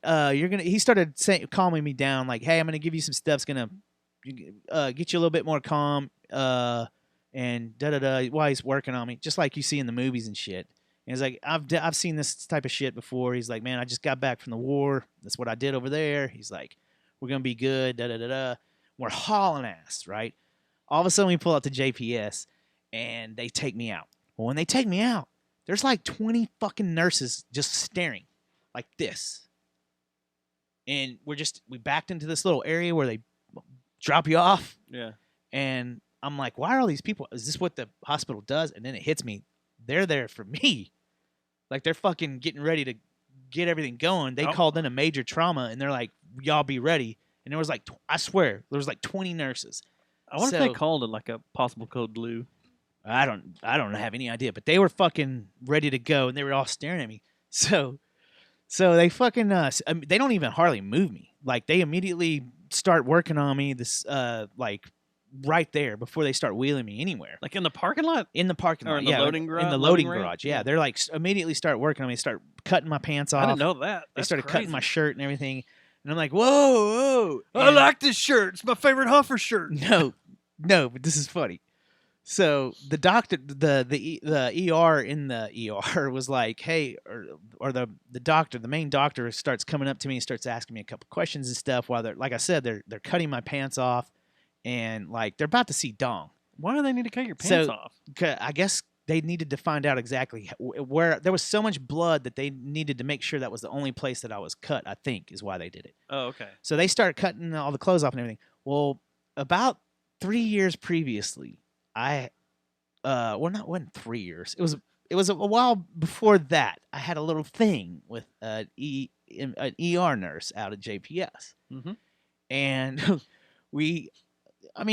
he started calming me down, like, hey, I'm going to give you some stuff that's going to get you a little bit more calm. And da-da-da, while he's working on me, just like you see in the movies and shit. And he's like, I've seen this type of shit before. He's like, man, I just got back from the war. That's what I did over there. He's like, we're going to be good, da-da-da-da. We're hauling ass, right? All of a sudden, we pull out to JPS, and they take me out. Well, when they take me out, there's like 20 fucking nurses just staring like this. And we backed into this little area where they drop you off. Yeah. And I'm like, why are all these people? Is this what the hospital does? And then it hits me. They're there for me. Like, they're fucking getting ready to get everything going. They called in a major trauma, and they're like, y'all be ready. And there was like, I swear, there was like 20 nurses. I wonder if they called it like a possible code blue. I don't have any idea, but they were fucking ready to go, and they were all staring at me. So they fucking, they don't even hardly move me. Like, they immediately start working on me. This, like, right there before they start wheeling me anywhere. Like in the parking lot? In the parking lot. Or in the loading garage? In the loading ramp? garage, yeah. They're like immediately start working on me, start cutting my pants off. I didn't know that. They That's started crazy. cutting my shirt and everything. And I'm like, whoa. I And- like this shirt. It's my favorite Huffer shirt. No, but this is funny. So the doctor, the ER in the ER was like, hey, or the doctor, the main doctor starts coming up to me and starts asking me a couple questions and stuff while they're, like I said, they're cutting my pants off and like they're about to see dong. Why do they need to cut your pants off? I guess they needed to find out exactly where there was so much blood that they needed to make sure that was the only place that I was cut, I think is why they did it. Oh, okay. So they start cutting all the clothes off and everything. Well, about 3 years previously, wasn't 3 years. It was a while before that. I had a little thing with an ER nurse out at JPS. Mm-hmm. And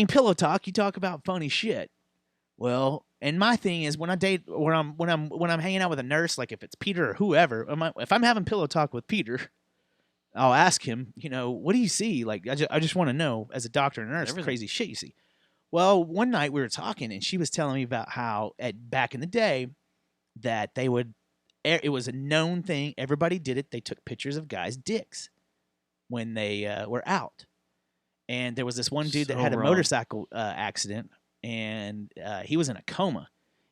pillow talk, you talk about funny shit. Well, and my thing is when I'm hanging out with a nurse, like if it's Peter or whoever, if I'm having pillow talk with Peter, I'll ask him, what do you see? Like, I just want to know as a doctor and nurse, crazy shit you see. Well, one night we were talking and she was telling me about how back in the day that it was a known thing. Everybody did it. They took pictures of guys' dicks when they were out. And there was this one dude that had a motorcycle accident and he was in a coma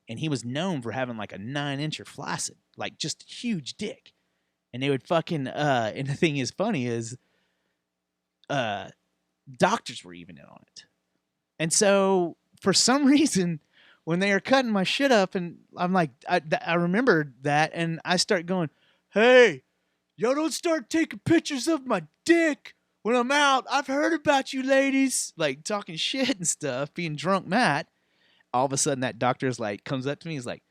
and he was known for having like a 9-incher flaccid, like just huge dick. And they would fucking, and the thing is funny is doctors were even in on it. And so for some reason, when they are cutting my shit up, and I'm like, I remember that, and I start going, hey, y'all don't start taking pictures of my dick when I'm out. I've heard about you ladies. Like, talking shit and stuff, being drunk Matt. All of a sudden, that doctor's like, comes up to me, he's like,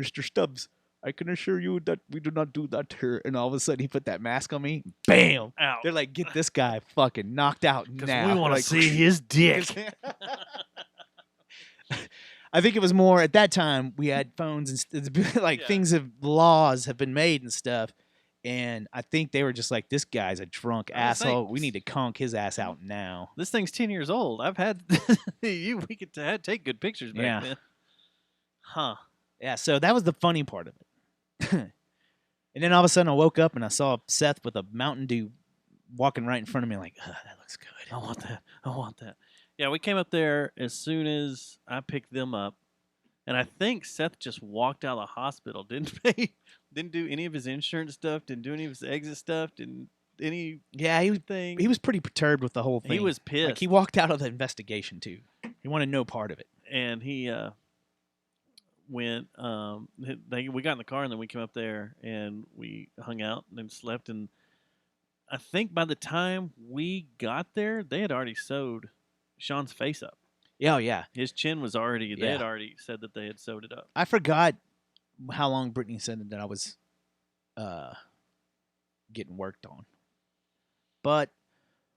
Mr. Stubbs, I can assure you that we do not do that here. And all of a sudden, he put that mask on me. Bam! Out. They're like, get this guy fucking knocked out now. We want to Like, see his dick. I think it was more at that time we had phones and like things of laws have been made and stuff. And I think they were just like, this guy's a drunk asshole. We need to conk his ass out now. This thing's 10 years old. I've had we could take good pictures back then. Huh. Yeah, so that was the funny part of it. And then all of a sudden I woke up and I saw Seth with a Mountain Dew walking right in front of me like, that looks good. I want that. Yeah, we came up there as soon as I picked them up. And I think Seth just walked out of the hospital, didn't do any of his insurance stuff, didn't do any of his exit stuff, didn't any he was pretty perturbed with the whole thing. He was pissed. Like, he walked out of the investigation too. He wanted no part of it. And he went we got in the car and then we came up there and we hung out and then slept, and I think by the time we got there they had already sewed Sean's face up. Yeah. His chin was already they had already said that they had sewed it up. I forgot how long Brittany said that I was getting worked on. But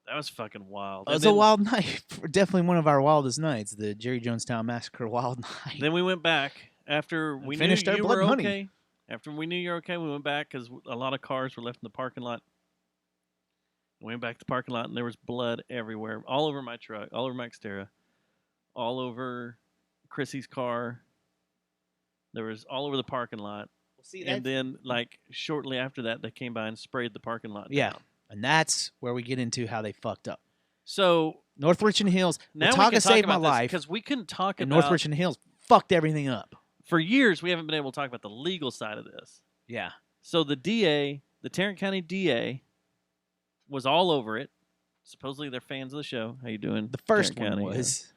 that was fucking wild. It was a wild night. Definitely one of our wildest nights, the Jerry Jonestown Massacre wild night. Then we went back after we finished knew our you blood were money. okay. After we knew you were okay, we went back because a lot of cars were left in the parking lot. We went back to the parking lot and there was blood everywhere, all over my truck, all over my Xterra, all over Chrissy's car. There was all over the parking lot. And then, like, shortly after that, they came by and sprayed the parking lot down. And that's where we get into how they fucked up. So North Richland Hills, now Watauga saved my life. Because we couldn't talk and about... North Richland Hills fucked everything up. For years, we haven't been able to talk about the legal side of this. Yeah. So the DA, the Tarrant County DA, was all over it. Supposedly they're fans of the show. How you doing? The first Tarrant one County, was...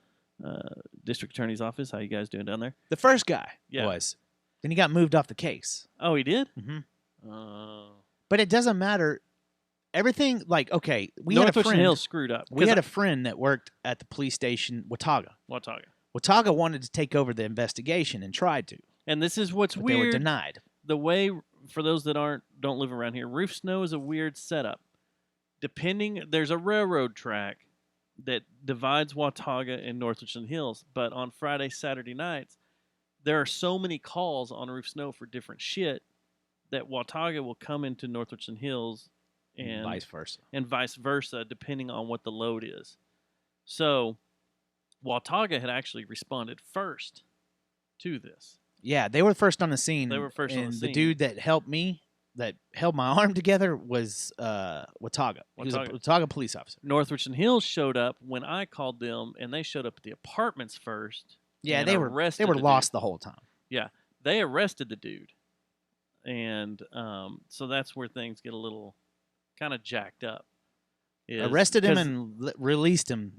District Attorney's Office. How you guys doing down there? The first guy Yeah. was. Then he got moved off the case. Oh, he did? Mm-hmm. But it doesn't matter. Everything, like, okay, we North had a Richland friend. Hills screwed up. We had a friend that worked at the police station, Watauga. Watauga. Wanted to take over the investigation and tried to. And this is what's but weird. They were denied. The way, for those that don't live around here, Roof Snow is a weird setup. There's a railroad track that divides Watauga and North Richland Hills, but on Friday, Saturday nights, there are so many calls on Roof Snow for different shit that Watauga will come into North Richland Hills and vice versa, depending on what the load is. So Watauga had actually responded first to this. Yeah, they were first on the scene. They were first on the scene. The dude that helped me, that held my arm together, was Watauga. He was a Watauga police officer. North Richland Hills showed up when I called them, and they showed up at the apartments first. Yeah, they were lost the whole time. Yeah, they arrested the dude, and so that's where things get a little kind of jacked up. Arrested him and released him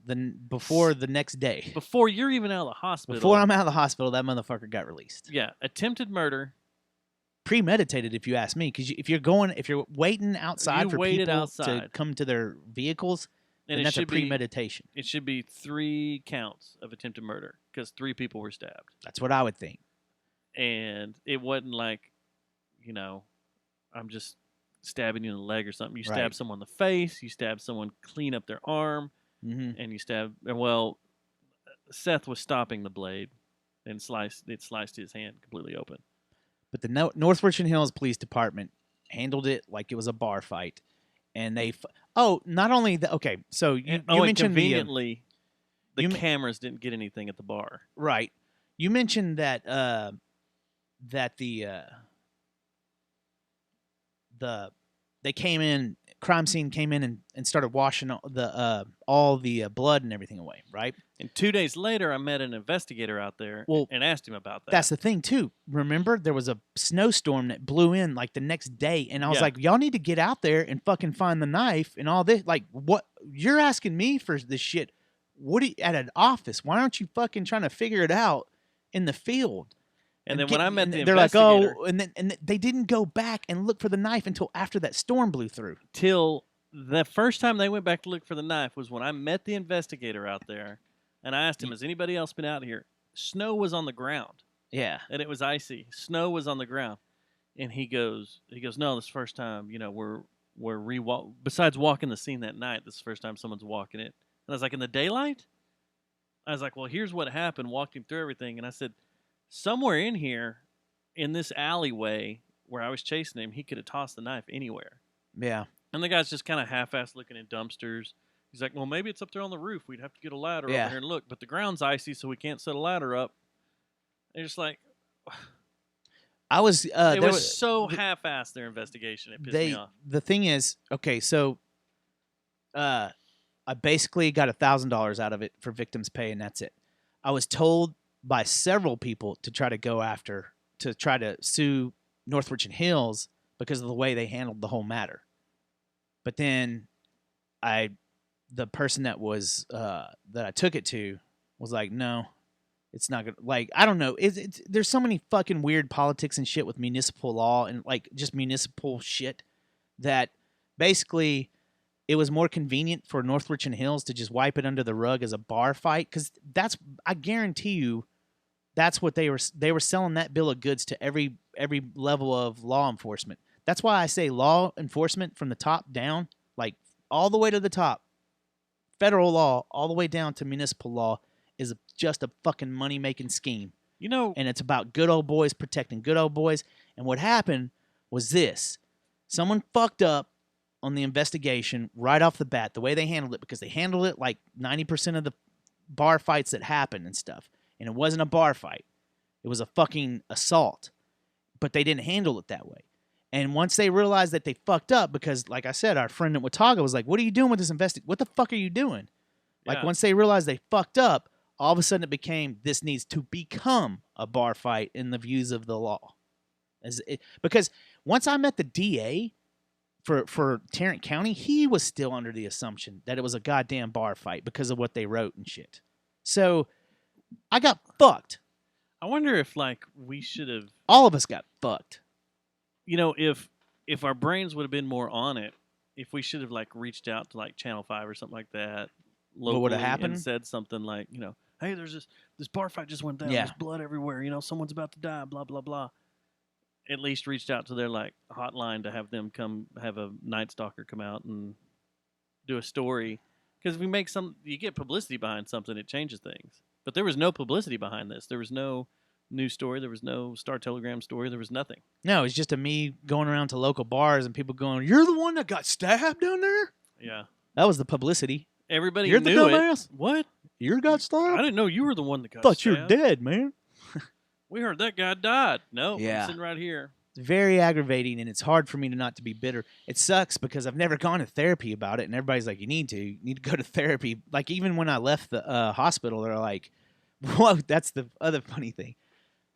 before the next day. Before you're even out of the hospital. Before I'm out of the hospital, that motherfucker got released. Yeah, attempted murder. Premeditated, if you ask me, because if you're waiting outside for people to come to their vehicles, then that's a premeditation. It should be 3 counts of attempted murder because 3 people were stabbed. That's what I would think. And it wasn't like, I'm just stabbing you in the leg or something. You stab someone in the face, you stab someone clean up their arm, and you stab. Well, Seth was stopping the blade, and it sliced his hand completely open. But the North Richland Hills Police Department handled it like it was a bar fight, and they. Not only that. Okay, so you mentioned conveniently, the cameras didn't get anything at the bar. Right. You mentioned that they came in, crime scene came in and started washing all the blood and everything away, right? And 2 days later, I met an investigator out there and asked him about that. That's the thing too. Remember, there was a snowstorm that blew in like the next day, and I was like, y'all need to get out there and fucking find the knife and all this. Like, what you're asking me for this shit? At an office? Why aren't you fucking trying to figure it out in the field. And then when I met the they're like, investigator, oh, and they didn't go back and look for the knife until after that storm blew through. till the first time they went back to look for the knife was when I met the investigator out there, and I asked him, "Has anybody else been out here?" Snow was on the ground, Yeah. and it was icy. Snow was on the ground, and he goes, "No, this is the first time. We're besides walking the scene that night. This is the first time someone's walking it." And I was like, "In the daylight?" I was like, "Well, here's what happened." Walked him through everything, and I said, "Somewhere in here, in this alleyway where I was chasing him, he could have tossed the knife anywhere." Yeah. And the guy's just kind of half-assed looking in dumpsters. He's like, "Well, maybe it's up there on the roof. We'd have to get a ladder over here and look. But the ground's icy, so we can't set a ladder up." And you're just like, I was. it was so half-assed, their investigation. It pissed me off. The thing is, okay, so I basically got $1,000 out of it for victims' pay, and that's it. I was told by several people to try to sue Northwich and Hills because of the way they handled the whole matter. But then the person that was that I took it to was like, no, it's not gonna, like, I don't know. There's so many fucking weird politics and shit with municipal law and like just municipal shit that basically it was more convenient for Northwich and Hills to just wipe it under the rug as a bar fight, because I guarantee you that's what they were selling that bill of goods to every level of law enforcement. That's why I say law enforcement from the top down, like all the way to the top, federal law all the way down to municipal law, is just a fucking money-making scheme. And it's about good old boys protecting good old boys. And what happened was this. Someone fucked up on the investigation right off the bat, the way they handled it, because they handled it like 90% of the bar fights that happen and stuff. And it wasn't a bar fight. It was a fucking assault. But they didn't handle it that way. And once they realized that they fucked up, because, like I said, our friend at Watauga was like, "What are you doing with this investigation? What the fuck are you doing?" Like, once they realized they fucked up, all of a sudden it became, this needs to become a bar fight in the views of the law. Because once I met the DA for Tarrant County, he was still under the assumption that it was a goddamn bar fight because of what they wrote and shit. So I got fucked. I wonder if, like, we should have... All of us got fucked. If our brains would have been more on it, if we should have, like, reached out to, like, Channel 5 or something like that, locally, what would have happened? And said something like, "Hey, there's this bar fight just went down. Yeah. There's blood everywhere. Someone's about to die, blah, blah, blah." At least reached out to their, like, hotline to have them come have a Night Stalker come out and do a story. Because if we make you get publicity behind something, it changes things. But there was no publicity behind this. There was no news story. There was no Star Telegram story. There was nothing. No, it's just me going around to local bars and people going, "You're the one that got stabbed down there?" Yeah. That was the publicity. Everybody You're knew the it. dumbass? What? You got I stabbed? didn't know you were the one that got Thought stabbed. you're dead, man. We heard that guy died. No, Yeah. I'm sitting right here. It's very aggravating, and it's hard for me to not to be bitter. It sucks because I've never gone to therapy about it, and everybody's like, you need to go to therapy. Like, even when I left the hospital, they're like, whoa, that's the other funny thing.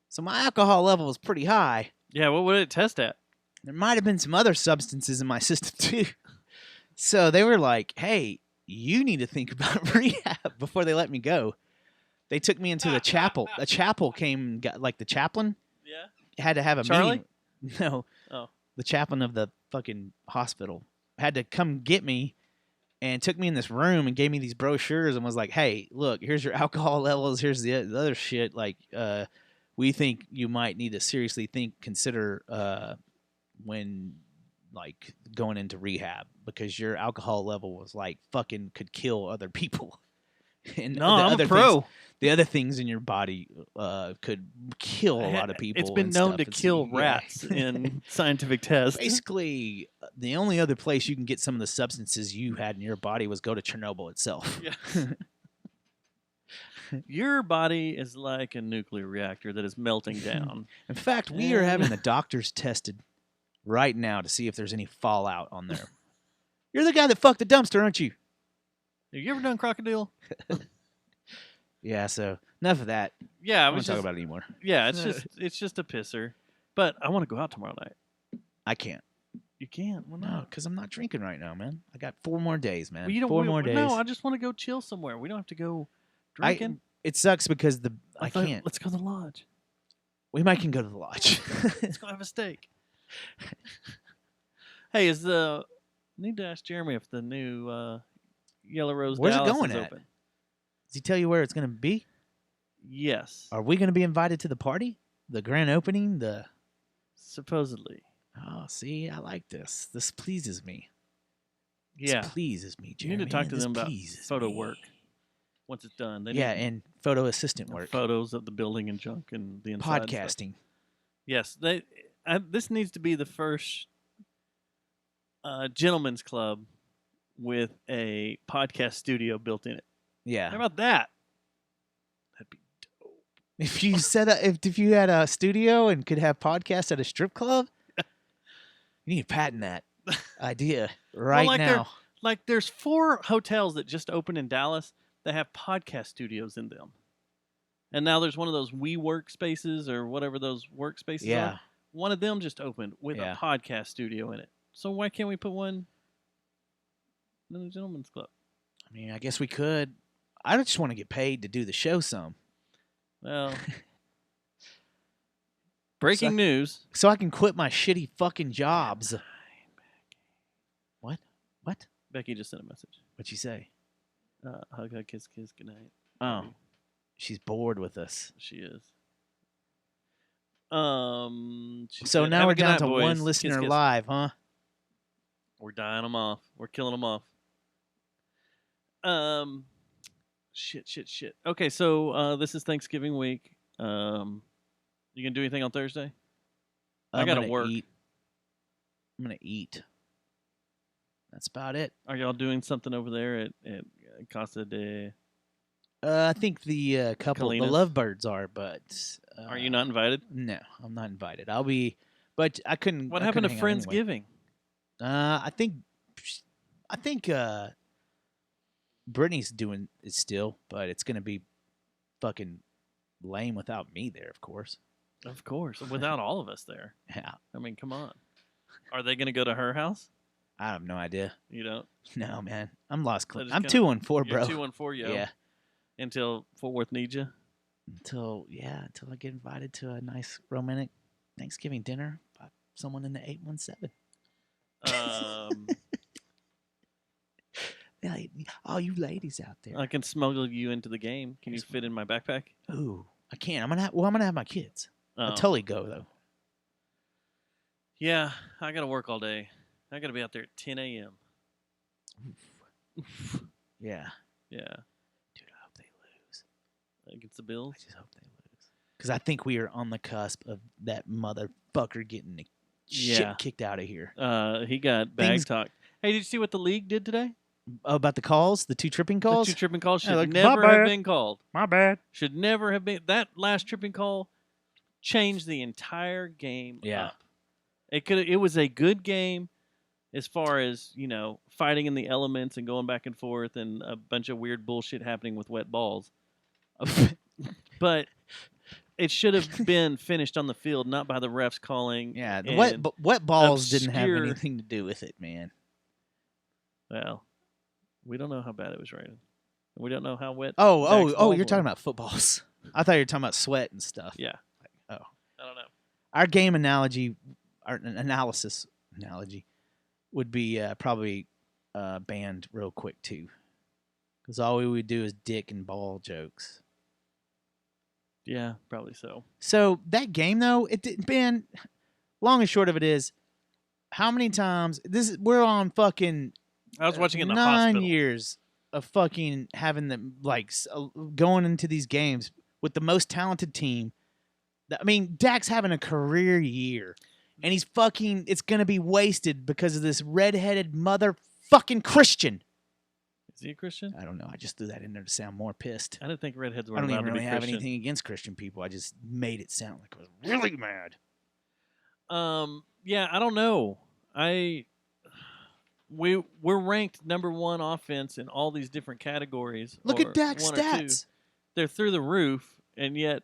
So my alcohol level was pretty high. Yeah, what would it test at? There might have been some other substances in my system, too. So they were like, hey, you need to think about rehab before they let me go. They took me into the chapel. A chapel came and got, like, the chaplain. Yeah. Had to have a Charlie? meeting. No. Oh. The chaplain of the fucking hospital had to come get me and took me in this room and gave me these brochures and was like, hey, look, here's your alcohol levels. Here's the other shit. Like, we think you might need to consider when, like, going into rehab because your alcohol level was, like, fucking could kill other people. And No, I'm a pro. The other things in your body could kill a lot of people. It's been and known stuff. to It's- kill yeah. rats in scientific tests. Basically, the only other place you can get some of the substances you had in your body was go to Chernobyl itself. Yeah. Your body is like a nuclear reactor that is melting down. In fact, we are having the doctors tested right now to see if there's any fallout on there. You're the guy that fucked the dumpster, aren't you? Have you ever done crocodile? Yeah, so enough of that. Yeah, I I don't was talk just, about it anymore. yeah, it's just a pisser. But I want to go out tomorrow night. I can't. You can't. Well, No, because I'm not drinking right now, man. I got 4 more days, man. Well, you don't, 4 more days. No, I just want to go chill somewhere. We don't have to go drinking. It sucks because I can't. Let's go to the lodge. We might can go to the lodge. Let's go have a steak. Hey, need to ask Jeremy if the new Yellow Rose Where's it Dallas going is at? open. Does he tell you where it's going to be? Yes. Are we going to be invited to the party? The grand opening? Supposedly. Oh, see, I like this. This pleases me. Yeah. This pleases me, You Jeremy. need to talk to This them about pleases photo me. work once it's done. They Yeah, need and photo assistant work. photos of the building and junk and the inside. and stuff. Podcasting. Yes, this needs to be the first gentleman's club with a podcast studio built in it. Yeah. How about that? That'd be dope. If you if you had a studio and could have podcasts at a strip club, you need to patent that idea right now. There's 4 hotels that just opened in Dallas that have podcast studios in them. And now there's one of those WeWork spaces or whatever those workspaces Yeah. are. One of them just opened with Yeah. a podcast studio in it. So why can't we put one in the gentleman's club? I mean, I guess we could. I just want to get paid to do the show some. Well, breaking news. So I can quit my shitty fucking jobs. What? Becky just sent a message. What'd you say? Hug, hug, kiss, kiss, good night. Oh, she's bored with us. She is. She So said, now "Have we're a good down night, to boys. one Kiss, listener kiss." live, huh? We're dying them off. We're killing them off. Shit. Okay, so this is Thanksgiving week. You gonna do anything on Thursday? I gotta gonna work. Eat. I'm gonna eat. That's about it. Are y'all doing something over there at Casa de? I think the couple, Kalinas? the lovebirds are, but Are you not invited? No, I'm not invited. I'll be, but I couldn't. What I happened to couldn't hang out anyway. Friendsgiving? I think Brittany's doing it still, but it's gonna be fucking lame without me there, of course. Of course, without all of us there. Yeah, I mean, come on. Are they gonna go to her house? I have no idea. You don't. No, man, I'm lost. They're just I'm gonna- 2-4, You're bro. 2-4, yo. Yeah, Until Fort Worth needs you. until I get invited to a nice romantic Thanksgiving dinner by someone in the 817. Like, all you ladies out there. I can smuggle you into the game. Can you fit in my backpack? Ooh, I can't. I'm gonna have my kids. I'll Oh. totally go though. Yeah, I gotta work all day. I gotta be out there at 10 a.m. Yeah, Yeah, dude, I hope they lose. against the Bills. I just hope they lose. Because I think we are on the cusp of that motherfucker getting the Yeah. shit kicked out of here. He got bag Things- talked. Hey, did you see what the league did today? About the calls, the 2 tripping calls. The 2 tripping calls should Yeah, like, never my have bad. been called. My bad. Should never have been. That last tripping call changed the entire game Yeah. up. It was a good game as far as, fighting in the elements and going back and forth and a bunch of weird bullshit happening with wet balls. But it should have been finished on the field, not by the refs calling. Yeah, the and- wet balls didn't have obscure- anything to do with it, man. Well, we don't know how bad it was raining. We don't know how wet. Oh, Dak's balls you're were. talking about footballs. I thought you were talking about sweat and stuff. Yeah. Oh. I don't know. Our game analogy, our analysis analogy, would be probably banned real quick too, because all we would do is dick and ball jokes. Yeah, probably so. So that game though, it didn't ban. Long and short of it is, how many times we're on fucking I was watching it in the 9 hospital. years of fucking having them going into these games with the most talented team. I mean, Dak's having a career year, and he's fucking. It's gonna be wasted because of this redheaded motherfucking Christian. Is he a Christian? I don't know. I just threw that in there to sound more pissed. I didn't think redheads were I don't allowed even to be really have Christian. anything against Christian people. I just made it sound like I was really mad. Yeah, I don't know. We're ranked number 1 offense in all these different categories. Look or at Dak's 1 or 2. stats. They're through the roof, and yet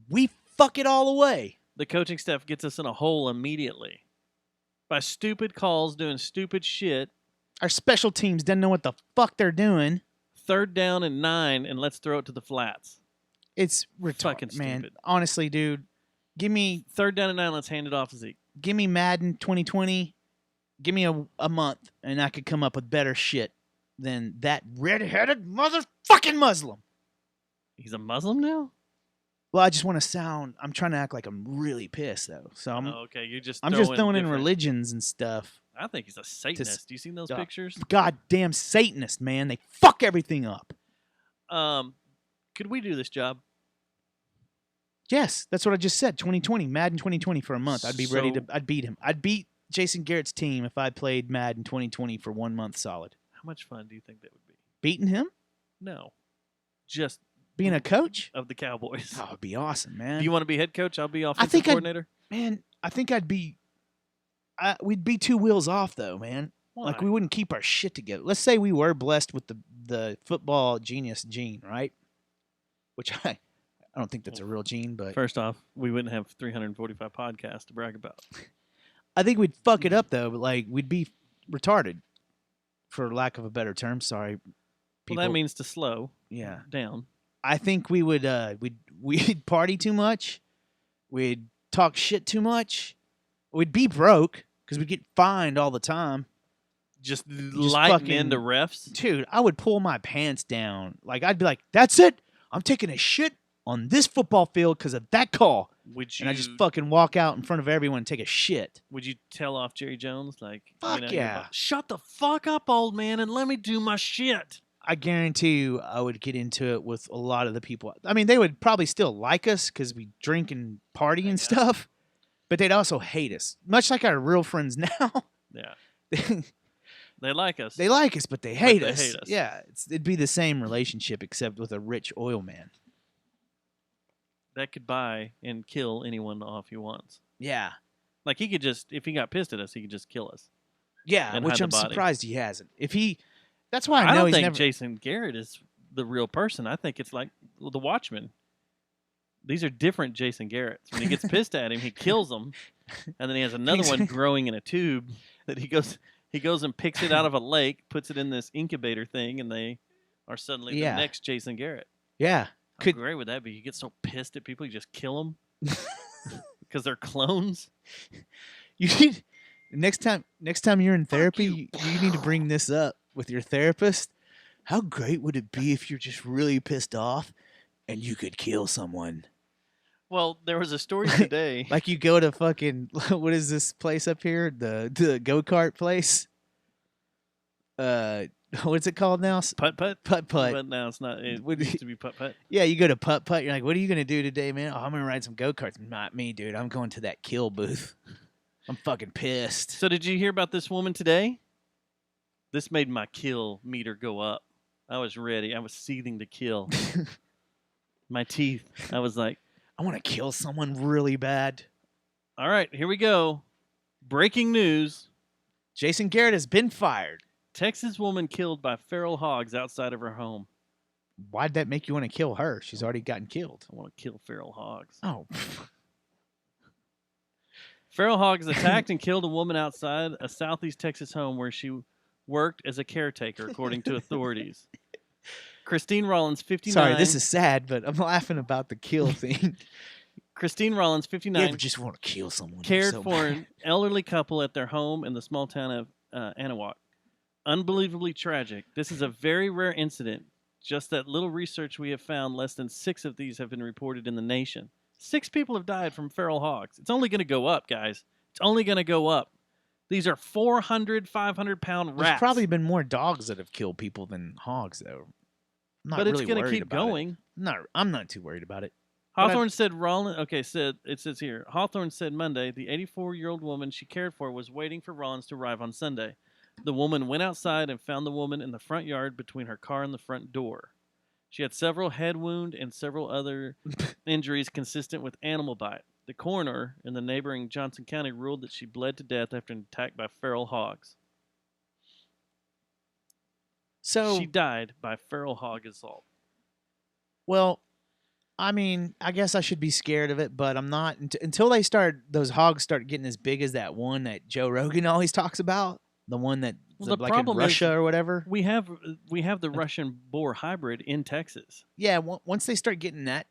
We fuck it all away. the coaching staff gets us in a hole immediately by stupid calls, doing stupid shit. Our special teams doesn't know what the fuck they're doing. 3rd down and 9, and let's throw it to the flats. It's Fucking retarded, man. stupid. Honestly, dude, give me 3rd down and 9. Let's hand it off to Zeke. Madden 2020. Give me a month, and I could come up with better shit than that red-headed motherfucking Muslim. He's a Muslim now? Well, I just want to sound. I'm trying to act like I'm really pissed though. So I'm Okay. You're just. I'm just throwing in different- religions and stuff. I think he's a Satanist. You seen those pictures? Goddamn Satanist, man. They fuck everything up. Could we do this job? Yes, that's what I just said. 2020, Madden 2020 for a month. I'd be ready to. So- I'd beat him. I'd beat Jason Garrett's team if I played Madden 2020 for 1 month solid. How much fun do you think that would be? Beating him? No, just Being a coach? of the Cowboys. Oh, it'd be awesome, man. Do you want to be head coach? I'll be offensive think I'd- coordinator. Man, I think I'd be. We'd be 2 wheels off though, man. Why? Like we wouldn't keep our shit together. Let's say we were blessed with the football genius gene, right? Which I don't think that's a real gene, but First off, we wouldn't have 345 podcasts to brag about. I think we'd fuck it up though. But like we'd be retarded, for lack of a better term. Sorry, people. Well, that means to slow yeah. down. I think we would we'd party too much. We'd talk shit too much. We'd be broke because we'd get fined all the time. Just lighting fucking- into refs. Dude, I would pull my pants down. Like I'd be like, "That's it. I'm taking a shit on this football field because of that call." Would you? And I just fucking walk out in front of everyone and take a shit. Would you tell off Jerry Jones like? Fuck you're yeah. about, shut the fuck up, old man, and let me do my shit. I guarantee you I would get into it with a lot of the people. I mean, they would probably still like us because we drink and party and stuff, but they'd also hate us, much like our real friends now. Yeah, they they like us. like us, but they hate they us. hate us. Yeah, it'd be the same relationship except with a rich oil man. That could buy and kill anyone off he wants. Yeah. Like he could just, if he got pissed at us, he could just kill us. Yeah, And which hide the I'm body. surprised he hasn't. That's why I know don't he's think never. Jason Garrett is the real person. I think it's like the Watchmen. These are different Jason Garretts. When he gets pissed at him, he kills him, and then he has another one growing in a tube that he goes and picks it out of a lake, puts it in this incubator thing, and they are suddenly Yeah. the next Jason Garrett. Yeah. How great would that be? You get so pissed at people, you just kill them because they're clones. You need next time you're in therapy, you need to bring this up with your therapist. How great would it be if you're just really pissed off and you could kill someone? Well, there was a story today. Like you go to fucking what is this place up here? The go-kart place. What's it called now? Putt putt. Putt. But now it's not. It What- used to be putt putt. Yeah, you go to putt. You're like, what are you gonna do today, man? Oh, I'm gonna ride some go-karts. Not me, dude. I'm going to that kill booth. I'm fucking pissed. So did you hear about this woman today? This made my kill meter go up. I was ready. I was seething to kill. My teeth. I was like, I want to kill someone really bad. all right, here we go. Breaking news. Jason Garrett has been fired. Texas woman killed by feral hogs outside of her home. Why'd that make you want to kill her? She's already gotten killed. I want to kill feral hogs. Oh, Feral hogs attacked and killed a woman outside a southeast Texas home where she worked as a caretaker, according to authorities. Christine Rollins, 59. sorry, this is sad, but I'm laughing about the kill thing. Christine Rollins, You 59, ever just want to kill someone? cared so for bad. an elderly couple at their home in the small town of Anahuac. Unbelievably tragic. This is a very rare incident. Just that little research we have found, less than 6 of these have been reported in the nation. 6 people have died from feral hogs. It's only going to go up, guys. It's only going to go up. These are 400, 500-pound rats. There's probably been more dogs that have killed people than hogs, though. I'm not but it's really going to worried keep about it. going. I'm not too worried about it. But Hawthorne said Rollins. Okay, it says here. Hawthorne said Monday the 84-year-old woman she cared for was waiting for Rollins to arrive on Sunday. The woman went outside and found the woman in the front yard between her car and the front door. She had several head wound and several other injuries consistent with animal bite. The coroner in the neighboring Johnson County ruled that she bled to death after an attack by feral hogs. So She died by feral hog assault. well, I mean, I guess I should be scared of it, but I'm not until those hogs start getting as big as that one that Joe Rogan always talks about. The one that Well, Is it the like in problem Russia is or whatever. we have the Russian boar hybrid in Texas. Yeah, once they start getting that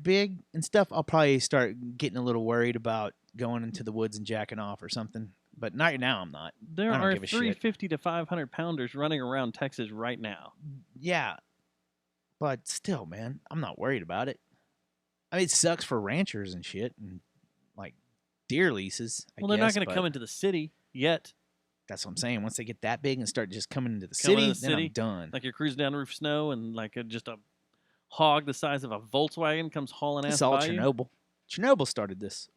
big and stuff, I'll probably start getting a little worried about going into the woods and jacking off or something. But not now. I'm not. There I don't are give a shit. 350 to 500 pounders running around Texas right now. Yeah, but still, man, I'm not worried about it. I mean, it sucks for ranchers and shit, and like deer leases. Well, they're not going to come into the city yet. That's what I'm saying. Once they get that big and start just coming into the Coming city, into the then I'm city, done. Like you're cruising down the roof of snow, and like just a hog the size of a Volkswagen comes hauling ass It's all by you. Chernobyl. Chernobyl started this.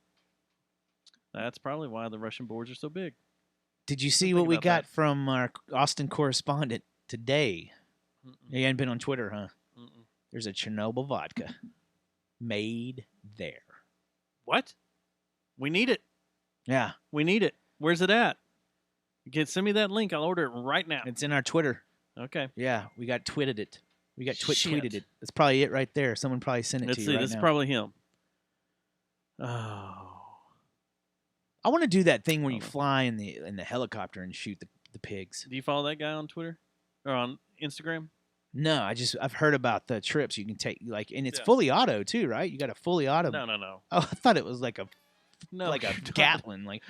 That's probably why the Russian boars are so big. Did you see think what we about got that. from our Austin correspondent today? Mm-mm, You hadn't been on Twitter, huh? mm-mm. There's a Chernobyl vodka made there. What? We need it. Yeah, We need it. Where's it at? Send me that link. I'll order it right now. it's in our Twitter. Okay. Yeah, we got tweeted it. We got Shit. tweeted it. That's probably it right there. Someone probably sent it Let's to see. you right This now. is probably him. Oh. I want to do that thing where you Hold on. fly in the helicopter and shoot the pigs. Do you follow that guy on Twitter or on Instagram? No, I've heard about the trips you can take, like, and it's Yeah. fully auto too, right? You got a fully auto. No. Oh, I thought it was like a No. like a you don't. Gatlin, like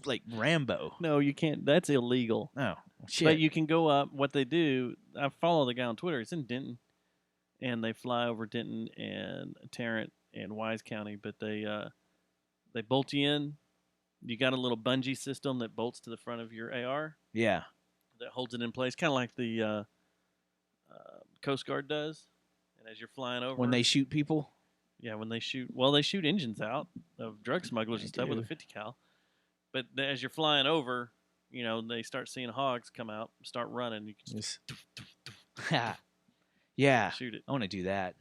like Rambo. No, you can't. That's illegal. Oh shit! But you can go up. What they do, I follow the guy on Twitter. It's in Denton, and they fly over Denton and Tarrant and Wise County. But they bolt you in. You got a little bungee system that bolts to the front of your AR Yeah, that holds it in place, kind of like the Coast Guard does. And as you're flying over, when they shoot people. yeah, when they shoot, well, they shoot engines out of drug smugglers and They stuff with a do. 50 cal. But as you're flying over, you know, they start seeing hogs come out, start running. You can just Just, yeah, shoot it. I want to do that.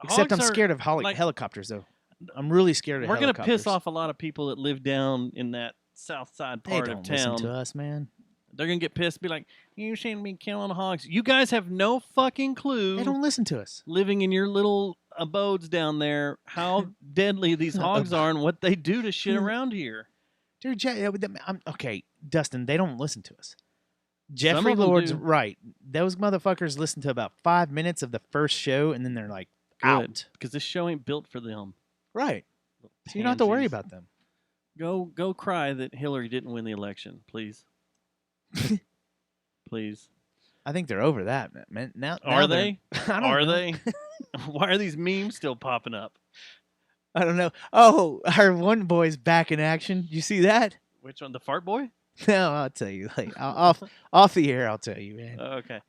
Except I'm Hogs are- scared of like- helicopters, though. I'm really scared of We're helicopters. gonna piss off a lot of people that live down in that south side They part don't of listen town. to us, man. They're gonna get pissed, be like, "You shouldn't be killing hogs." You guys have no fucking clue. They don't listen to us. Living in your little abodes down there, how deadly these hogs are and what they do to shit around here. Dude, okay, Dustin, they don't listen to us. Jeffrey of them Lord's do. right. Those motherfuckers listen to about 5 minutes of the first show, and then they're like, Good, out. because this show ain't built for them. Right. So you don't have to worry Pansies. about them. Go cry that Hillary didn't win the election, please. Please. I think they're over that, man. Now Are they're- they? I don't Are know. they? Why are these memes still popping up? I don't know. Oh, our one boy's back in action. You see that? Which one? The fart boy? No, I'll tell you. Like off the air, I'll tell you, man. Okay.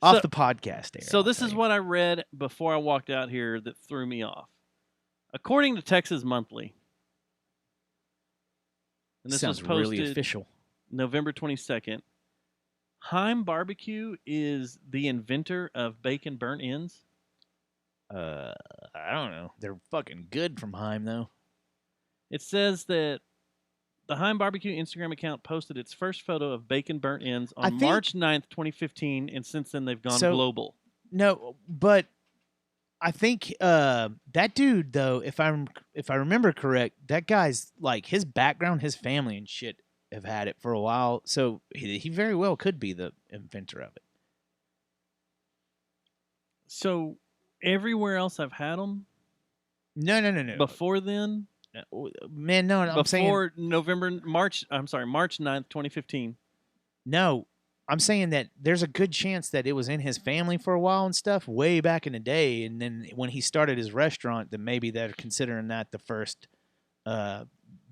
Off so- the podcast air. So I'll this tell is you. what I read before I walked out here that threw me off. According to Texas Monthly, and this sounds was posted really official. November 22nd, Heim Barbecue is the inventor of bacon burnt ends. I don't know. They're fucking good from Heim though. It says that the Heim Barbecue Instagram account posted its first photo of bacon burnt ends I on think- March 9th, 2015, and since then they've gone So- global. No, but I think that dude though, if I remember correct, that guy's like his background, his family and shit have had it for a while, so he very well could be the inventor of it. So everywhere else I've had them No. before then, Man, no, I'm saying before March 9th, 2015. no. I'm saying that there's a good chance that it was in his family for a while and stuff way back in the day, and then when he started his restaurant, then maybe they're considering that the first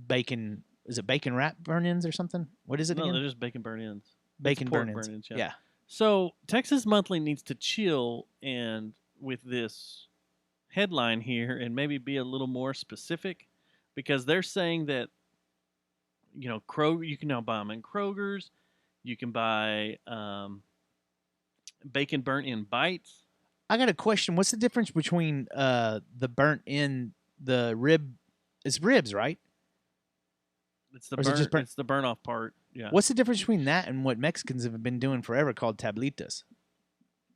bacon. Is it bacon wrap burn-ins or something? What is it No, again? they're just bacon burnt ends. Bacon pork burn-ins. burn-ins, yeah. Yeah. So Texas Monthly needs to chill and with this headline here and maybe be a little more specific, because they're saying that, you know, you can now buy them in Kroger's. You can buy bacon burnt in bites. I got a question. What's the difference between the burnt in the rib? It's ribs, right? It's the Or is it just burnt- It's the burn off part. Yeah. What's the difference between that and what Mexicans have been doing forever called tablitas?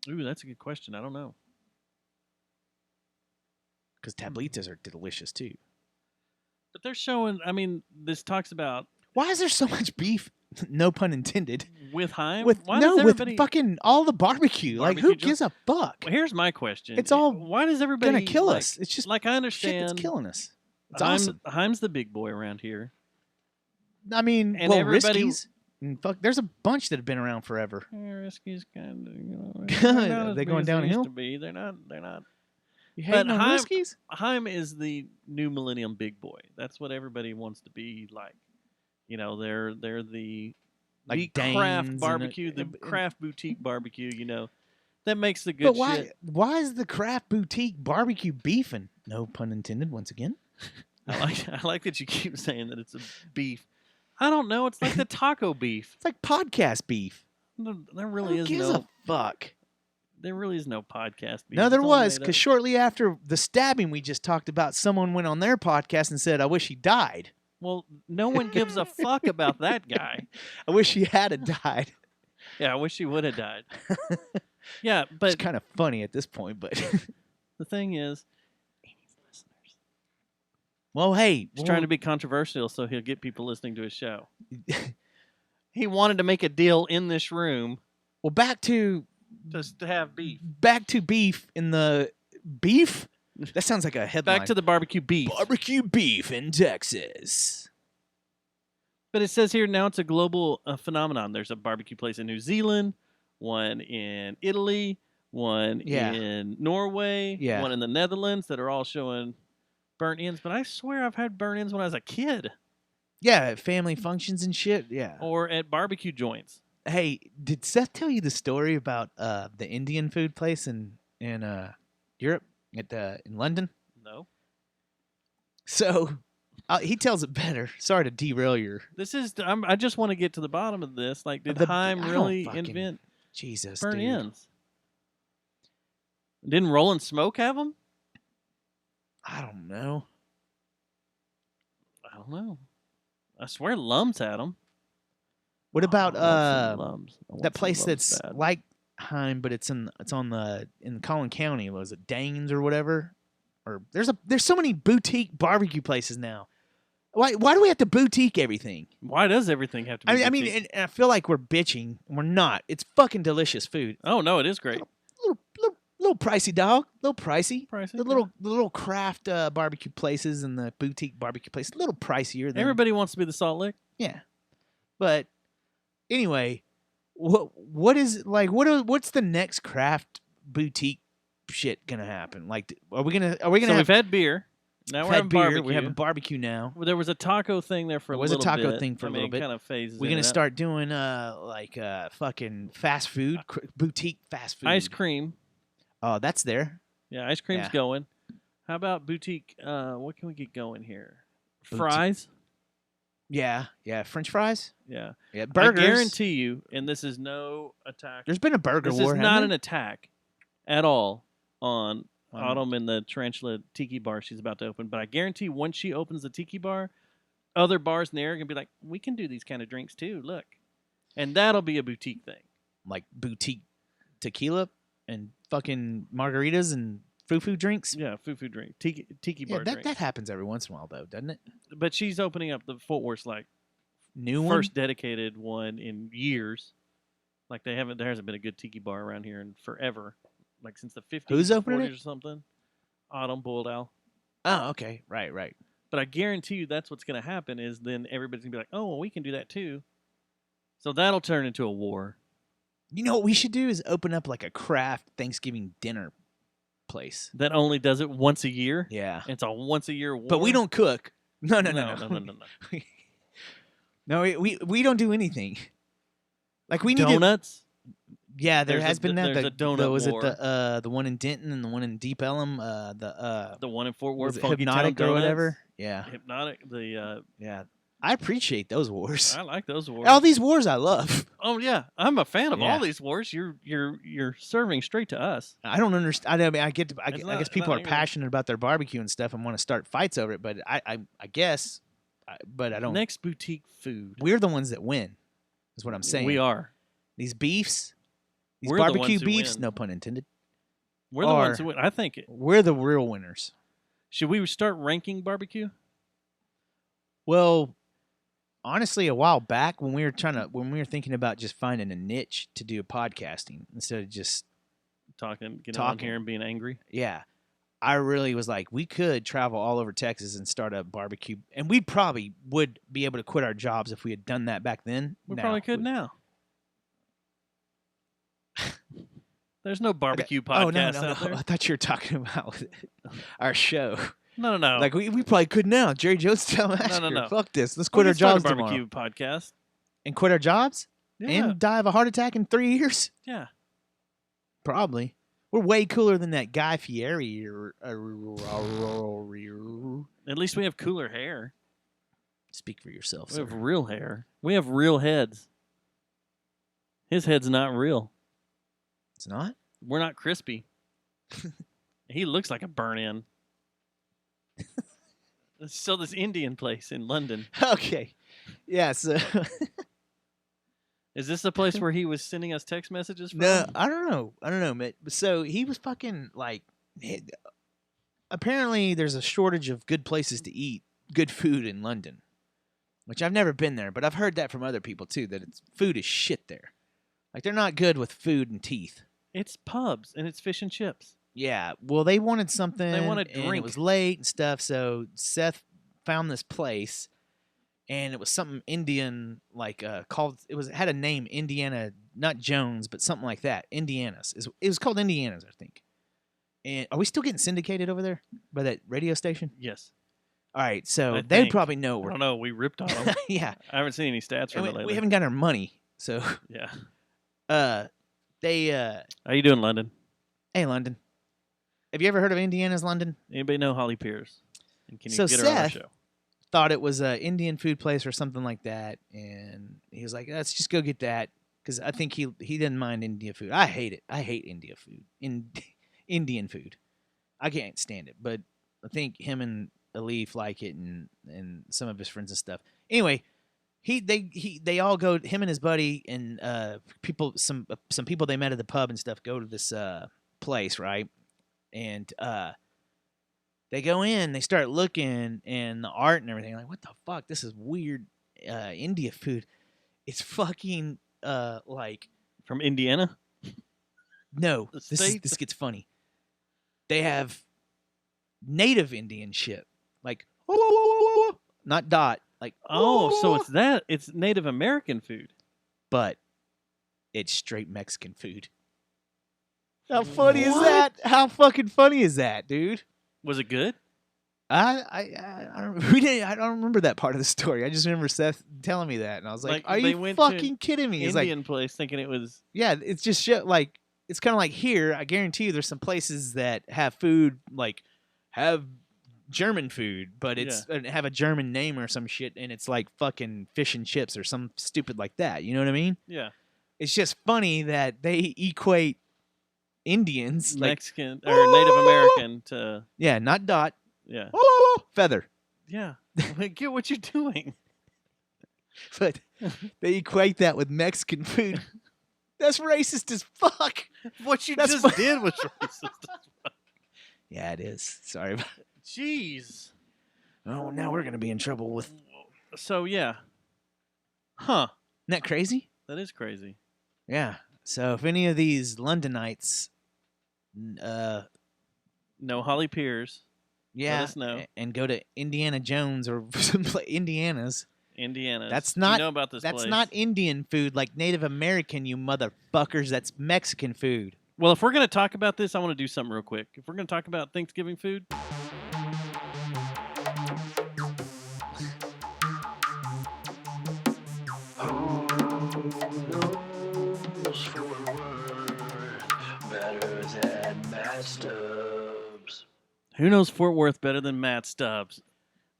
Ooh, that's a good question. I don't know. Because tablitas are delicious too. But they're showing. I mean, this talks about. Why is there so much beef no pun intended. With Heim? With Why does with everybody... fucking all the barbecue. Like, who Barbecue gives a fuck? Well, here's my question. It's all Why does everybody Gonna kill like, us. It's just like I shit understand that's killing us. It's awesome. Heim's the big boy around here. I mean, and well, everybody- Riskies. And fuck, there's a bunch that have been around forever. Risky's kind of, Are they going downhill? To be. They're not. You But hating on Heim- Riskies? Heim is the new millennium big boy. That's what everybody wants to be like. They're the Like craft Danes and barbecue, the and- craft boutique barbecue. That makes the good But why? shit. Why is the craft boutique barbecue beefing? No pun intended. Once again. I like that you keep saying that it's a beef. I don't know. It's like the taco beef. It's like podcast beef. There really Who is gives no. a fuck? There really is no podcast beef. No, there It's all was, made because up. shortly after the stabbing we just talked about, someone went on their podcast and said, "I wish he died. Well, no one gives a fuck about that guy. I wish he had died." Yeah, I wish he would have died. Yeah, but It's kind of funny at this point, but the thing is, he needs listeners. well, hey, He's trying to be controversial, so he'll get people listening to his show. He wanted to make a deal in this room well, back to just to have beef. beef in the beef. That sounds like a headline. Back to the barbecue beef. barbecue beef in Texas. But it says here now it's a global phenomenon. There's a barbecue place in New Zealand, one in Italy, one Yeah. in Norway, Yeah. one in the Netherlands that are all showing burnt ends. But I swear I've had burnt ends when I was a kid Yeah, at family functions and shit. Yeah. or at barbecue joints. Hey, did Seth tell you the story about the Indian food place in Europe in London? No. So he tells it better. Sorry to derail your This is. I just want to get to the bottom of this. Like, did I Heim don't really fucking- invent Jesus, burnt dude. ends? Didn't Roland Smoke have them? I don't know. I don't know. I swear Lums had them. What about that that place that's like Heim, but it's in Collin County? Was it Danes or whatever? Or there's so many boutique barbecue places now. Why do we have to boutique everything? Why does everything have to be? I mean, boutique? and I feel like we're bitching. We're not. It's fucking delicious food. Oh no, it is great. Little pricey, dog. Little pricey. Pricey, The little craft barbecue places and the boutique barbecue places, a little pricier than Everybody wants to be the Salt Lick. yeah. But anyway, what's the next craft boutique shit gonna happen? Like, are we gonna So have we've had beer. Now we're had having beer? barbecue. We have a barbecue now. Well, there was a taco thing there for There a was a little taco bit. thing for a little bit. It kind of phases. We're in gonna and out. start doing fucking fast food, boutique fast food. ice cream. Oh, that's there. Yeah, ice cream's Yeah. going. How about boutique? What can we get going here? Boutique. Fries. Yeah. French fries. Yeah. Yeah, burgers. I guarantee you, and this is no attack. There's been a burger This war. is hasn't not there? an attack at all on Wow. Autumn and the Tarantula Tiki Bar she's about to open. But I guarantee once she opens the Tiki Bar, other bars in the area are going to be like, we can do these kind of drinks too. Look. And that'll be a boutique thing. Like boutique tequila and fucking margaritas and foo drinks. Yeah, food drink. Tiki Yeah, Bar that drinks. happens every once in a while though, doesn't it? But she's opening up the Fort Worth like New first dedicated one in years. Like there hasn't been a good tiki bar around here in forever. Like since the 50s Who's or opening 40s it? or something. Autumn Boiled Owl. one? Oh, okay. Right. But I guarantee you that's what's going to happen is then everybody's going to be like, oh, well, we can do that too. So that'll turn into a war. You know what we should do is open up like a craft Thanksgiving dinner place. That only does it once a year. Yeah. It's a once a year war. But we don't cook. No. No. No, we don't do anything. Like we need to, Donuts? yeah, there There's has been that. there's a donut was war. it the one in Denton and the one in Deep Ellum? The The one in Fort was Worth, it Funky Hypnotic Town or Donuts. whatever? Yeah, Hypnotic. yeah. I appreciate those wars. I like those wars. All these wars I love. Oh yeah, I'm a fan of Yeah. all these wars. You're serving straight to us. I don't understand. I mean, I It's guess not people are angry. passionate about their barbecue and stuff and want to start fights over it. But I guess, but I don't. Next boutique food. We're the ones that win. Is what I'm saying. We are. These beefs, these We're the barbecue ones who beefs. win. No pun intended. We're the Are- ones who win. I think. We're the real winners. Should we start ranking barbecue? Well, honestly, a while back when we were thinking about just finding a niche to do podcasting instead of just Getting on here and being angry. Yeah. I really was like, we could travel all over Texas and start a barbecue, and we probably would be able to quit our jobs if we had done that back then. We probably could now. There's no barbecue podcast out there. I thought you were talking about our show. No. Like we probably could now. Jerry Jones Style Massacre. No. Fuck this. Let's quit our jobs tomorrow. Barbecue podcast. And quit our jobs? Yeah. And die of a heart attack in 3 years? Yeah. Probably. We're way cooler than that Guy Fieri. At least we have cooler hair. Speak for yourself, We sir. have real hair. We have real heads. His head's not real. It's not? We're not crispy. He looks like a burn-in. So this Indian place in London. Okay. Yeah, so... Is this the place where he was sending us text messages from? No, I don't know, man. So he was fucking like... Apparently there's a shortage of good places to eat good food in London. Which I've never been there, but I've heard that from other people too, that food is shit there. Like, they're not good with food and teeth. It's pubs, and it's fish and chips. Yeah, well, they wanted something. They want a and drink. it was late and stuff, so Seth found this place, and it was something Indian, like, called, it had a name, Indiana, not Jones, but something like that, Indiana's. It was called Indiana's, I think. And are we still getting syndicated over there by that radio station? Yes. All right, so I they think. probably know I we're... don't know. We ripped on them. Yeah. I haven't seen any stats from it lately. We haven't got our money, so... Yeah. They How you doing, London? Hey, London. Have you ever heard of Indiana's London? Anybody know Holly Pierce? And can you So get her on our Seth- show? Thought it was a Indian food place or something like that, and he was like, "Let's just go get that," because I think he didn't mind Indian food. I hate it. I hate India food. Indian food. I can't stand it. But I think him and Alif like it, and some of his friends and stuff. Anyway, they all go. Him and his buddy and some people they met at the pub and stuff go to this place, right? And they go in, they start looking, and the art and everything. Like, what the fuck? This is weird India food. It's fucking like From Indiana? no. The This States? gets funny. They have native Indian shit, like not dot, like Oh, so it's Native American food. but it's straight Mexican food. How funny is that? How fucking funny is that, dude? Was it good? I don't remember that part of the story. I just remember Seth telling me that, and I was like, Like, "Are they you went to fucking kidding me?" It's like, Indian place thinking it was... yeah, it's just shit. Like, it's kind of like here. I guarantee you, there's some places that have food like have German food, but it's have a German name or some shit, and it's like fucking fish and chips or some stupid like that. You know what I mean? Yeah. It's just funny that they equate Indians like Mexican or Native American to... yeah, not dot Yeah. feather, Yeah. Like, get what you're doing. but they equate that with Mexican food. That's racist as fuck. What you That's just fu- did was racist. Yeah, it is. Sorry. Jeez. Oh, now we're gonna be in trouble with. Isn't So, yeah. Huh. that crazy? That is crazy. Yeah. So if any of these Londonites, No Holly Pierce. yeah, us know. and go to Indiana Jones or some Indiana's. Indiana. That's not. You know about this That's place. not Indian food like Native American, you motherfuckers. That's Mexican food. Well, if we're going to talk about this, I want to do something real quick. If we're going to talk about Thanksgiving food, Better than Matt Stubbs. who knows Fort Worth better than Matt Stubbs?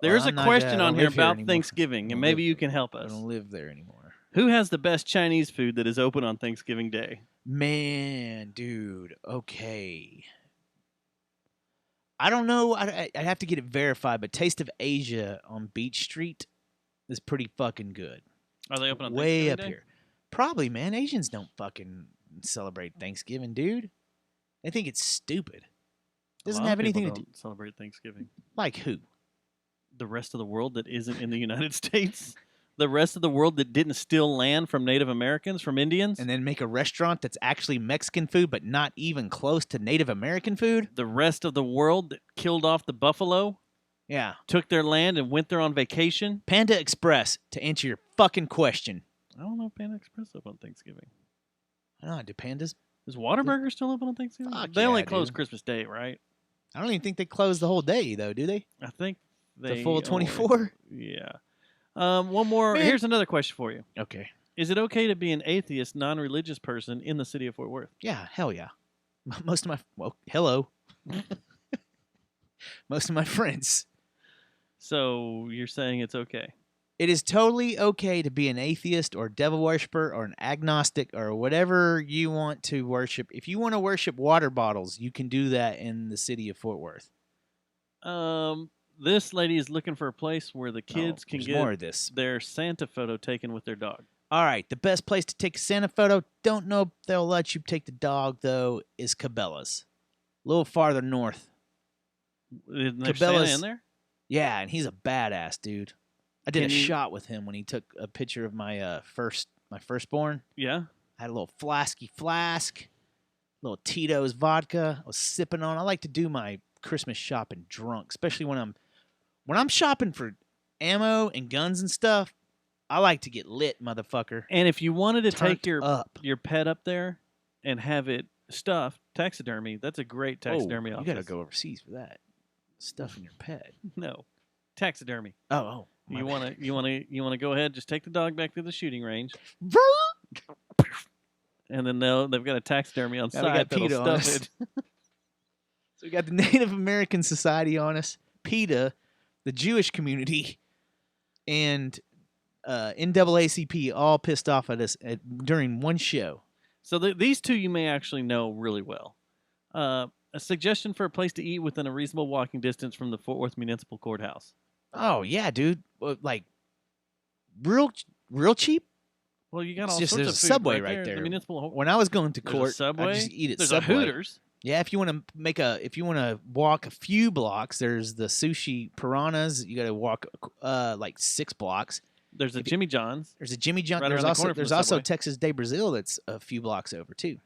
There's Well, a I'm not question gonna- I on don't here live here about anymore. Thanksgiving, I and don't maybe live- you can help I us. don't live there anymore. Who has the best Chinese food that is open on Thanksgiving Day? Man, dude. Okay. I don't know. I'd have to get it verified, but Taste of Asia on Beach Street is pretty fucking good. Are they open on Way Thanksgiving up Day? here. Probably, man. Asians don't fucking celebrate Thanksgiving, dude. They think it's stupid. A Doesn't lot of have people anything to do. don't celebrate Thanksgiving. Like who? The rest of the world that isn't in the United States. the rest of the world that didn't steal land from Native Americans, from Indians, And then make a restaurant that's actually Mexican food, but not even close to Native American food? the rest of the world that killed off the buffalo, Yeah. took their land and went there on vacation. Panda Express, to answer your fucking question. I don't know if Panda Express is open on Thanksgiving. I don't know, do pandas? Is Whataburger still open on Thanksgiving? Fuck They only yeah, close dude. Christmas Day, right? I don't even think they close the whole day, though, do they? I think they The full only- 24? Yeah. One more. Man. Here's another question for you. Okay. Is it okay to be an atheist, non-religious person in the city of Fort Worth? Yeah, hell yeah. Most of my... Well, hello. Most of my friends. So you're saying it's okay? It is totally okay to be an atheist or devil worshiper or an agnostic or whatever you want to worship. If you want to worship water bottles, you can do that in the city of Fort Worth. This lady is looking for a place where the kids can there's get more of this. their Santa photo taken with their dog. All right, the best place to take a Santa photo, don't know if they'll let you take the dog, though, is Cabela's. A little farther north. Isn't there Cabela's- Santa in there? Yeah, and he's a badass, dude. I did Can a you- shot with him when he took a picture of my firstborn. Yeah. I had a little flask, little Tito's vodka. I was sipping on. I like to do my Christmas shopping drunk, especially when I'm shopping for ammo and guns and stuff. I like to get lit, motherfucker. And if you wanted to take Turned your up. pet up there and have it stuffed, taxidermy, that's a great taxidermy You office. gotta go overseas for that. Stuffing your pet. No, taxidermy. Oh. You want to go ahead, just take the dog back to the shooting range, to? and then they've got a taxidermy on Now we site got PETA that'll on stuff us. it. So we got the Native American Society on us, PETA, the Jewish community, and NAACP all pissed off at us during one show. So these two you may actually know really well. A suggestion for a place to eat within a reasonable walking distance from the Fort Worth Municipal Courthouse. Oh yeah, dude. Like real cheap. Well, you got It's all just- sorts there's of a food Subway right right there. The municipal. When I was going to There's a court, Subway. I just eat at There's Subway. a Hooters. Yeah, if you want to walk a few blocks, there's the Sushi Piranhas. You got to walk like 6 blocks. There's a Jimmy John's. There's a Jimmy John. Right There's around the also corner from there's the also Subway. Texas de Brazil that's a few blocks over too.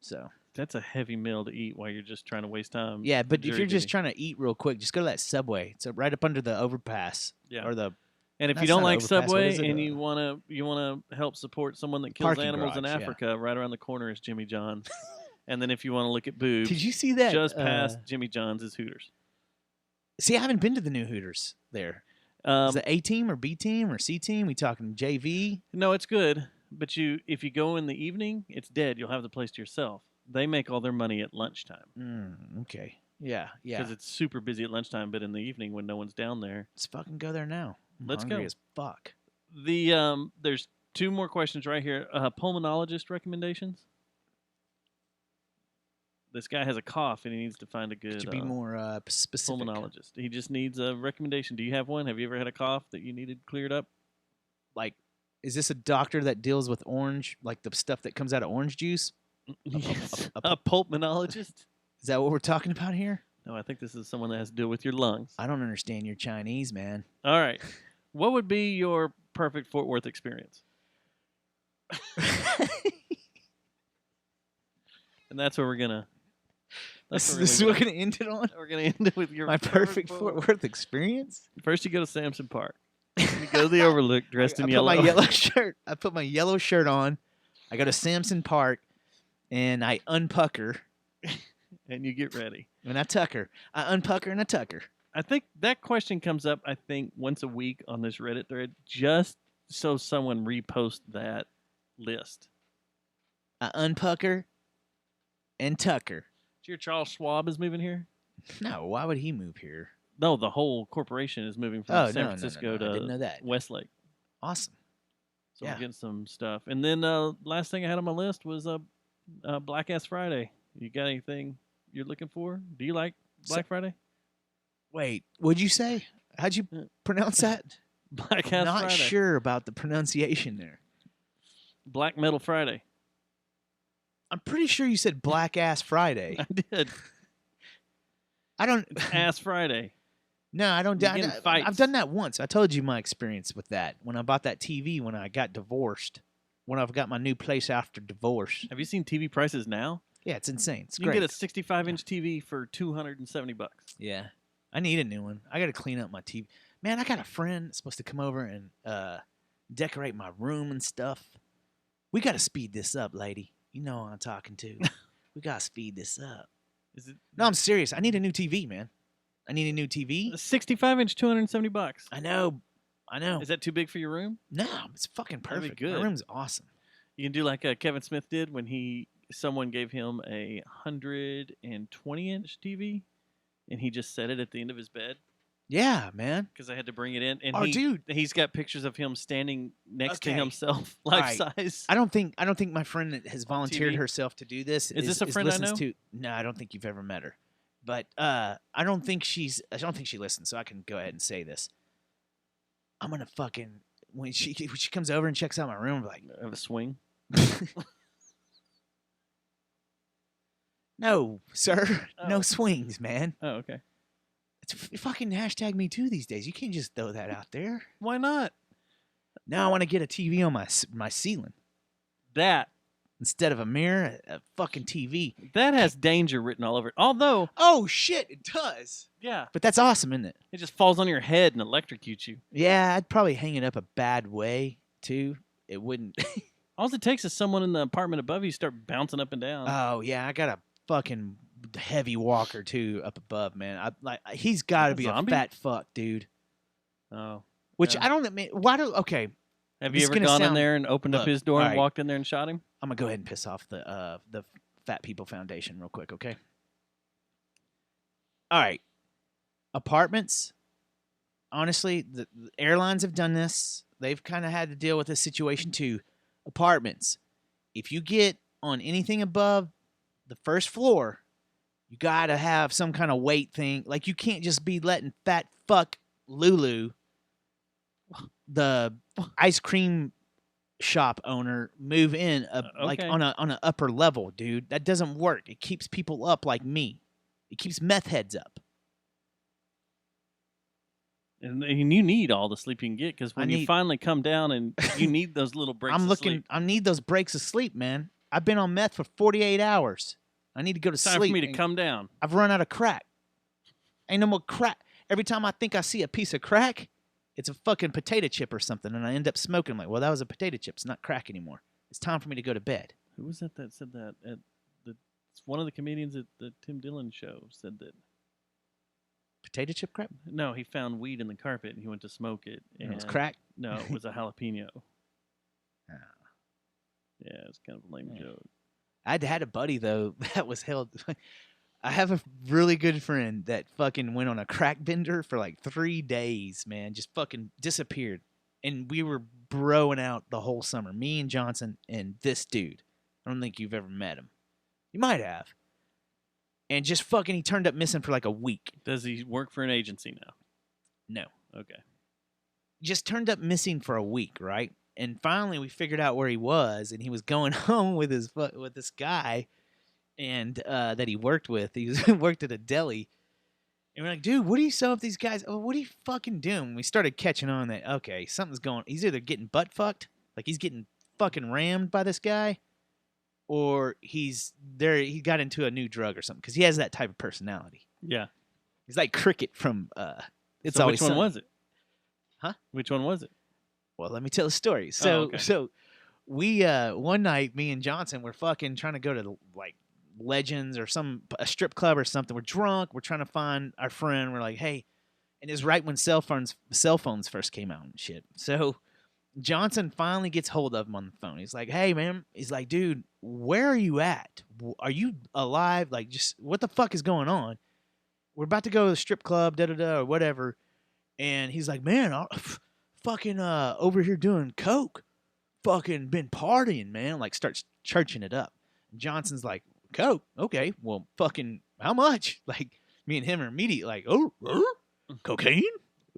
So That's a heavy meal to eat while you're just trying to waste time. yeah, but if jury you're just duty. trying to eat real quick, just go to that Subway. It's right up under the overpass Yeah. or the And if you That's don't not like overpass, what Subway is it? and you wanna help support someone that kills Parking animals in garage, yeah. Africa, right around the corner is Jimmy John's. And then if you want to look at boobs, Did you see that? just past Jimmy John's is Hooters. See, I haven't been to the new Hooters there. Is it A team or B team or C team? We talking JV? No, it's good, but if you go in the evening, it's dead. You'll have the place to yourself. They make all their money at lunchtime Okay. Yeah. because it's super busy at lunchtime. But in the evening, when no one's down there, Let's fucking go there now. I'm Let's hungry go. as fuck. there's 2 more questions right here. Pulmonologist recommendations. This guy has a cough and he needs to find a good Could you be more specific? pulmonologist. He just needs a recommendation. Do you have one? Have you ever had a cough that you needed cleared up? Like, is this a doctor that deals with orange, like the stuff that comes out of orange juice? Yes. a- A pulmonologist? Is that what we're talking about here? No, I think this is someone that has to deal with your lungs. I don't understand your Chinese, man. All right. What would be your perfect Fort Worth experience? And that's where we're gonna. This That's is where what we're gonna end it on. we're gonna end it with your My perfect Fort Worth experience. First, you go to Samson Park. You go to the Overlook dressed I in put yellow. my yellow shirt. I put my yellow shirt on. I go to Samson Park, and I unpucker and you get ready. and I tucker. I unpucker and I tucker. I think that question comes up, I think, once a week on this Reddit thread, just so someone repost that list. I unpucker and tucker. Did you hear Charles Schwab is moving here? No, why would he move here? No, the whole corporation is moving from Oh, San no, Francisco I didn't know to that. Westlake. Awesome. So Yeah. we're getting some stuff. And then last thing I had on my list was Black Ass Friday. You got anything you're looking for? Do you like Black Friday? Wait, what'd you say? How'd you pronounce that? Black Ass Not Friday. sure about the pronunciation there. Black Metal Friday. I'm pretty sure you said Black Ass Friday. I did. I don't. Ass Friday. No, I don't. You get in fights. I've done that once. I told you my experience with that when I bought that TV when I got divorced. When I've got my new place after divorce. Have you seen TV prices now? Yeah, it's insane. It's You great. can get a 65-inch TV for $270. Yeah, I need a new one. I got to clean up my TV. Man, I got a friend that's supposed to come over and decorate my room and stuff. We got to speed this up, lady. You know who I'm talking to. We got to speed this up. Is it No, I'm serious. I need a new TV, man. I need a new TV. a 65-inch, $270? I know. Is that too big for your room? No, it's fucking That'd be perfect. good. My room's awesome. You can do like Kevin Smith did when someone gave him a 120-inch TV, and he just set it at the end of his bed Yeah, man. because I had to bring it in. And Oh, dude. he's got pictures of him standing next to Okay. himself, right. life size. I don't think my friend that has volunteered TV? herself to do this Is this a friend I listens know? to. No, I don't think you've ever met her. But I don't think she listens, so I can go ahead and say this. I'm gonna fucking when she comes over and checks out my room, I'm like, Of a swing. no, sir, no Oh. swings, man. Oh, okay. It's fucking hashtag me too these days. You can't just throw that out there. Why not? Now I want to get a TV on my ceiling That instead of a mirror, a fucking TV. has danger written all over it. Although, Oh shit, it does. yeah, But that's awesome, isn't it? it just falls on your head and electrocutes you. Yeah, I'd probably hang it up a bad way too. It wouldn't. All it takes is someone in the apartment above you start bouncing up and down. Oh yeah, I got a fucking heavy walker too up above, man. He's got to A be zombie? a fat fuck, dude. Oh. Which Yeah. I don't admit. Why do? Okay, Have This you is ever gonna gone in sound- there and opened up Look, his door and alright. walked in there and shot him? I'm gonna go ahead and piss off the Fat People Foundation real quick. Okay. All right. Apartments. Honestly, the airlines have done this. They've kind of had to deal with this situation too. Apartments. If you get on anything above the first floor, you got to have some kind of weight thing. Like you can't just be letting fat fuck Lulu, the ice cream shop owner, move in like Okay. on an upper level, dude. That doesn't work. It keeps people up like me. It keeps meth heads up. And you need all the sleep you can get because when you need- finally come down and you need those little breaks of sleep. I need those breaks of sleep, man. I've been on meth for 48 hours. I need to go to It's time sleep. for me to and come down. I've run out of crack. Ain't no more crack. Every time I think I see a piece of crack, it's a fucking potato chip or something, and I end up smoking. I'm like, well, that was a potato chip. It's not crack anymore. It's time for me to go to bed. Who was that said that? It's one of the comedians at the Tim Dillon show said that. Potato chip crack? No, he found weed in the carpet and he went to smoke it. And it was crack? No, it was a jalapeno. Ah. Yeah, it's kind of a lame Yeah. joke. I had a buddy though that was held. I have a really good friend that fucking went on a crack bender for like 3 days, man. Just fucking disappeared, and we were broing out the whole summer. Me and Johnson and this dude. I don't think you've ever met him. You might have. And just fucking, he turned up missing for like a week. Does he work for an agency now? No, Okay. just turned up missing for a week, right? And finally, we figured out where he was, and he was going home with this guy, and that he worked with. He worked at a deli, and we're like, dude, what are you selling with these guys? Oh, what are you fucking doing? We started catching on that. Okay, something's going. He's either getting butt fucked, like he's getting fucking rammed by this guy, or he's there. He got into a new drug or something because he has that type of personality. Yeah. He's like Cricket from It's So Always which one Sunny. was it? Huh? Which one was it? Well, let me tell the story. So, okay. We one night, me and Johnson were fucking trying to go to like Legends or a strip club or something. We're drunk. We're trying to find our friend. We're like, hey, and it's right when cell phones first came out and shit. So Johnson finally gets hold of him on the phone. He's like, hey, man. He's like, dude, where are you at? Are you alive? Like, just what the fuck is going on? We're about to go to the strip club, or whatever. And he's like, man, fucking over here doing coke. Fucking been partying, man. Like, starts churching it up. And Johnson's like, coke? Okay, well, fucking, how much? Like, me and him are immediately like, cocaine?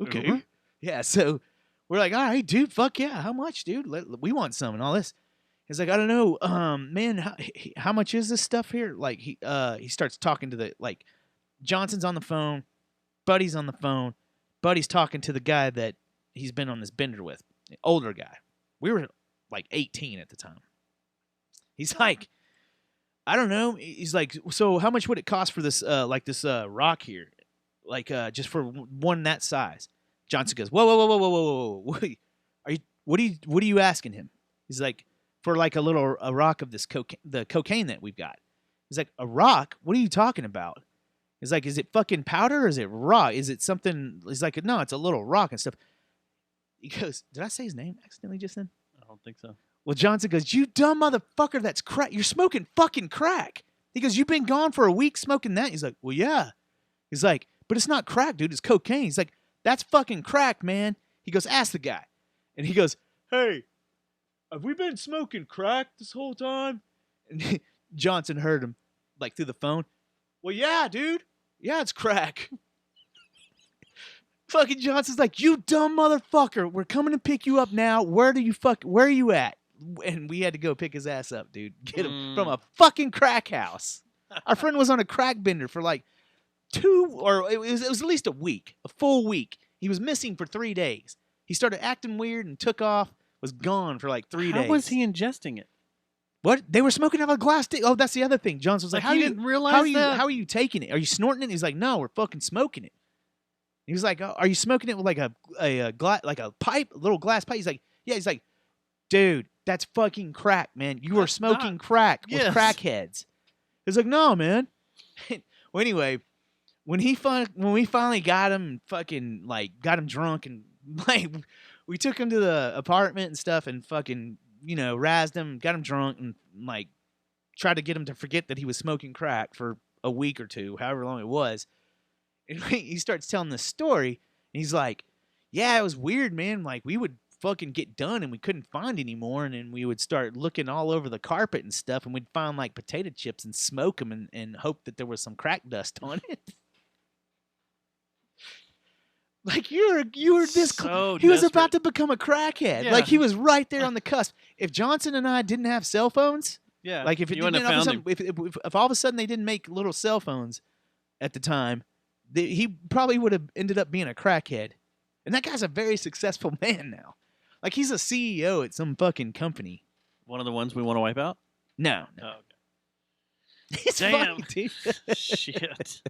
Okay. Yeah, so we're like, all right, dude, fuck yeah. How much, dude? We want some and all this. He's like, I don't know, man, how much is this stuff here? Like, he starts talking to Johnson's on the phone, Buddy's on the phone, Buddy's talking to the guy that he's been on this bender with, older guy. We were like 18 at the time. He's like, I don't know. He's like, so how much would it cost for this, this rock here, like just for one that size? Johnson goes, whoa. What are you asking him? He's like, for like a rock of this the cocaine that we've got. He's like, a rock? What are you talking about? He's like, is it fucking powder or is it raw? Is it something? He's like, no, it's a little rock and stuff. He goes, did I say his name accidentally just then? I don't think so. Well, Johnson goes, you dumb motherfucker, that's crack. You're smoking fucking crack. He goes, you've been gone for a week smoking that? He's like, well, yeah. He's like, but it's not crack, dude. It's cocaine. He's like, that's fucking crack, man. He goes, ask the guy. And he goes, hey, have we been smoking crack this whole time? And Johnson heard him, like, through the phone. Well, yeah, dude. Yeah, it's crack. Fucking Johnson's like, you dumb motherfucker. We're coming to pick you up now. Where are you at? And we had to go pick his ass up, dude. Get him from a fucking crack house. Our friend was on a crack bender for like it was at least a week, a full week. He was missing for 3 days. He started acting weird and took off, was gone for like 3 days. How was he ingesting it? What? They were smoking out of a glass stick. Oh, that's the other thing. Johnson was like, he didn't realize that? How are you taking it? Are you snorting it? He's like, no, we're fucking smoking it. He was like, oh, are you smoking it with like a pipe, a little glass pipe? He's like, yeah. He's like, dude, that's fucking crack, man. You are smoking crack with crackheads. He's like, no, man. Well, anyway, when we finally got him and fucking like got him drunk and like we took him to the apartment and stuff and fucking, razzed him, got him drunk and like tried to get him to forget that he was smoking crack for a week or two, however long it was. And he starts telling this story and he's like, yeah, it was weird, man. Like we would fucking get done and we couldn't find any more, and then we would start looking all over the carpet and stuff, and we'd find like potato chips and smoke them and hope that there was some crack dust on it. Like you were this so he was desperate. about to become a crackhead. Yeah. Like he was right there on the cusp. If Johnson and I didn't have cell phones, Yeah. like if it you didn't wouldn't have found him. if all of a sudden they didn't make little cell phones at the time, he probably would have ended up being a crackhead. And that guy's a very successful man now. Like he's a CEO at some fucking company. One of the ones we want to wipe out? No. Oh, okay. He's Damn. funny, dude. Shit.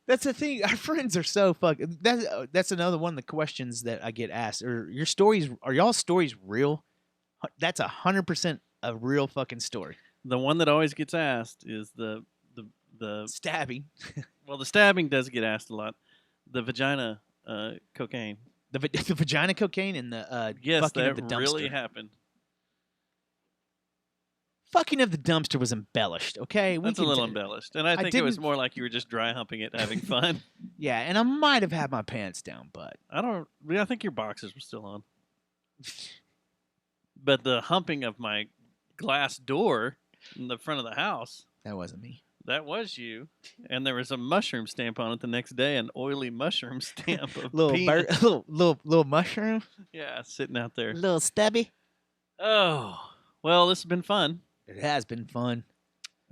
That's the thing. Our friends are so fucking. That's another one of the questions that I get asked. Are y'all stories real? That's 100% a real fucking story. The one that always gets asked is the Stabbing. well, the stabbing does get asked a lot. The vagina cocaine. The vagina cocaine and the Yes, fucking that of the dumpster. really happened. Fucking of the dumpster was embellished. Okay, That's a little embellished, and I think it was didn't- more like you were just dry humping it, having fun. Yeah, and I might have had my pants down, but I think your boxers were still on. But the humping of my glass door in the front of the house, that wasn't me. that was you. And there was a mushroom stamp on it the next day, an oily mushroom stamp of Little penis. little mushroom, Yeah, sitting out there. little stubby. Oh, well, this has been fun. It has been fun.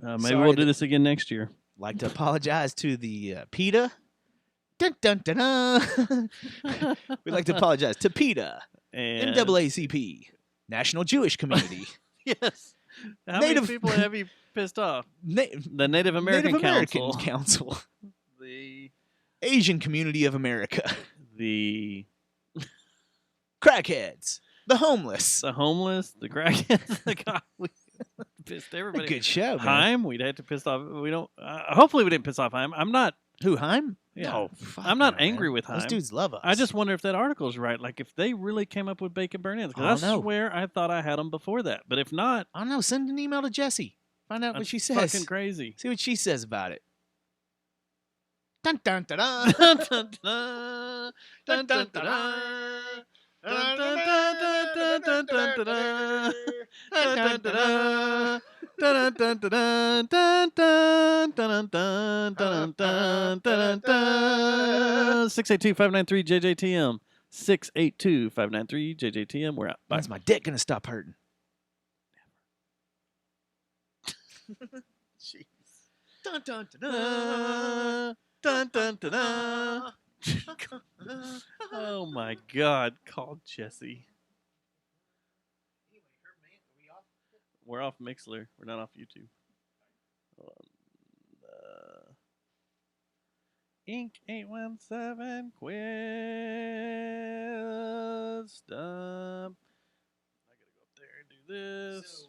Maybe Sorry we'll do that- this again next year. Like to apologize to the PETA. Dun, dun, dun, dun. We'd like to apologize to PETA, And NAACP, National Jewish Community, yes. How Native- many people have you pissed off? Na- The Native American Native American Council. Council, The Asian Community of America, the crackheads, the homeless. the homeless, the crackheads, the guy. We pissed everybody. Good show, man. Heim, we'd have to piss off. We don't. Hopefully, we didn't piss off Heim. I'm not. Who, Heim? Yeah. No, fuck I'm not no, angry man. with Those Heim. dudes love us. I just wonder if that article's right. Like if they really came up with bacon burn-ins. I don't Because I know. swear I thought I had them before that. But if not, I don't know. Send an email to Jessie. Find out what that's she says. fucking crazy. See what she says about it. Dun dun dun dun. Dun, dun, dun, dun, dun, dun, dun. Dun, dun, dun, dun, dun, dun, dun, dun. Dun, dun, dun, dun. Dun, dun, dun, dun, dun, dun, dun, dun, dun, dun, dun. 682-593-JJTM. 682-593-JJTM. We're out. Bye. When's my dick gonna stop hurting? Jeez. Dun dun dun dun. Dun, dun, dun, dun. Oh my God! Call Jesse. We're off Mixler. We're not off YouTube. Hold on. Inc. 817 Quest. I gotta go up there and do this.